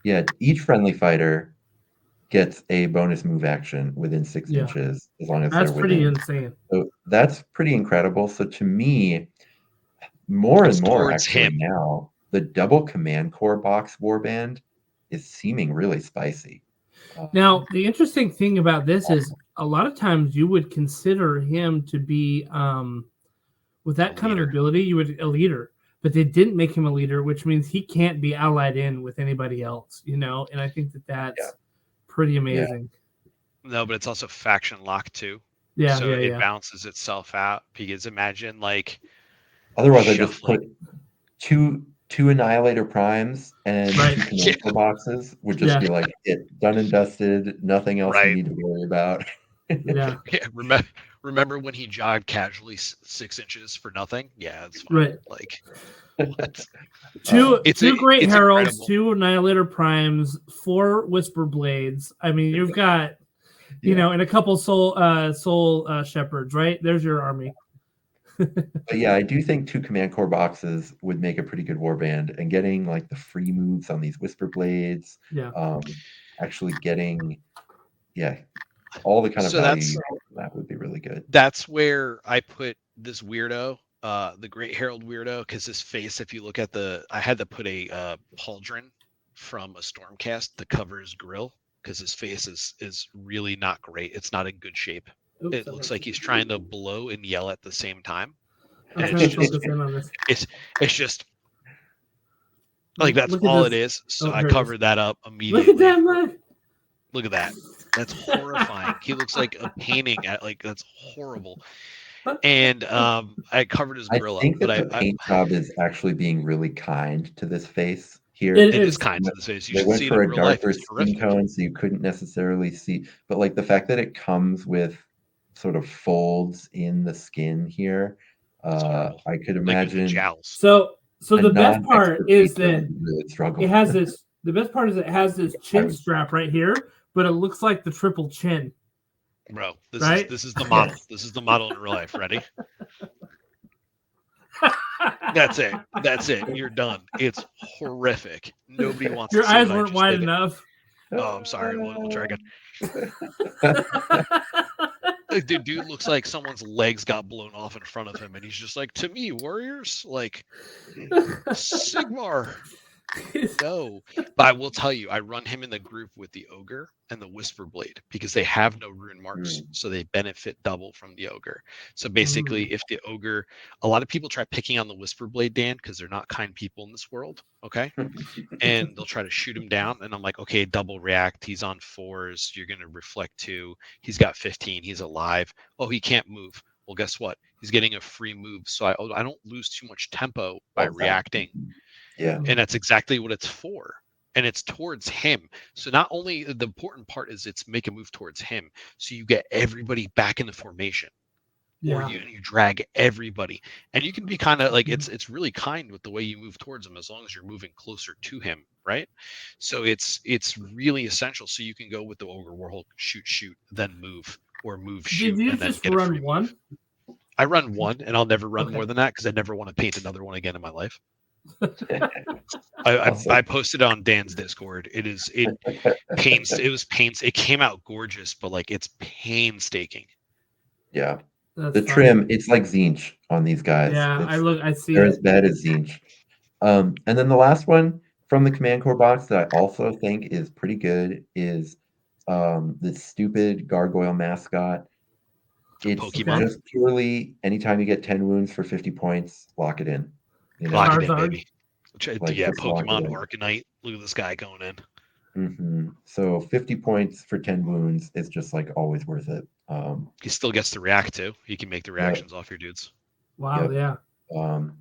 [SPEAKER 2] Yeah, each friendly fighter gets a bonus move action within 6 inches as long as
[SPEAKER 1] that's
[SPEAKER 2] they're within.
[SPEAKER 1] That's pretty insane.
[SPEAKER 2] So that's pretty incredible. So to me, more and more actually now, the double command core box warband is seeming really spicy.
[SPEAKER 1] Now, the interesting thing about this is a lot of times you would consider him to be, with that kind of ability, you would a leader, but they didn't make him a leader, which means he can't be allied in with anybody else, and I think that's pretty amazing.
[SPEAKER 3] Yeah. No, but it's also faction lock too.
[SPEAKER 1] Yeah,
[SPEAKER 3] so it balances itself out because imagine
[SPEAKER 2] otherwise I just put two Annihilator Primes and 2 command core boxes would just be done and dusted, nothing else we need to worry about.
[SPEAKER 1] Yeah.
[SPEAKER 3] Remember when he jogged casually 6 inches for nothing? Yeah, it's fine.
[SPEAKER 1] What? Two Great Heralds, incredible. 2 Annihilator Primes, 4 Whisper Blades. I mean, you've got, and a couple Soul Shepherds, right? There's your army.
[SPEAKER 2] But yeah, I do think 2 command core boxes would make a pretty good warband, and getting the free moves on these Whisper Blades, actually getting all the kind of value that would be really good.
[SPEAKER 3] That's where I put this weirdo, the Great Herald weirdo, because his face, if you look at I had to put a pauldron from a Stormcast to cover his grill because his face is really not great. It's not in good shape. Oops, it looks like he's trying to blow and yell at the same time.
[SPEAKER 1] I'm trying to focus in on this.
[SPEAKER 3] It's just that's all it is. So I covered that up immediately.
[SPEAKER 1] Look at that!
[SPEAKER 3] Look at that. That's horrifying. He looks like a painting. That's horrible. And I covered his grill up.
[SPEAKER 2] But the paint job is actually being really kind to this face here.
[SPEAKER 3] It is kind to this face. You should
[SPEAKER 2] went
[SPEAKER 3] see
[SPEAKER 2] for
[SPEAKER 3] it in
[SPEAKER 2] a
[SPEAKER 3] real life.
[SPEAKER 2] darker skin tone, so you couldn't necessarily see. But the fact that it comes with sort of folds in the skin here, I could imagine.
[SPEAKER 1] So the best part is that really it has this. The best part is it has this chin strap right here, but it looks like the triple chin.
[SPEAKER 3] Bro, this is the model. This is the model in real life. Ready? That's it. That's it. You're done. It's horrific. Nobody wants
[SPEAKER 1] Your
[SPEAKER 3] to see
[SPEAKER 1] eyes
[SPEAKER 3] what I
[SPEAKER 1] weren't
[SPEAKER 3] just
[SPEAKER 1] wide
[SPEAKER 3] did there.
[SPEAKER 1] enough.
[SPEAKER 3] Oh, I'm sorry. We'll try again. The dude looks like someone's legs got blown off in front of him, and he's just like, to me, warriors, like Sigmar. No, but I will tell you, I run him in the group with the ogre and the whisper blade because they have no rune marks, so they benefit double from the ogre. So basically, if the ogre, a lot of people try picking on the whisper blade, Dan, because they're not kind people in this world. Okay, and they'll try to shoot him down, and I'm like, okay, double react. He's on 4s. You're gonna reflect 2. He's got 15. He's alive. Oh, he can't move. Well, guess what? He's getting a free move, so I don't lose too much tempo by reacting.
[SPEAKER 2] Yeah.
[SPEAKER 3] And that's exactly what it's for. And it's towards him. So not only the important part is it's make a move towards him. So you get everybody back in the formation. Or you drag everybody. And you can be kind of like it's really kind with the way you move towards him as long as you're moving closer to him, right? So it's really essential. So you can go with the ogre warhol, shoot, then move, or move, shoot,
[SPEAKER 1] Did you
[SPEAKER 3] and then
[SPEAKER 1] just
[SPEAKER 3] get a free
[SPEAKER 1] run one?
[SPEAKER 3] move. I run one, and I'll never run
[SPEAKER 1] Okay.
[SPEAKER 3] more than that because I never want to paint another one again in my life.
[SPEAKER 2] Awesome.
[SPEAKER 3] I posted on Dan's Discord. It was pains. It came out gorgeous, but like it's painstaking.
[SPEAKER 2] Yeah.
[SPEAKER 1] That's
[SPEAKER 2] the
[SPEAKER 1] funny.
[SPEAKER 2] trim, it's like Zinch on these guys.
[SPEAKER 1] Yeah, I see
[SPEAKER 2] they're
[SPEAKER 1] it.
[SPEAKER 2] as bad as Zinch. And then the last one from the Command Core box that I also think is pretty good is this stupid gargoyle mascot. It's
[SPEAKER 3] Pokemon.
[SPEAKER 2] just purely anytime you get 10 wounds for 50 points, lock it in.
[SPEAKER 3] Lock it in, baby.
[SPEAKER 2] Like,
[SPEAKER 3] yeah,
[SPEAKER 2] just lock it
[SPEAKER 3] Pokemon
[SPEAKER 2] in.
[SPEAKER 3] Arcanite. Look at this guy going in.
[SPEAKER 2] So 50 points for 10 wounds is just like always worth it.
[SPEAKER 3] He still gets to react too. He can make the reactions off your dudes.
[SPEAKER 1] Wow,
[SPEAKER 2] Yep.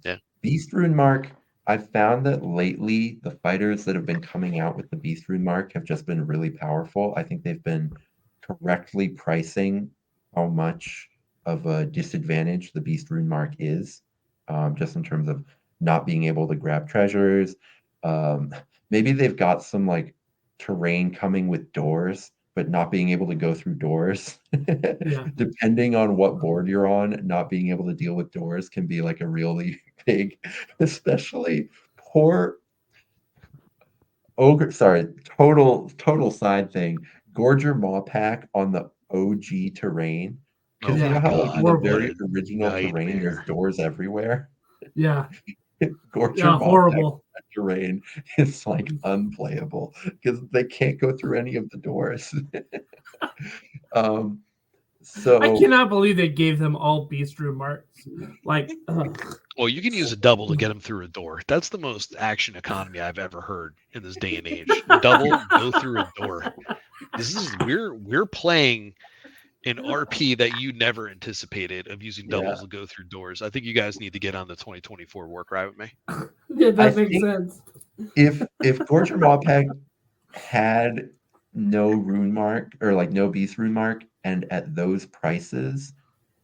[SPEAKER 3] Yeah.
[SPEAKER 2] Beast Rune Mark, I've found that lately the fighters that have been coming out with the Beast Rune Mark have just been really powerful. I think they've been correctly pricing how much of a disadvantage the Beast Rune Mark is, just in terms of not being able to grab treasures. Maybe they've got some like terrain coming with doors, but not being able to go through doors. Depending on what board you're on, not being able to deal with doors can be like a really big, especially poor ogre. Sorry, total side thing. Gorger Maw Pack on the OG terrain. Because you know how like in the very original terrain, there's doors everywhere.
[SPEAKER 1] Yeah.
[SPEAKER 2] Gorger
[SPEAKER 1] horrible.
[SPEAKER 2] Terrain is like unplayable because they can't go through any of the doors. So
[SPEAKER 1] I cannot believe they gave them all Beast Rune marks. Like,
[SPEAKER 3] well, you can use a double to get them through a door. That's the most action economy I've ever heard in this day and age. Double, go through a door. We're playing an RP that you never anticipated of using doubles to go through doors. I think you guys need to get on the 2024 Warcry with me.
[SPEAKER 1] Yeah, that makes sense.
[SPEAKER 2] If Gorger Maw Pack had no rune mark or like no beast rune mark, and at those prices,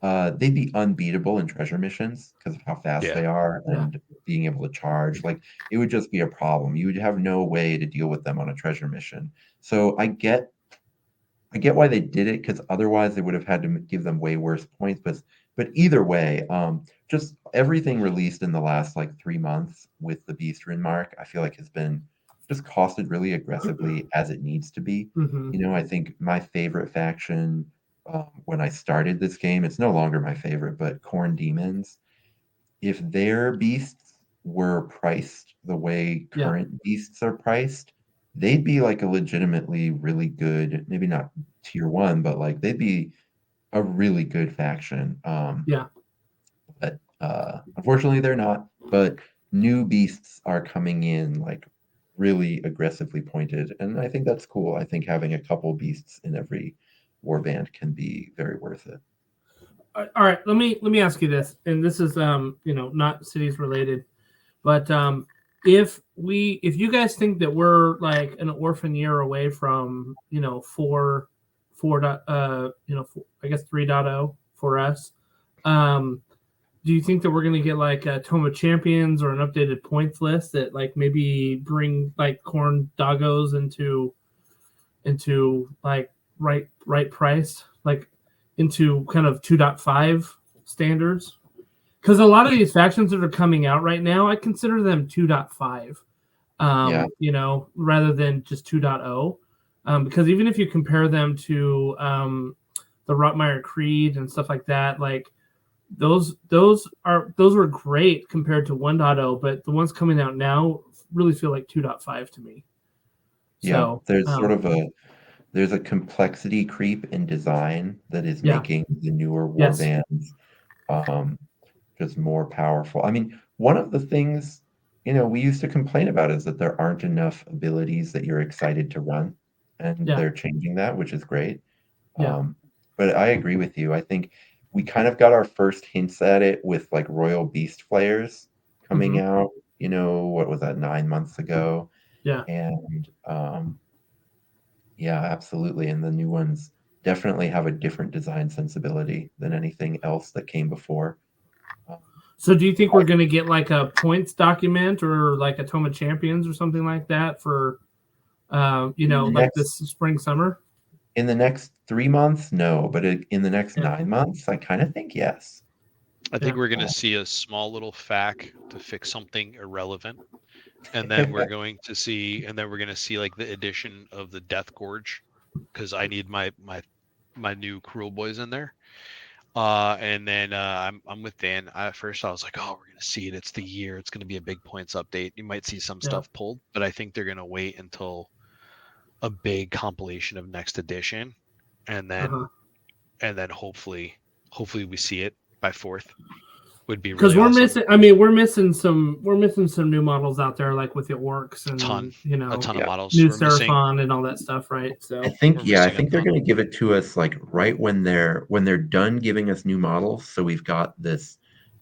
[SPEAKER 2] they'd be unbeatable in treasure missions because of how fast they are and being able to charge. Like, it would just be a problem. You would have no way to deal with them on a treasure mission. So I get why they did it, because otherwise they would have had to give them way worse points. But either way, just everything released in the last like 3 months with the Beast Rune Mark, I feel like has been just costed really aggressively as it needs to be. I think my favorite faction when I started this game, it's no longer my favorite, but Khorne Demons, if their beasts were priced the way current beasts are priced, they'd be like a legitimately really good, maybe not tier 1, but like they'd be a really good faction. But unfortunately they're not. But new beasts are coming in like really aggressively pointed, and I think that's cool. I think having a couple beasts in every warband can be very worth it.
[SPEAKER 1] All right, let me ask you this, and this is not cities related, but if you guys think that we're like an orphan year away from 4 I guess 3.0 for us, do you think that we're gonna get like a Tome of Champions or an updated points list that like maybe bring like Khorne doggos into like right price, like into kind of 2.5 standards? because a lot of these factions that are coming out right now, I consider them 2.5, you know, rather than just 2.0. Because even if you compare them to the Rotmeyer Creed and stuff like that, like those were great compared to 1.0, but the ones coming out now really feel like 2.5 to me. So
[SPEAKER 2] there's sort of there's a complexity creep in design that is making the newer warbands just more powerful. I mean, one of the things, you know, we used to complain about is that there aren't enough abilities that you're excited to run, and they're changing that, which is great. But I agree with you. I think we kind of got our first hints at it with like Royal Beast Flayers coming out, you know, what was that, 9 months ago? And yeah, absolutely. And the new ones definitely have a different design sensibility than anything else that came before.
[SPEAKER 1] So do you think we're going to get like a points document or like a Tome of Champions or something like that for, you know, like this spring, summer?
[SPEAKER 2] In the next 3 months, no. But in the next 9 months, I kind of think yes.
[SPEAKER 3] I think we're going to see a small little fact to fix something irrelevant. And then we're going to see, like the addition of the Death Gorge, because I need my new Cruel Boys in there. And then I'm with Dan. At first I was like, oh, we're gonna see it. It's the year. It's gonna be a big points update. You might see some stuff pulled, but I think they're gonna wait until a big compilation of next edition, and then hopefully we see it by 4th. Would be really
[SPEAKER 1] we're
[SPEAKER 3] awesome.
[SPEAKER 1] missing. I mean, we're missing some new models out there, like with the orcs and
[SPEAKER 3] a ton of models.
[SPEAKER 1] New Seraphon and all that stuff, right? So
[SPEAKER 2] I think they're going to give it to us like right when they're done giving us new models. So we've got this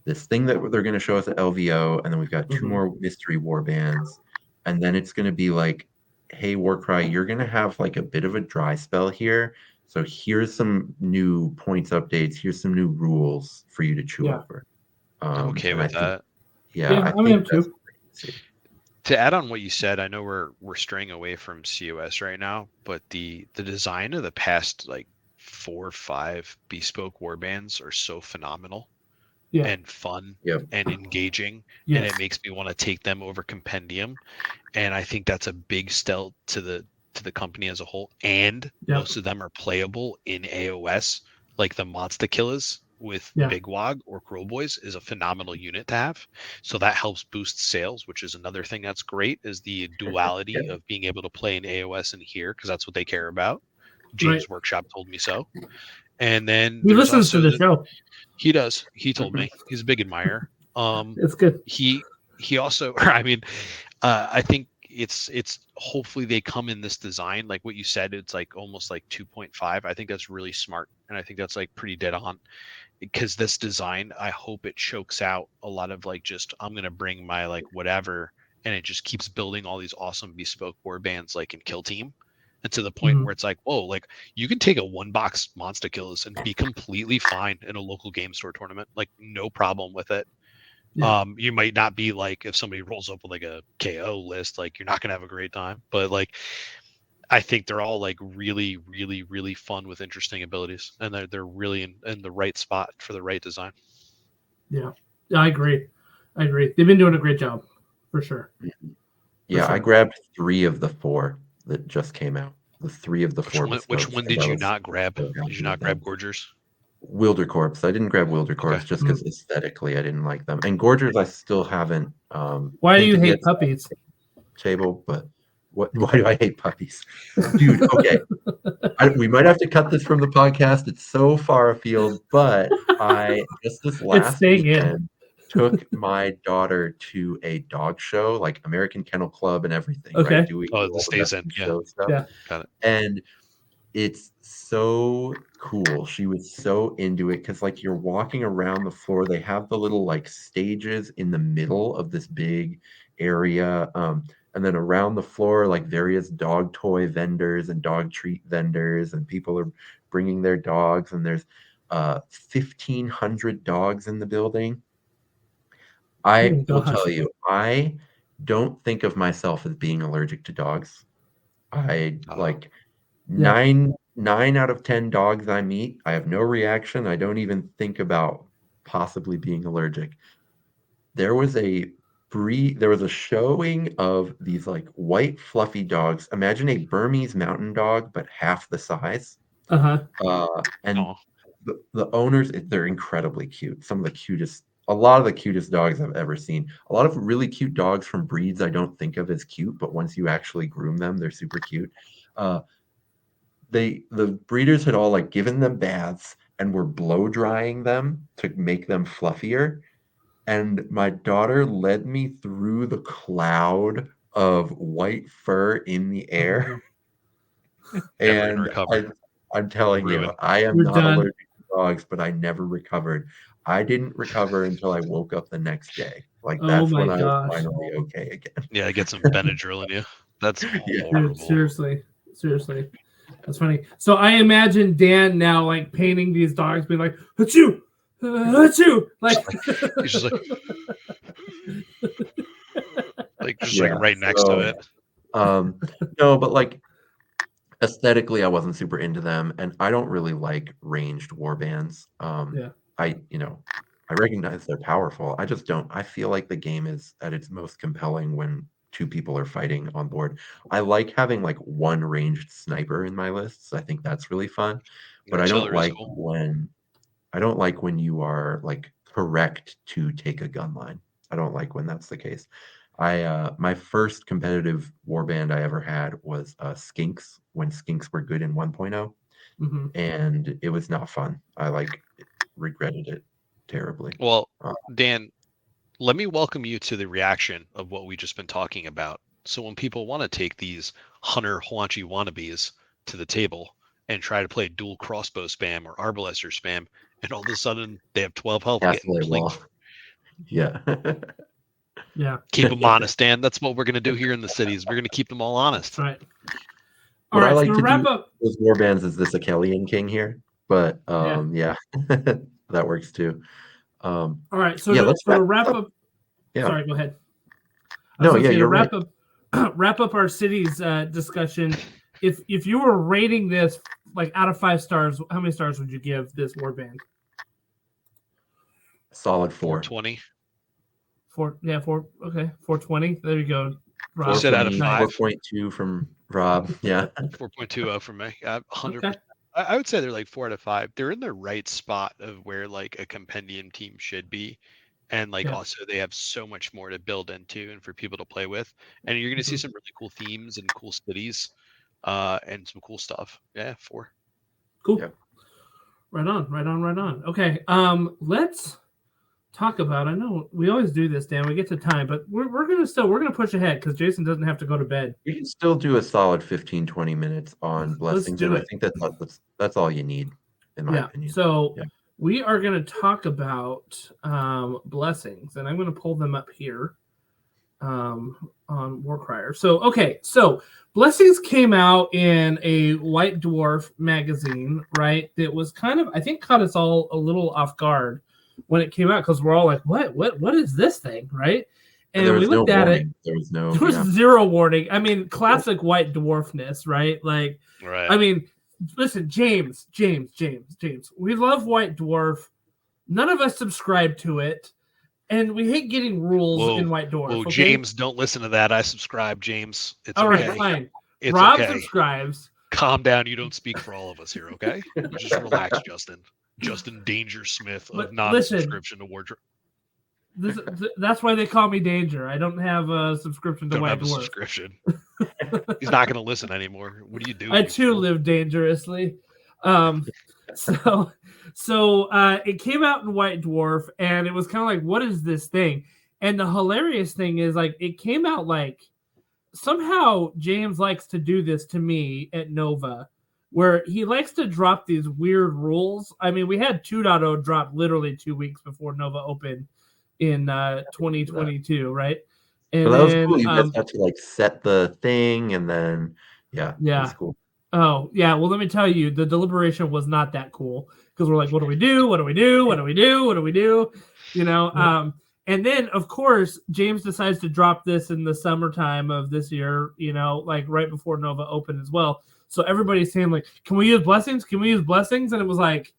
[SPEAKER 2] thing that they're going to show us at LVO, and then we've got 2 more mystery war bands, and then it's going to be like, hey, Warcry, you're going to have like a bit of a dry spell here. So here's some new points updates. Here's some new rules for you to chew over.
[SPEAKER 3] I'm okay with that.
[SPEAKER 2] I think that's
[SPEAKER 3] to add on what you said, I know we're straying away from COS right now, but the design of the past like 4 or 5 bespoke warbands are so phenomenal and fun and engaging, and it makes me want to take them over Compendium. And I think that's a big step to the company as a whole. And most of them are playable in AOS, like the Monster Killers with Big Wog or Cruel Boys is a phenomenal unit to have. So that helps boost sales, which is another thing that's great, is the duality of being able to play in AOS and here, because that's what they care about. James Workshop told me so. And then
[SPEAKER 1] he listens to the show.
[SPEAKER 3] He does. He told me. He's a big admirer.
[SPEAKER 1] It's good.
[SPEAKER 3] He also, I mean, I think it's hopefully they come in this design like what you said. It's like almost like 2.5. I think that's really smart, and I think that's like pretty dead on, because this design, I hope it chokes out a lot of like just I'm gonna bring my like whatever, and it just keeps building all these awesome bespoke war bands like in Kill Team, and to the point where it's like, whoa, like you can take a 1-box Monster Killers and be completely fine in a local game store tournament, like no problem with it. You might not be like, if somebody rolls up with like a KO list, like you're not gonna have a great time, but like I think they're all like really, really, really fun with interesting abilities, and they're really in the right spot for the right design.
[SPEAKER 1] Yeah, I agree. They've been doing a great job, for sure.
[SPEAKER 2] Yeah, I grabbed 3 of the 4 that just came out. The 3 of the 4.
[SPEAKER 3] Which one did you not grab? Did you not grab Gorgers?
[SPEAKER 2] Wildercorpse. I didn't grab Wildercorpse just because aesthetically I didn't like them. And Gorgers I still haven't.
[SPEAKER 1] Why do you hate puppies?
[SPEAKER 2] Table, but why do I hate puppies, dude? Okay, we might have to cut this from the podcast. It's so far afield, but I just this last weekend took my daughter to a dog show, like American Kennel Club and everything.
[SPEAKER 1] Okay.
[SPEAKER 2] Right? Doing
[SPEAKER 3] the stays in,
[SPEAKER 2] stuff.
[SPEAKER 3] Got it.
[SPEAKER 2] And it's so cool. She was so into it because like you're walking around the floor. They have the little like stages in the middle of this big area. And then around the floor, like various dog toy vendors and dog treat vendors, and people are bringing their dogs. And there's 1,500 dogs in the building. I will tell you, I don't think of myself as being allergic to dogs. I like 9 out of 10 dogs I meet, I have no reaction. I don't even think about possibly being allergic. There was a showing of these like white fluffy dogs. Imagine a Burmese mountain dog, but half the size. And
[SPEAKER 3] Aw.
[SPEAKER 2] the owners, they're incredibly cute. A lot of the cutest dogs I've ever seen. A lot of really cute dogs from breeds I don't think of as cute, but once you actually groom them, they're super cute. The breeders had all like given them baths and were blow drying them to make them fluffier. And my daughter led me through the cloud of white fur in the air.
[SPEAKER 3] Never gonna
[SPEAKER 2] And
[SPEAKER 3] recover.
[SPEAKER 2] I'm telling
[SPEAKER 3] Ruined.
[SPEAKER 2] you, I am
[SPEAKER 1] You're
[SPEAKER 2] not
[SPEAKER 1] done.
[SPEAKER 2] allergic to dogs, but I never recovered. I didn't recover until I woke up the next day. Like
[SPEAKER 1] Oh
[SPEAKER 2] that's
[SPEAKER 1] my
[SPEAKER 2] when I was
[SPEAKER 1] gosh.
[SPEAKER 2] finally okay again.
[SPEAKER 3] Yeah, get some Benadryl in you. That's
[SPEAKER 2] Yeah.
[SPEAKER 3] horrible.
[SPEAKER 1] Dude, seriously. That's funny. So I imagine Dan now like painting these dogs, being like, "Achoo, achoo!" Like
[SPEAKER 3] He's just like just
[SPEAKER 2] Yeah,
[SPEAKER 3] like right next to it.
[SPEAKER 2] No, but like aesthetically, I wasn't super into them, and I don't really like ranged warbands.
[SPEAKER 1] Yeah.
[SPEAKER 2] I recognize they're powerful. I just don't. I feel like the game is at its most compelling when two people are fighting on board. I like having like one ranged sniper in my lists. I think that's really fun, but I don't
[SPEAKER 3] Artillery's
[SPEAKER 2] like when you are like correct to take a gun line. I don't like when that's the case. My first competitive warband I ever had was Skinks when Skinks were good in 1.0,
[SPEAKER 1] Mhm.
[SPEAKER 2] and it was not fun. I like regretted it terribly.
[SPEAKER 3] Well, Dan, let me welcome you to the reaction of what we've just been talking about. So when people want to take these hunter Huanchi wannabes to the table and try to play dual crossbow spam or arbalaster spam, and all of a sudden they have 12 health getting
[SPEAKER 2] Castle Wall.
[SPEAKER 3] plinked.
[SPEAKER 2] Yeah.
[SPEAKER 1] Yeah.
[SPEAKER 3] Keep them honest, Dan. That's what we're going to do here in the cities. We're going to keep them all honest.
[SPEAKER 1] That's right.
[SPEAKER 2] What I like
[SPEAKER 1] so
[SPEAKER 2] to
[SPEAKER 1] wrap
[SPEAKER 2] do
[SPEAKER 1] up.
[SPEAKER 2] with warbands is this Achillean King here, but yeah, that works too.
[SPEAKER 1] All right. So
[SPEAKER 2] yeah,
[SPEAKER 1] to,
[SPEAKER 2] let's
[SPEAKER 1] so to
[SPEAKER 2] wrap
[SPEAKER 1] wrap up.
[SPEAKER 2] Yeah.
[SPEAKER 1] Sorry, go ahead.
[SPEAKER 2] No, yeah,
[SPEAKER 1] to
[SPEAKER 2] you're
[SPEAKER 1] wrap
[SPEAKER 2] right.
[SPEAKER 1] up wrap up our cities discussion. If you were rating this like out of 5 stars, how many stars would you give this warband?
[SPEAKER 2] Solid 4.
[SPEAKER 3] 420.
[SPEAKER 1] 4. Yeah, 4. Okay, 420. There you go. Rob.
[SPEAKER 3] You said out of
[SPEAKER 2] me,
[SPEAKER 3] 5.
[SPEAKER 2] 4.2 from Rob. Yeah.
[SPEAKER 3] 4.20 from me. 100%.
[SPEAKER 1] Okay.
[SPEAKER 3] I would say they're like 4 out of 5. They're in the right spot of where like a compendium team should be. And like also they have so much more to build into and for people to play with. And you're going to see some really cool themes and cool cities and some cool stuff. Yeah, 4.
[SPEAKER 1] Cool.
[SPEAKER 2] Yeah.
[SPEAKER 1] Right on. Okay. Let's talk about. I know we always do this, Dan. We get to time, but we're gonna push ahead because Jason doesn't have to go to bed.
[SPEAKER 2] We can still do a solid 15-20 minutes on blessings, and I think that's all you need, in my opinion.
[SPEAKER 1] So we are gonna talk about blessings, and I'm gonna pull them up here on Warcry. So blessings came out in a White Dwarf magazine, right? It was kind of, I think, caught us all a little off guard when it came out because we're all like, what is this thing, right? And we looked at it.
[SPEAKER 2] There was
[SPEAKER 1] zero warning. I mean, classic White Dwarfness, right? Like,
[SPEAKER 3] right.
[SPEAKER 1] I mean, listen, James. We love White Dwarf. None of us subscribe to it. And we hate getting rules in White Dwarf.
[SPEAKER 3] Whoa,
[SPEAKER 1] okay?
[SPEAKER 3] James, don't listen to that. I subscribe, James. It's
[SPEAKER 1] all
[SPEAKER 3] okay.
[SPEAKER 1] Right, fine.
[SPEAKER 3] It's
[SPEAKER 1] Rob
[SPEAKER 3] okay.
[SPEAKER 1] subscribes.
[SPEAKER 3] Calm down. You don't speak for all of us here, okay? Just relax, Justin. Justin Danger Smith of non-subscription to Wardrobe.
[SPEAKER 1] That's why they call me Danger. I don't have a subscription to White Dwarf.
[SPEAKER 3] Subscription. He's not going to listen anymore. What do you do?
[SPEAKER 1] I too live dangerously. So it came out in White Dwarf, and it was kind of like, what is this thing? And the hilarious thing is, like, it came out like somehow James likes to do this to me at Nova, where he likes to drop these weird rules. I mean, we had 2.0 drop literally 2 weeks before Nova opened in 2022, right? And
[SPEAKER 2] that was cool. You guys had to like set the thing, and then
[SPEAKER 1] yeah,
[SPEAKER 2] that's cool.
[SPEAKER 1] Oh, yeah. Well, let me tell you, the deliberation was not that cool because we're like, what do we do? You know, and then, of course, James decides to drop this in the summertime of this year, you know, like right before Nova opened as well. So everybody's saying, like, can we use blessings? And it was like,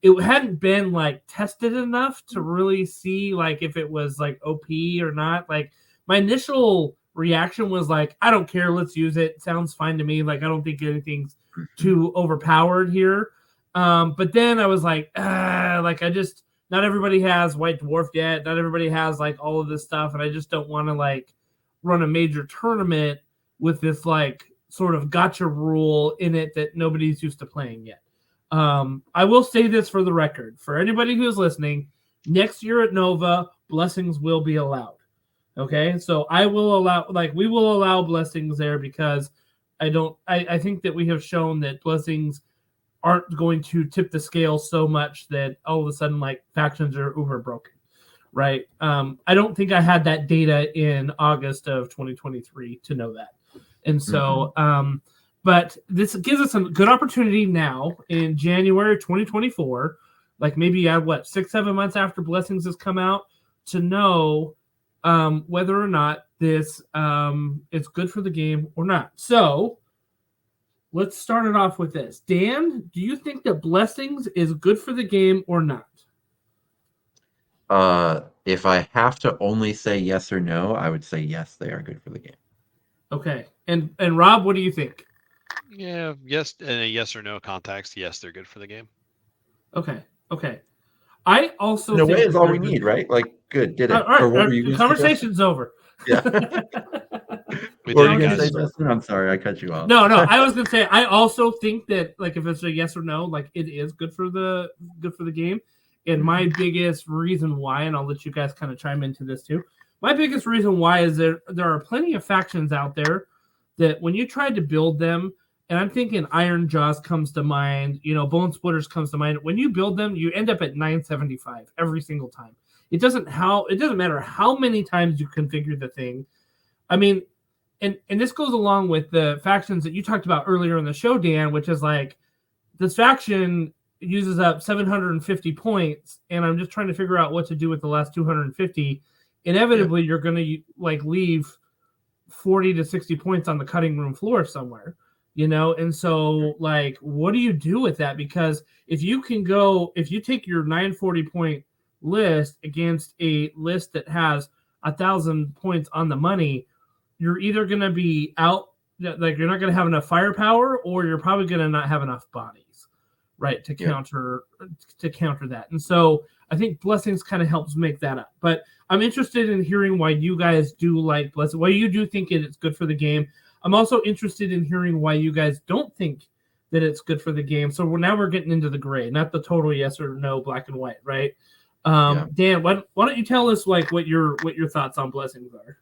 [SPEAKER 1] it hadn't been like tested enough to really see like if it was like OP or not. Like my initial reaction was like, I don't care, let's use it. Sounds fine to me. Like I don't think anything's too overpowered here. But then I was like I just, not everybody has White Dwarf yet. Not everybody has like all of this stuff, and I just don't want to like run a major tournament with this like sort of gotcha rule in it that nobody's used to playing yet. I will say this for the record, for anybody who's listening, next year at Nova, blessings will be allowed. Okay, so I will allow, like, we will allow blessings there because I think that we have shown that blessings aren't going to tip the scale so much that all of a sudden like factions are uber broken, right? I don't think I had that data in August of 2023 to know that, and so but this gives us a good opportunity now in January 2024, like maybe at 6-7 months after blessings has come out, to know whether or not this is good for the game or not. So let's start it off with this. Dan, do you think that blessings is good for the game or not?
[SPEAKER 2] If I have to only say yes or no, I would say yes, they are good for the game.
[SPEAKER 1] Okay. And Rob, what do you think?
[SPEAKER 3] Yeah, yes, in a yes or no context, yes, they're good for the game.
[SPEAKER 1] Okay. I also
[SPEAKER 2] in a way,
[SPEAKER 1] think
[SPEAKER 2] it's all we need, right? Like, good, did it.
[SPEAKER 1] All right,
[SPEAKER 2] Or what were you
[SPEAKER 1] the conversation's over.
[SPEAKER 2] Yeah.
[SPEAKER 3] We
[SPEAKER 2] What were
[SPEAKER 3] did
[SPEAKER 2] you
[SPEAKER 3] it,
[SPEAKER 2] going to say,
[SPEAKER 3] guys.
[SPEAKER 2] Justin? I'm sorry, I cut you off.
[SPEAKER 1] No, I was going to say I also think that like if it's a yes or no, like it is good for the game. And my biggest reason why, and I'll let you guys kind of chime into this too. My biggest reason why is there are plenty of factions out there that when you tried to build them, and I'm thinking Iron Jaws comes to mind, Bone Splitters comes to mind. When you build them, you end up at 975 every single time. It doesn't matter how many times you configure the thing. I mean, and this goes along with the factions that you talked about earlier in the show, Dan, which is like this faction uses up 750 points, and I'm just trying to figure out what to do with the last 250. Inevitably, you're going to like leave 40 to 60 points on the cutting room floor somewhere, and so like, what do you do with that? Because if you take your 940 point list against a list that has 1,000 points on the money, you're either going to be out, like you're not going to have enough firepower, or you're probably going to not have enough bodies, right, to counter that. And so I think blessings kind of helps make that up. But I'm interested in hearing why you guys do like blessings, why you do think it's good for the game. I'm also interested in hearing why you guys don't think that it's good for the game. So now we're getting into the gray, not the total yes or no, black and white, right? Dan, why don't you tell us like what your thoughts on blessings are?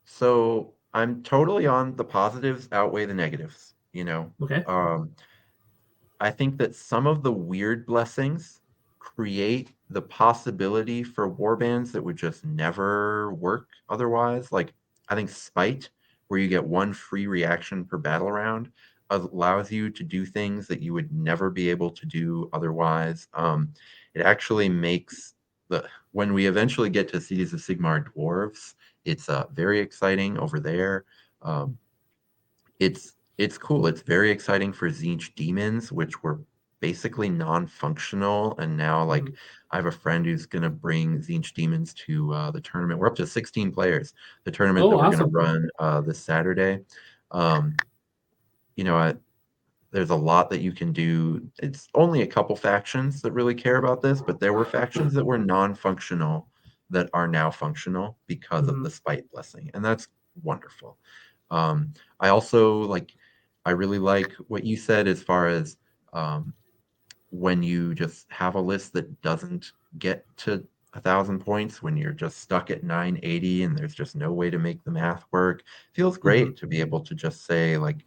[SPEAKER 2] So I'm totally on the positives outweigh the negatives,
[SPEAKER 1] Okay.
[SPEAKER 2] I think that some of the weird blessings create the possibility for warbands that would just never work otherwise. Like, I think Spite, where you get one free reaction per battle round, allows you to do things that you would never be able to do otherwise. It actually makes when we eventually get to Cities of Sigmar dwarves, it's very exciting over there. It's cool. It's very exciting for Tzeentch demons, which were basically non-functional, and now like I have a friend who's gonna bring Tzeentch demons to the tournament. We're up to 16 players. The tournament that we're gonna run this Saturday. There's a lot that you can do. It's only a couple factions that really care about this, but there were factions that were non-functional that are now functional because of the Spite blessing, and that's wonderful. I also I really like what you said as far as when you just have a list that doesn't get to 1,000 points, when you're just stuck at 980 and there's just no way to make the math work. Feels great to be able to just say like,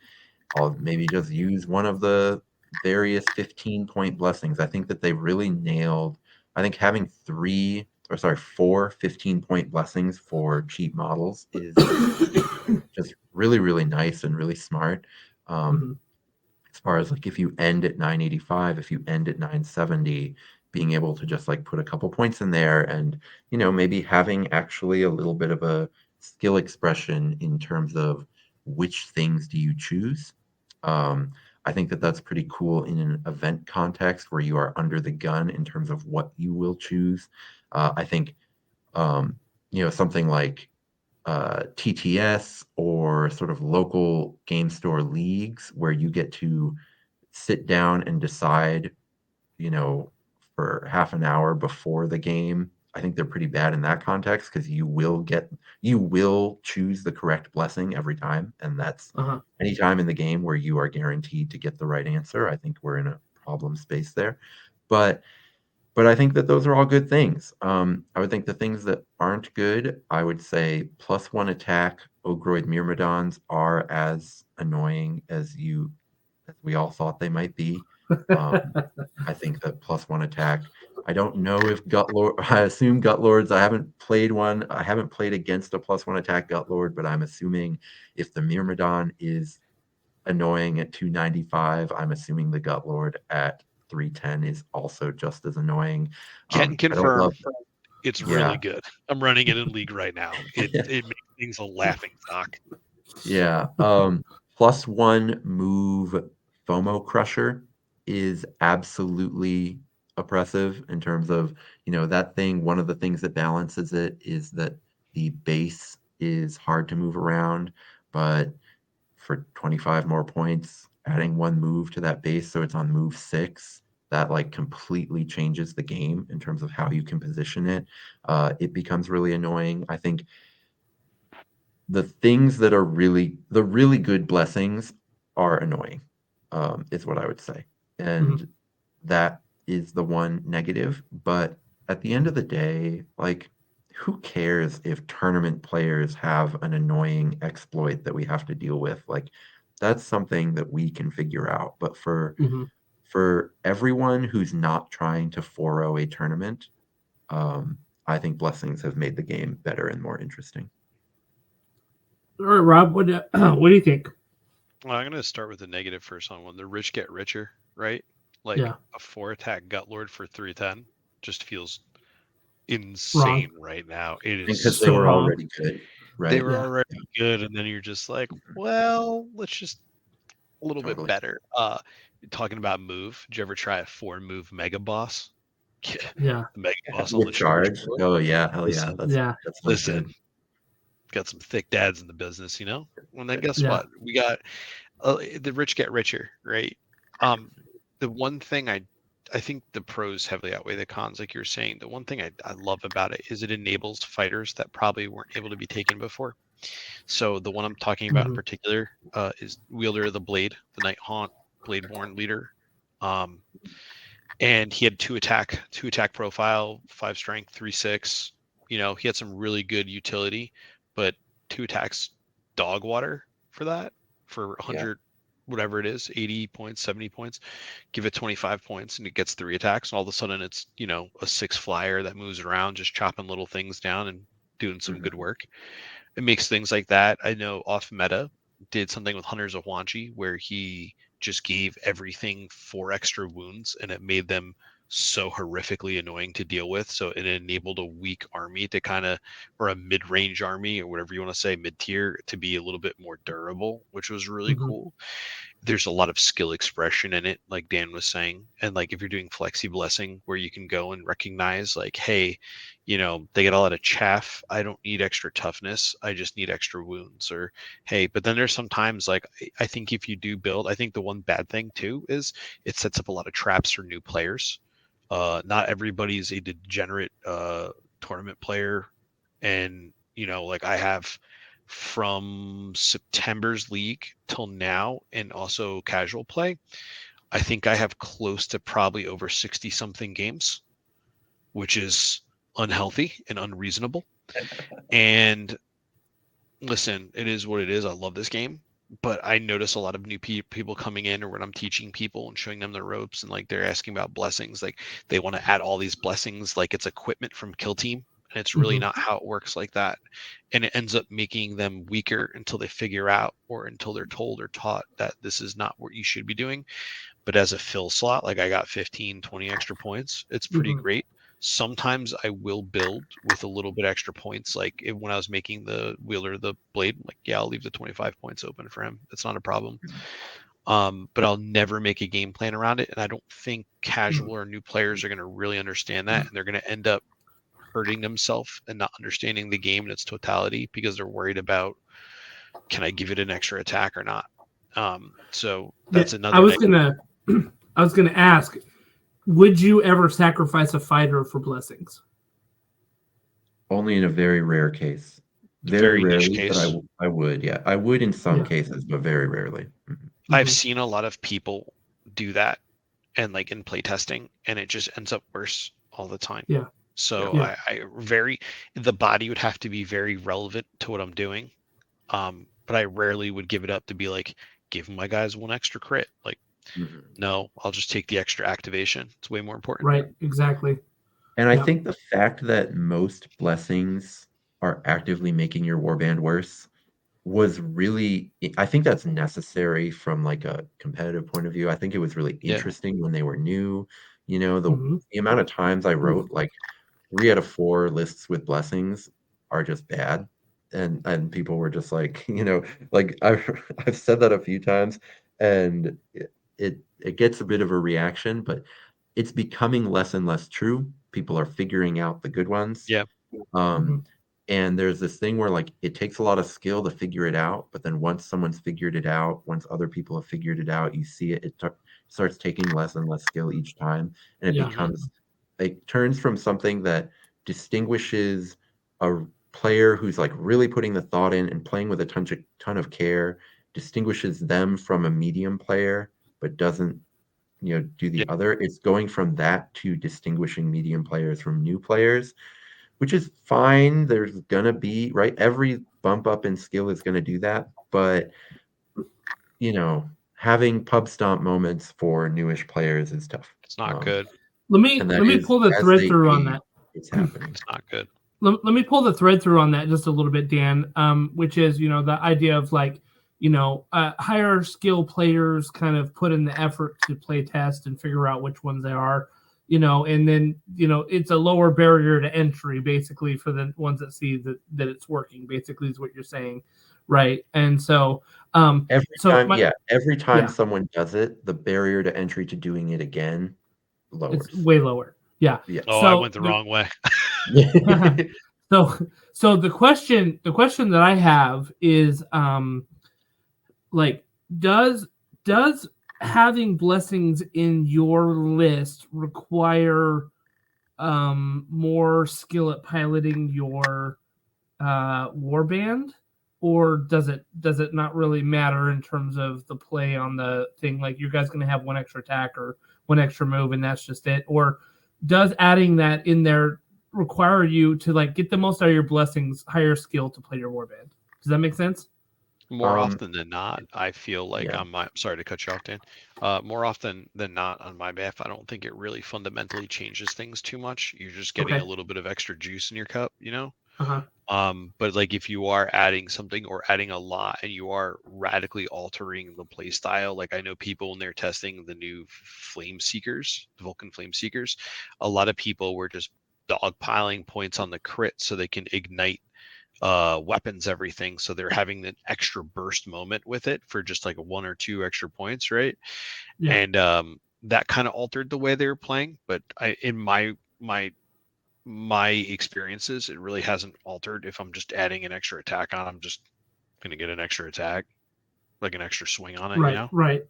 [SPEAKER 2] I'll maybe just use one of the various 15-point blessings. I think that they really nailed. I think having 4 15-point blessings for cheap models is just really, really nice and really smart. As far as like if you end at 985, if you end at 970, being able to just like put a couple points in there and maybe having actually a little bit of a skill expression in terms of which things do you choose. I think that that's pretty cool in an event context where you are under the gun in terms of what you will choose. I think, something like TTS or sort of local game store leagues where you get to sit down and decide, for half an hour before the game. I think they're pretty bad in that context because you will choose the correct blessing every time, and that's any time in the game where you are guaranteed to get the right answer. I think we're in a problem space there, but I think that those are all good things. I would think the things that aren't good, I would say +1 attack Ogroid Myrmidons are as annoying as we all thought they might be. I think that +1 attack. I don't know if Gutlord. I assume Gutlords. I haven't played one. I haven't played against a +1 attack Gutlord, but I'm assuming if the Myrmidon is annoying at 295, I'm assuming the Gutlord at 310 is also just as annoying.
[SPEAKER 3] Can confirm. It's really good. I'm running it in League right now. It makes things a laughing stock.
[SPEAKER 2] Yeah. +1 move FOMO Crusher is absolutely oppressive in terms of, that thing. One of the things that balances it is that the base is hard to move around, but for 25 more points, adding one move to that base so it's on move 6, that like completely changes the game in terms of how you can position it. It becomes really annoying. I think the things that are the really good blessings are annoying, is what I would say. And that is the one negative. But at the end of the day, like, who cares if tournament players have an annoying exploit that we have to deal with? Like, that's something that we can figure out. But for everyone who's not trying to 4-0 a tournament, I think blessings have made the game better and more interesting.
[SPEAKER 1] All right, Rob, what do you think?
[SPEAKER 3] Well, I'm going to start with the negative first on one. The rich get richer, right? Like a 4-attack Gutlord for 310 just feels insane right now. It is
[SPEAKER 2] because they were already good, right?
[SPEAKER 3] They were already good, and then you're just like, well, let's just a little bit better. Talking about move, did you ever try a 4-move Mega Boss?
[SPEAKER 1] Yeah.
[SPEAKER 3] The Mega Boss
[SPEAKER 2] on the charge. Oh yeah, hell yeah. That's
[SPEAKER 3] listen. Got some thick dads in the business, And then guess what? We got the rich get richer, right? The one thing I think the pros heavily outweigh the cons, like you're saying. The one thing I love about it is it enables fighters that probably weren't able to be taken before. So the one I'm talking about in particular is Wielder of the Blade, the Night Haunt Bladeborn leader. And he had 2 attack profile, 5 strength, 3/6. He had some really good utility, but 2 attacks dog water for that, for 100, whatever it is, 80 points, 70 points, give it 25 points and it gets 3 attacks. And all of a sudden it's, a 6 flyer that moves around, just chopping little things down and doing some good work. It makes things like that. I know off meta did something with Hunters of Wanji where he just gave everything 4 extra wounds and it made them so horrifically annoying to deal with. So it enabled a weak army to or a mid-range army or whatever you want to say, mid-tier, to be a little bit more durable, which was really cool. There's a lot of skill expression in it, like Dan was saying. And like if you're doing Flexi Blessing, where you can go and recognize like, hey, they get a lot of chaff. I don't need extra toughness. I just need extra wounds. Or hey, but then there's sometimes like I think if you do build, I think the one bad thing too is it sets up a lot of traps for new players. Not everybody's a degenerate tournament player. And like I have from September's league till now, and also casual play, I think I have close to probably over 60 something games, which is unhealthy and unreasonable. And listen, it is what it is. I love this game, but I notice a lot of new people coming in, or when I'm teaching people and showing them the ropes, and like they're asking about blessings, like they want to add all these blessings like it's equipment from Kill Team. And it's really not how it works like that. And it ends up making them weaker until they figure out, or until they're told or taught that this is not what you should be doing. But as a fill slot, like I got 15, 20 extra points. It's pretty great. Sometimes I will build with a little bit extra points. Like when I was making the Wielder of the Blade, like, yeah, I'll leave the 25 points open for him. It's not a problem. But I'll never make a game plan around it, and I don't think casual or new players are going to really understand that, and they're going to end up hurting themselves and not understanding the game in its totality because they're worried about, can I give it an extra attack or not? So that's another.
[SPEAKER 1] I was gonna ask, would you ever sacrifice a fighter for blessings?
[SPEAKER 2] Only in a very rare case.
[SPEAKER 3] Very niche
[SPEAKER 2] rarely, but
[SPEAKER 3] case.
[SPEAKER 2] I would, yeah. I would in some cases, but very rarely.
[SPEAKER 3] I've seen a lot of people do that and like in playtesting, and it just ends up worse all the time.
[SPEAKER 1] Yeah.
[SPEAKER 3] So the body would have to be very relevant to what I'm doing. But I rarely would give it up to be like, give my guys one extra crit. Like, no, I'll just take the extra activation. It's way more important.
[SPEAKER 1] Right, exactly.
[SPEAKER 2] And I think the fact that most blessings are actively making your warband worse was really, I think that's necessary from like a competitive point of view. I think it was really interesting when they were new. You know, the amount of times I wrote like 3 out of 4 lists with blessings are just bad. And people were just like, like I've said that a few times, and it gets a bit of a reaction, but it's becoming less and less true. People are figuring out the good ones.
[SPEAKER 3] Yeah.
[SPEAKER 2] And there's this thing where like it takes a lot of skill to figure it out, but then once someone's figured it out, once other people have figured it out, you see it starts taking less and less skill each time, and it turns from something that distinguishes a player who's like really putting the thought in and playing with a ton of care, distinguishes them from a medium player, but doesn't do the other. It's going from that to distinguishing medium players from new players, which is fine. There's gonna be, right? Every bump up in skill is gonna do that, but having pub stomp moments for newish players is tough.
[SPEAKER 3] It's not good.
[SPEAKER 1] Let me pull the thread through on that.
[SPEAKER 2] It's happening.
[SPEAKER 3] It's not good.
[SPEAKER 1] Let me pull the thread through on that just a little bit, Dan. Which is the idea of like higher skill players kind of put in the effort to play test and figure out which ones they are. And then it's a lower barrier to entry basically for the ones that see that it's working, basically is what you're saying, right? And so
[SPEAKER 2] every time someone does it, the barrier to entry to doing it again lowers.
[SPEAKER 1] It's way lower. Yeah.
[SPEAKER 3] I went the wrong way.
[SPEAKER 1] So the question that I have is like does having blessings in your list require more skill at piloting your warband, or does it not really matter in terms of the play on the thing? Like, you guys going to have one extra attack or one extra move and that's just it? Or does adding that in there require you to like get the most out of your blessings, higher skill to play your warband? Does that make sense?
[SPEAKER 3] More often than not, I feel like I'm sorry to cut you off, Dan. More often than not on my behalf, I don't think it really fundamentally changes things too much. You're just getting a little bit of extra juice in your cup, But like if you are adding something or adding a lot and you are radically altering the play style, like I know people when they're testing the new Flame Seekers, the Vulcan Flame Seekers, a lot of people were just dogpiling points on the crit so they can ignite weapons, everything. So they're having an extra burst moment with it for just like 1 or 2 extra points, right? Yeah. And that kind of altered the way they were playing. But in my experiences, it really hasn't altered. If I'm just adding an extra attack on, I'm just gonna get an extra attack, like an extra swing on it.
[SPEAKER 1] Right.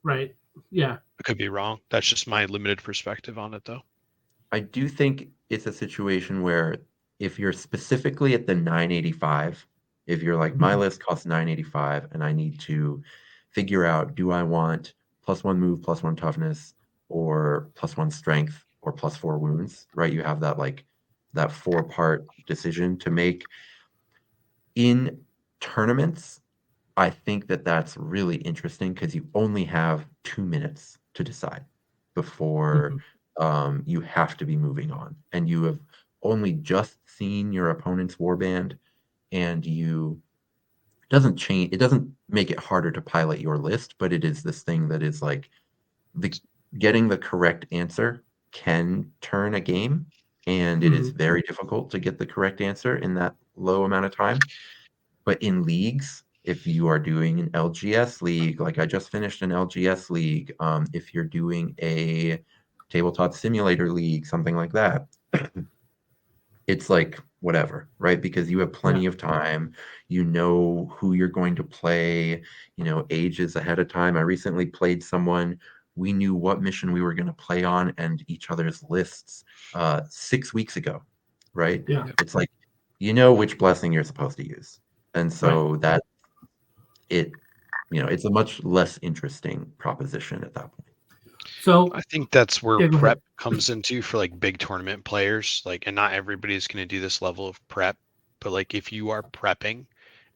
[SPEAKER 1] Yeah.
[SPEAKER 3] I could be wrong. That's just my limited perspective on it, though.
[SPEAKER 2] I do think it's a situation where if you're specifically at the 985, if you're like, my list costs 985 and I need to figure out, do I want +1 move, +1 toughness, or +1 strength, or +4 wounds, right? You have that like that 4-part decision to make. In tournaments, I think that's really interesting because you only have 2 minutes to decide before you have to be moving on, and you have only just seen your opponent's warband, and it doesn't make it harder to pilot your list, but it is this thing that is like getting the correct answer can turn a game, and it is very difficult to get the correct answer in that low amount of time. But in leagues, If you are doing an LGS league, like I just finished an LGS league, if you're doing a tabletop simulator league, something like that, it's like whatever, right? Because you have plenty of time, you know who you're going to play, ages ahead of time. I recently played someone, we knew what mission we were going to play on and each other's lists 6 weeks ago, right?
[SPEAKER 1] Yeah.
[SPEAKER 2] It's like, which blessing you're supposed to use. And so it's a much less interesting proposition at that point.
[SPEAKER 1] So
[SPEAKER 3] I think that's where
[SPEAKER 1] go
[SPEAKER 3] prep
[SPEAKER 1] ahead.
[SPEAKER 3] comes into for like big tournament players. Like, and not everybody's going to do this level of prep, but like if you are prepping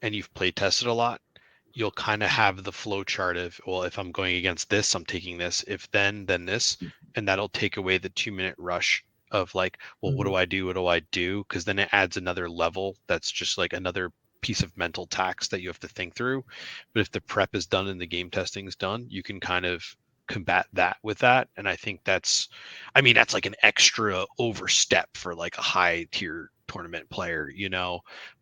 [SPEAKER 3] and you've play tested a lot, you'll kind of have the flow chart of, well, if I'm going against this, I'm taking this. If then this, and that'll take away the 2-minute rush of like, well, what do I do? What do I do? Because then it adds another level that's just like another piece of mental tax that you have to think through. But if the prep is done and the game testing is done, you can kind of combat that with that. And I think that's like an extra overstep for like a high tier tournament player,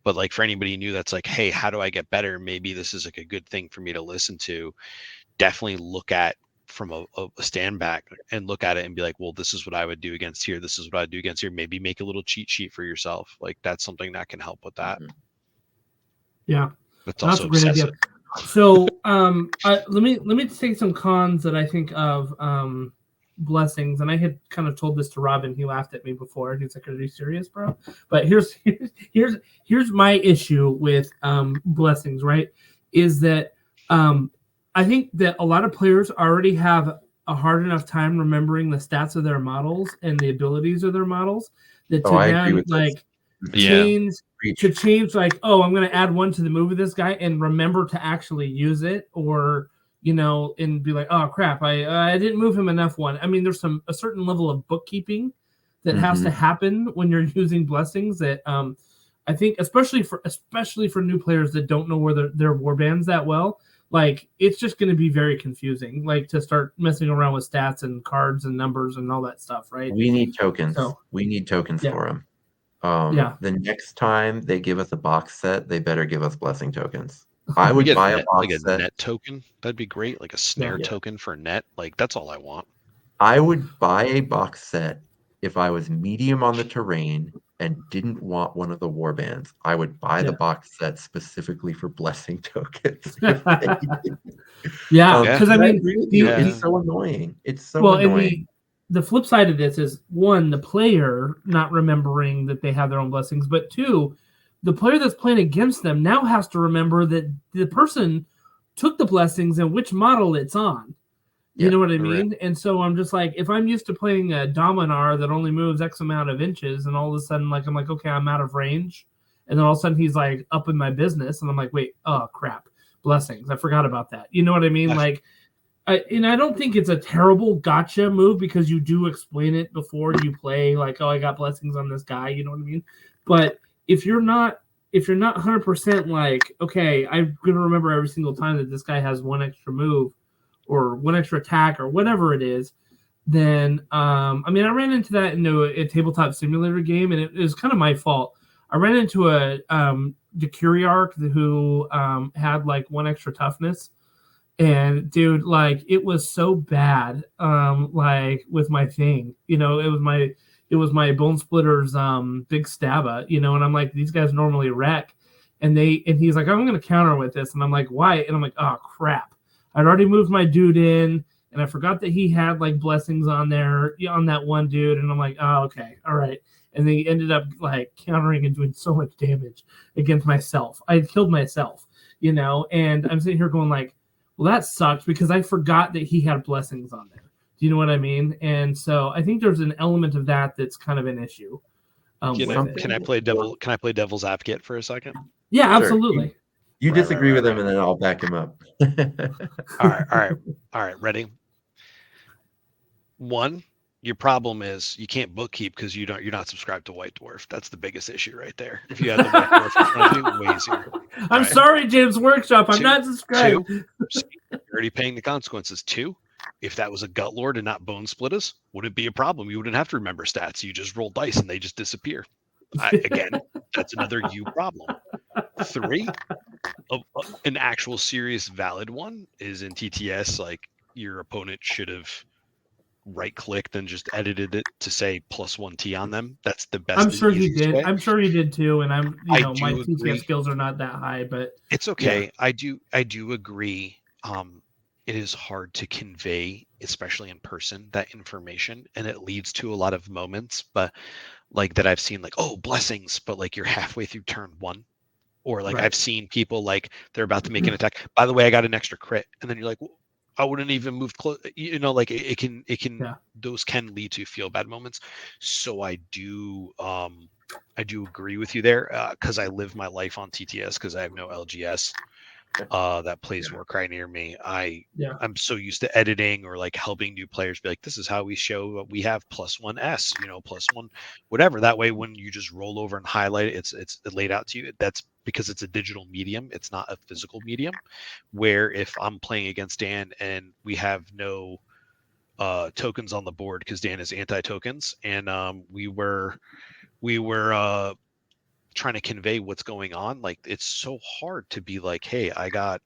[SPEAKER 3] but like for anybody new that's like, hey, how do I get better? Maybe this is like a good thing for me to listen to. Definitely look at from a stand back and look at it and be like, well, this is what I would do against here. This is what I do against here. Maybe make a little cheat sheet for yourself. Like that's something that can help with that.
[SPEAKER 1] Yeah.
[SPEAKER 3] That's also
[SPEAKER 1] a great
[SPEAKER 3] excessive.
[SPEAKER 1] idea. So let me take some cons that I think of blessings, and I had kind of told this to Robin. He laughed at me before. He's like, "Are you serious, bro?" But here's my issue with blessings. Right, is that I think that a lot of players already have a hard enough time remembering the stats of their models and the abilities of their models that to then like change like, oh, I'm going to add one to the move of this guy and remember to actually use it, or and be like, oh crap, I didn't move him enough one. I mean, there's a certain level of bookkeeping that has to happen when you're using blessings that I think especially for new players that don't know where their warbands that well, like it's just going to be very confusing, like to start messing around with stats and cards and numbers and all that stuff, right?
[SPEAKER 2] We need tokens. For them. The next time they give us a box set, they better give us blessing tokens. I would buy a box set.
[SPEAKER 3] Net token. That'd be great. Like a snare token for net. Like that's all I want.
[SPEAKER 2] I would buy a box set if I was medium on the terrain and didn't want one of the warbands. I would buy the box set specifically for blessing tokens.
[SPEAKER 1] Because I mean,
[SPEAKER 2] it's so annoying. It's so annoying.
[SPEAKER 1] The flip side of this is, one, the player not remembering that they have their own blessings, but two, the player that's playing against them now has to remember that the person took the blessings and which model it's on. You know what I mean? Right. And so I'm just like, if I'm used to playing a Dominar that only moves X amount of inches, and all of a sudden, like, I'm like, okay, I'm out of range. And then all of a sudden he's like up in my business, and I'm like, wait, oh crap, blessings. I forgot about that. You know what I mean? Like, I don't think it's a terrible gotcha move because you do explain it before you play, like, oh, I got blessings on this guy, you know what I mean? But if you're not 100% like, okay, I'm gonna remember every single time that this guy has one extra move or one extra attack or whatever it is, then I ran into that into a tabletop simulator game, and it was kind of my fault. I ran into a Decuriarch who had like one extra toughness. And dude, like it was so bad, like with my thing, it was my Bone Splitter's big stabba, and I'm like, these guys normally wreck, and he's like, I'm gonna counter with this, and I'm like, why? And I'm like, oh crap, I'd already moved my dude in, and I forgot that he had like blessings on there on that one dude, and I'm like, oh okay, all right, and they ended up like countering and doing so much damage against myself. I had killed myself, and I'm sitting here going like, well, that sucks because I forgot that he had blessings on there. Do you know what I mean? And so I think there's an element of that that's kind of an issue.
[SPEAKER 3] Can I play devil's advocate for a second?
[SPEAKER 1] Yeah, absolutely.
[SPEAKER 2] Sure. You disagree with him, and then I'll back him up.
[SPEAKER 3] All right. Ready? One, your problem is you can't bookkeep because you're not subscribed to White Dwarf. That's the biggest issue right there. If you had the White Dwarf in front of you, way easier.
[SPEAKER 1] I'm sorry, James Workshop. I'm not subscribed.
[SPEAKER 3] You're already paying the consequences. Two, if that was a Gut Lord and not Bone Splitters, would it be a problem? You wouldn't have to remember stats. You just roll dice and they just disappear. Again, that's another you problem. Three, an actual serious valid one is in TTS. Like your opponent should have right-clicked and just edited it to say +1T on them. That's the best.
[SPEAKER 1] I'm sure he did.
[SPEAKER 3] Way.
[SPEAKER 1] I'm sure he did too. And my TTS
[SPEAKER 3] agree.
[SPEAKER 1] skills are not that high, but
[SPEAKER 3] it's okay. Yeah. I do agree. It is hard to convey, especially in person, that information, and it leads to a lot of moments, but like that I've seen, like, oh, blessings, but like you're halfway through turn 1, or like I've seen people like they're about to make an attack. By the way, I got an extra crit, and then you're like, well, I wouldn't even move close. Like it can those can lead to feel bad moments. So I do agree with you there, because I live my life on TTS because I have no LGS that plays Warcry near me. I'm so used to editing or like helping new players be like, this is how we show what we have +1S, +1 whatever. That way when you just roll over and highlight it, it's laid out to you. That's because it's a digital medium, it's not a physical medium. Where if I'm playing against Dan and we have no tokens on the board because Dan is anti-tokens, and we were trying to convey what's going on, like it's so hard to be like, hey, I got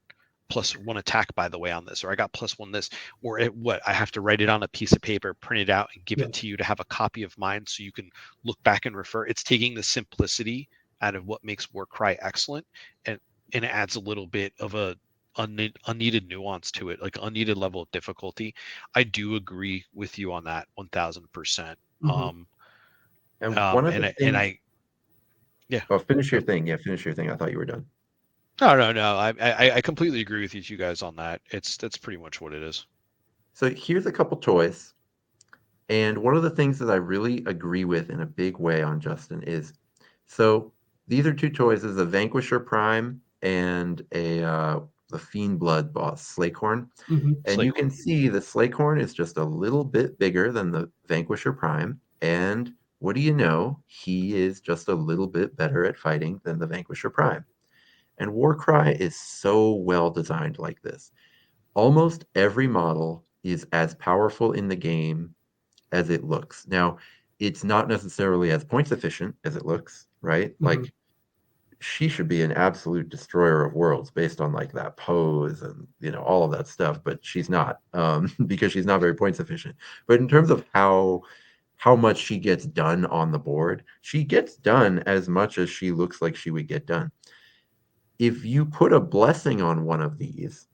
[SPEAKER 3] +1 attack by the way on this, or I got +1 this, or I have to write it on a piece of paper, print it out, and give it to you to have a copy of mine so you can look back and refer. It's taking the simplicity out of what makes Warcry excellent, and it adds a little bit of a unneeded nuance to it, like unneeded level of difficulty. I do agree with you on that 1000%.
[SPEAKER 2] And one of the things,
[SPEAKER 3] yeah.
[SPEAKER 2] Oh, finish your thing. Yeah, finish your thing. I thought you were done.
[SPEAKER 3] No. I completely agree with you guys on that. That's pretty much what it is.
[SPEAKER 2] So here's a couple toys. And one of the things that I really agree with in a big way on Justin is, so these are 2 toys: is a Vanquisher Prime and the Fiend Blood boss, Slakehorn. And you can see the Slakehorn is just a little bit bigger than the Vanquisher Prime. And what do you know? He is just a little bit better at fighting than the Vanquisher Prime. And Warcry is so well designed like this. Almost every model is as powerful in the game as it looks. Now, it's not necessarily as points efficient as it looks, right? Like, she should be an absolute destroyer of worlds based on like that pose and all of that stuff, but she's not, because she's not very points efficient. But in terms of how much she gets done on the board, she gets done as much as she looks like she would get done. If you put a blessing on one of these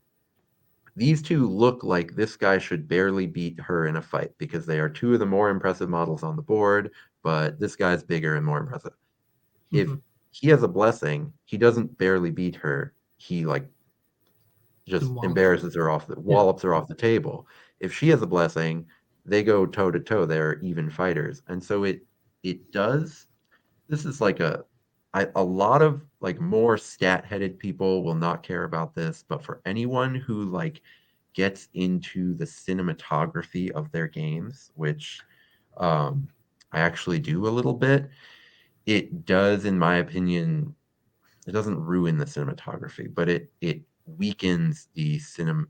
[SPEAKER 2] 2 look like this guy should barely beat her in a fight because they are 2 of the more impressive models on the board, but this guy's bigger and more impressive. If he has a blessing, he doesn't barely beat her. He like just embarrasses her wallops her off the table. If she has a blessing, they go toe to toe. They're even fighters. And so it does. This is like a lot of like more stat-headed people will not care about this, but for anyone who like gets into the cinematography of their games, which I actually do a little bit, it does, in my opinion, it doesn't ruin the cinematography, but it weakens the cinema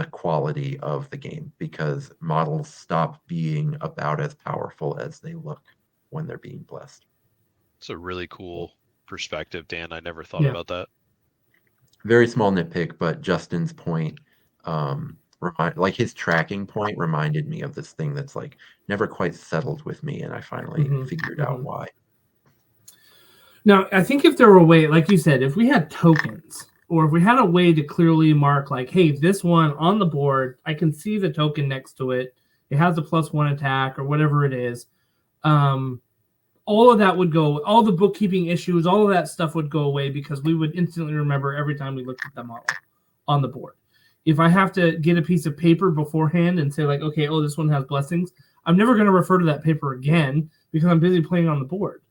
[SPEAKER 2] quality of the game because models stop being about as powerful as they look when they're being blessed.
[SPEAKER 3] It's a really cool perspective, Dan. I never thought about that.
[SPEAKER 2] Very small nitpick, but Justin's point, like his tracking point, reminded me of this thing that's like never quite settled with me, and I finally figured out why.
[SPEAKER 1] Now, I think if there were a way, like you said, if we had tokens, or if we had a way to clearly mark, like, hey, this one on the board, I can see the token next to it. It has a +1 attack or whatever it is. All of that would go, all the bookkeeping issues, all of that stuff would go away because we would instantly remember every time we looked at the model on the board. If I have to get a piece of paper beforehand and say like, okay, oh, this one has blessings, I'm never going to refer to that paper again because I'm busy playing on the board,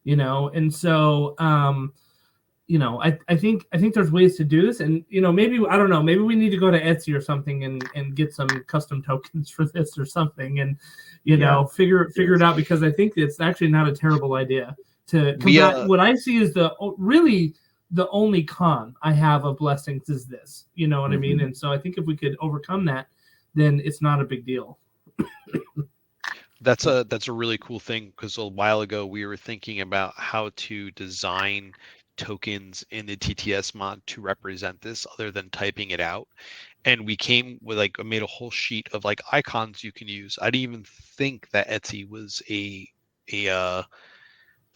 [SPEAKER 1] And so, I think there's ways to do this, and maybe I don't know, maybe we need to go to Etsy or something and get some custom tokens for this or something, and figure it out, because I think it's actually not a terrible idea to combat. What I see is the only con I have of blessings is this, you know what I mean? And so I think if we could overcome that, then it's not a big deal.
[SPEAKER 3] That's a really cool thing, because a while ago we were thinking about how to design tokens in the TTS mod to represent this other than typing it out. And we came with like made a whole sheet of like icons you can use. I didn't even think that Etsy was a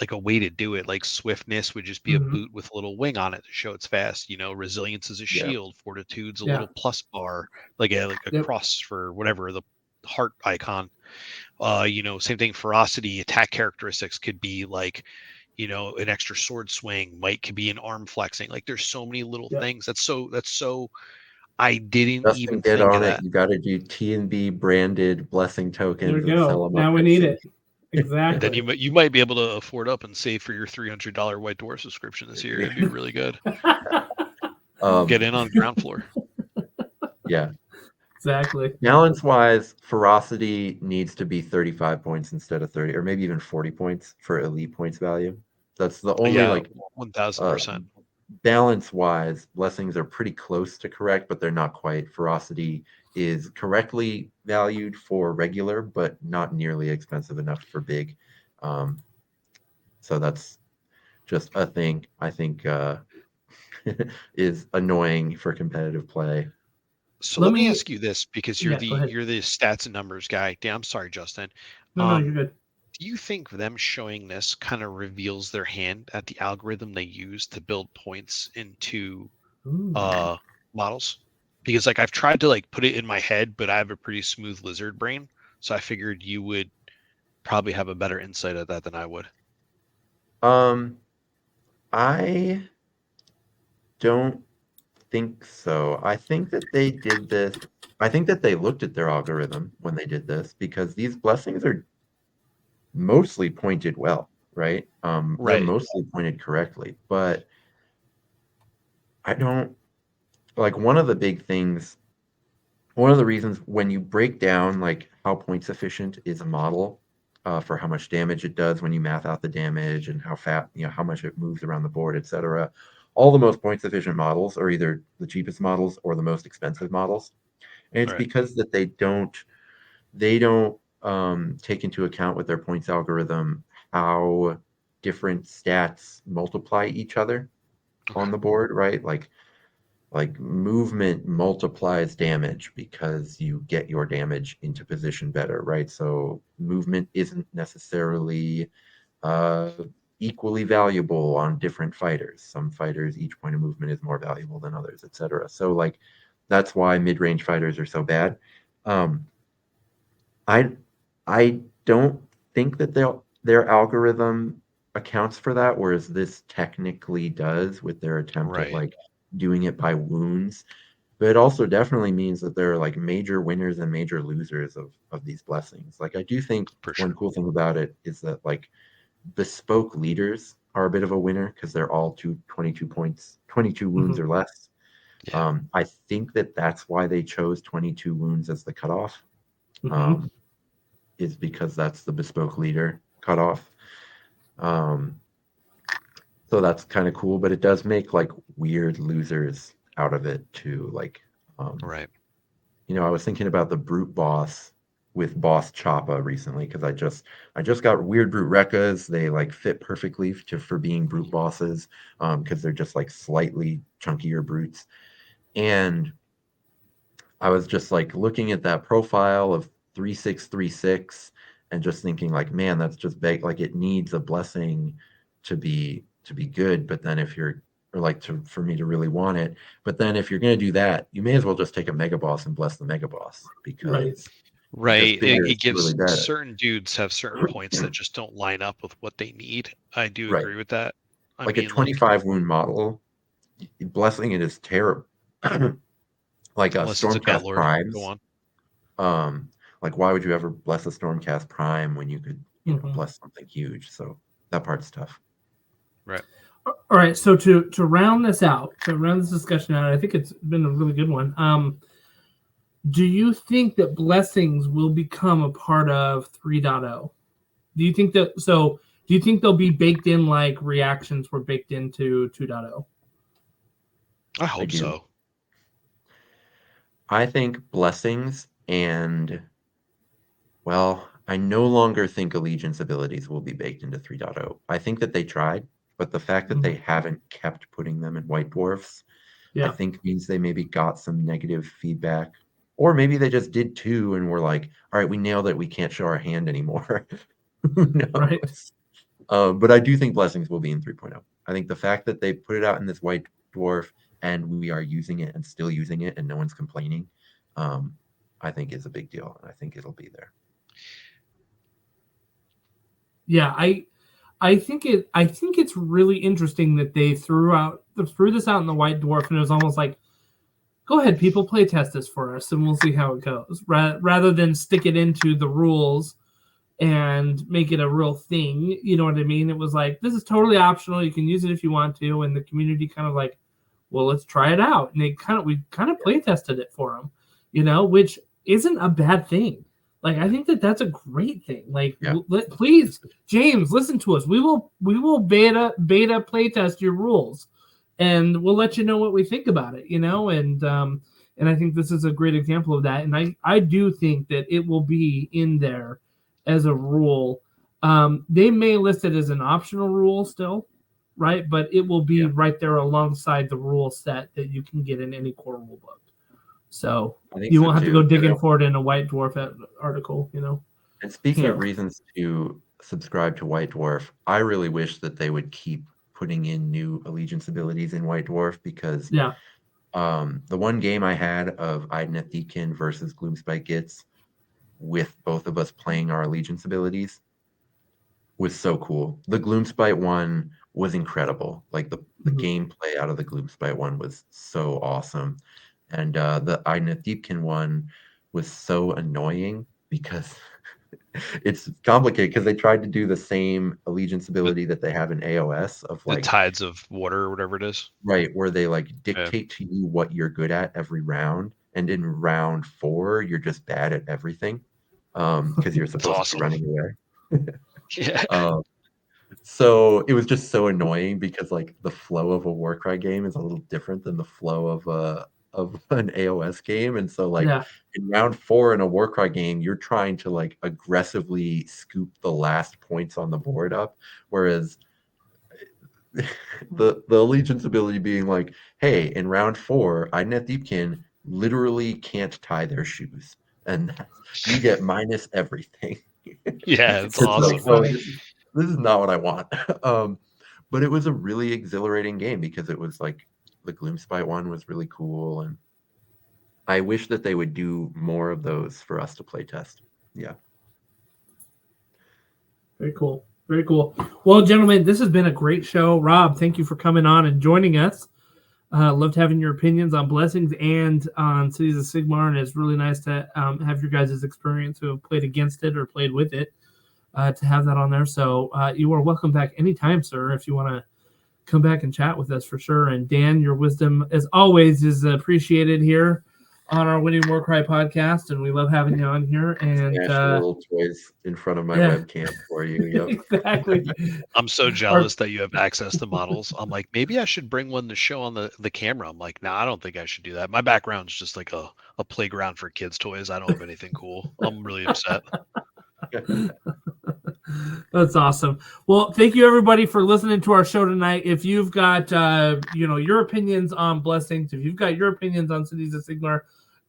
[SPEAKER 3] like a way to do it. Like swiftness would just be a boot with a little wing on it to show it's fast. Resilience is a shield, fortitude's a little plus bar, like a cross for whatever the heart icon. Same thing. Ferocity attack characteristics could be like, an extra sword swing. Might could be an arm flexing. Like there's so many little things. That's so. I didn't
[SPEAKER 2] Justin,
[SPEAKER 3] even
[SPEAKER 2] get
[SPEAKER 3] think
[SPEAKER 2] on
[SPEAKER 3] of
[SPEAKER 2] it.
[SPEAKER 3] that.
[SPEAKER 2] You got to do T&B branded blessing tokens.
[SPEAKER 1] There we
[SPEAKER 2] and sell
[SPEAKER 1] go.
[SPEAKER 2] them
[SPEAKER 1] Now
[SPEAKER 2] up
[SPEAKER 1] we need it.
[SPEAKER 3] And
[SPEAKER 1] Exactly.
[SPEAKER 3] then you might be able to afford up and save for your $300 White Dwarf subscription this year. It'd be really good. Get in on ground floor.
[SPEAKER 2] Yeah.
[SPEAKER 1] Exactly.
[SPEAKER 2] Balance-wise, ferocity needs to be 35 points instead of 30, or maybe even 40 points for elite points value. That's the only
[SPEAKER 3] 1000%.
[SPEAKER 2] Balance-wise, blessings are pretty close to correct, but they're not quite. Ferocity is correctly valued for regular, but not nearly expensive enough for big. So that's just a thing I think is annoying for competitive play.
[SPEAKER 3] So let me ask you this, because you're the
[SPEAKER 1] ahead.
[SPEAKER 3] you're the stats and numbers guy. Damn, I'm sorry, Justin.
[SPEAKER 1] No, you're good.
[SPEAKER 3] Do you think them showing this kind of reveals their hand at the algorithm they use to build points into models? Because like I've tried to like put it in my head, but I have a pretty smooth lizard brain, so I figured you would probably have a better insight at that than I would.
[SPEAKER 2] I don't think so. I think that they did this. I think that they looked at their algorithm when they did this, because these blessings are mostly pointed well, right? They're mostly pointed correctly, but I don't like one of the reasons when you break down like how points efficient is a model, for how much damage it does when you math out the damage and how fast, how much it moves around the board, etc. All the most points efficient models are either the cheapest models or the most expensive models. And it's because that they don't take into account with their points algorithm how different stats multiply each other on the board, right? Like movement multiplies damage because you get your damage into position better, right? So movement isn't necessarily equally valuable on different fighters. Some fighters, each point of movement is more valuable than others, etc. So like that's why mid-range fighters are so bad. I don't think that their algorithm accounts for that, whereas this technically does with their attempt at like doing it by wounds. But it also definitely means that there are like major winners and major losers of these blessings. Like I do think one cool thing about it is that like bespoke leaders are a bit of a winner because they're all 22 points, 22 wounds or less. I think that that's why they chose 22 wounds as the cutoff. Is because that's the bespoke leader cutoff. So that's kind of cool, but it does make like weird losers out of it too. Like, I was thinking about the brute boss with Boss Choppa recently because I just got weird brute Rekkas. They like fit perfectly for being brute bosses because they're just like slightly chunkier brutes. And I was just like looking at that profile of 3636 and just thinking like, man, that's just big. Like it needs a blessing to be good. But then if you're for me to really want it, but then if you're going to do that, you may as well just take a mega boss and bless the mega boss because
[SPEAKER 3] it gives really certain dudes have certain points that just don't line up with what they need. I do agree with that.
[SPEAKER 2] I mean, a 25 wound model, blessing it is terrible. Like a Stormcast Primes.
[SPEAKER 3] Go on.
[SPEAKER 2] Like why would you ever bless a Stormcast Prime when you could bless something huge? So that part's tough.
[SPEAKER 3] Right.
[SPEAKER 1] All right. So to round this discussion out, I think it's been a really good one. Do you think that blessings will become a part of 3.0? Do you think that do you think they'll be baked in like reactions were baked into 2.0?
[SPEAKER 3] I hope so.
[SPEAKER 2] I think blessings I no longer think allegiance abilities will be baked into 3.0. I think that they tried, but the fact that they haven't kept putting them in white dwarfs, I think means they maybe got some negative feedback, or maybe they just did 2 and were like, all right, we nailed it. We can't show our hand anymore. Who knows?
[SPEAKER 1] Right.
[SPEAKER 2] But I do think Blessings will be in 3.0. I think the fact that they put it out in this white dwarf and we are using it and still using it and no one's complaining, I think is a big deal. And I think it'll be there.
[SPEAKER 1] Yeah, I think it's really interesting that they threw this out in the white dwarf, and it was almost like, go ahead, people, play test this for us, and we'll see how it goes. Rather than stick it into the rules and make it a real thing, you know what I mean? It was like, this is totally optional. You can use it if you want to, and the community kind of like, well, let's try it out. And we kind of play tested it for them, you know, which isn't a bad thing. Like, I think that's a great thing. Like, please, James, listen to us. We will beta playtest your rules, and we'll let you know what we think about it. You know, and I think this is a great example of that. And I do think that it will be in there as a rule. They may list it as an optional rule still, right? But it will be right there alongside the rule set that you can get in any core rule book. So you won't have to go digging for it in a white dwarf article, you know.
[SPEAKER 2] And speaking of reasons to subscribe to White Dwarf, I really wish that they would keep putting in new allegiance abilities in White Dwarf, because the one game I had of Idoneth Deepkin versus Gloomspite Gitz, with both of us playing our allegiance abilities, was so cool. The Gloomspite one was incredible. Like the gameplay out of the Gloomspite one was so awesome. And the Idoneth Deepkin one was so annoying because it's complicated, because they tried to do the same allegiance ability that they have in AOS of like
[SPEAKER 3] the Tides of Water or whatever it is.
[SPEAKER 2] Right, where they like dictate to you what you're good at every round. And in round 4, you're just bad at everything. Because you're supposed to be running away. So it was just so annoying, because like the flow of a Warcry game is a little different than the flow of an AOS game. And so like in round 4 in a Warcry game, you're trying to like aggressively scoop the last points on the board up, whereas the allegiance ability being like, hey, in round 4, Idoneth Deepkin literally can't tie their shoes, and you get minus everything.
[SPEAKER 3] Yeah, it's awesome.
[SPEAKER 2] Like, oh, this is not what I want. But it was a really exhilarating game, because it was like the Gloomspite one was really cool, and I wish that they would do more of those for us to play test. Yeah.
[SPEAKER 1] Very cool. Very cool. Well, gentlemen, this has been a great show. Rob, thank you for coming on and joining us. Loved having your opinions on Blessings and on Cities of Sigmar, and it's really nice to have your guys' experience who have played against it or played with it, to have that on there. So you are welcome back anytime, sir, if you want to come back and chat with us, for sure. And Dan, your wisdom, as always, is appreciated here on our Winning Warcry podcast, and we love having you on here. And
[SPEAKER 2] little toys in front of my webcam for you. Yep.
[SPEAKER 1] Exactly.
[SPEAKER 3] I'm so jealous that you have access to models. I'm like, maybe I should bring one to show on the camera. I'm like, nah, I don't think I should do that. My background's just like a playground for kids' toys. I don't have anything cool. I'm really upset.
[SPEAKER 1] That's awesome. Well, thank you everybody for listening to our show tonight. If you've got your opinions on Blessings, if you've got your opinions on Cities of Sigmar,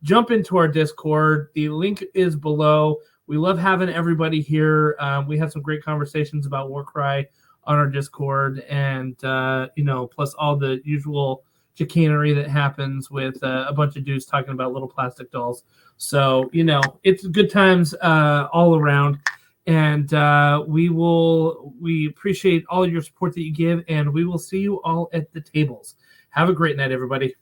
[SPEAKER 1] jump into our Discord. The link is below. We love having everybody here. We have some great conversations about Warcry on our Discord, and plus all the usual chicanery that happens with a bunch of dudes talking about little plastic dolls. So it's good times all around. And we appreciate all your support that you give, and we will see you all at the tables. Have a great night, everybody.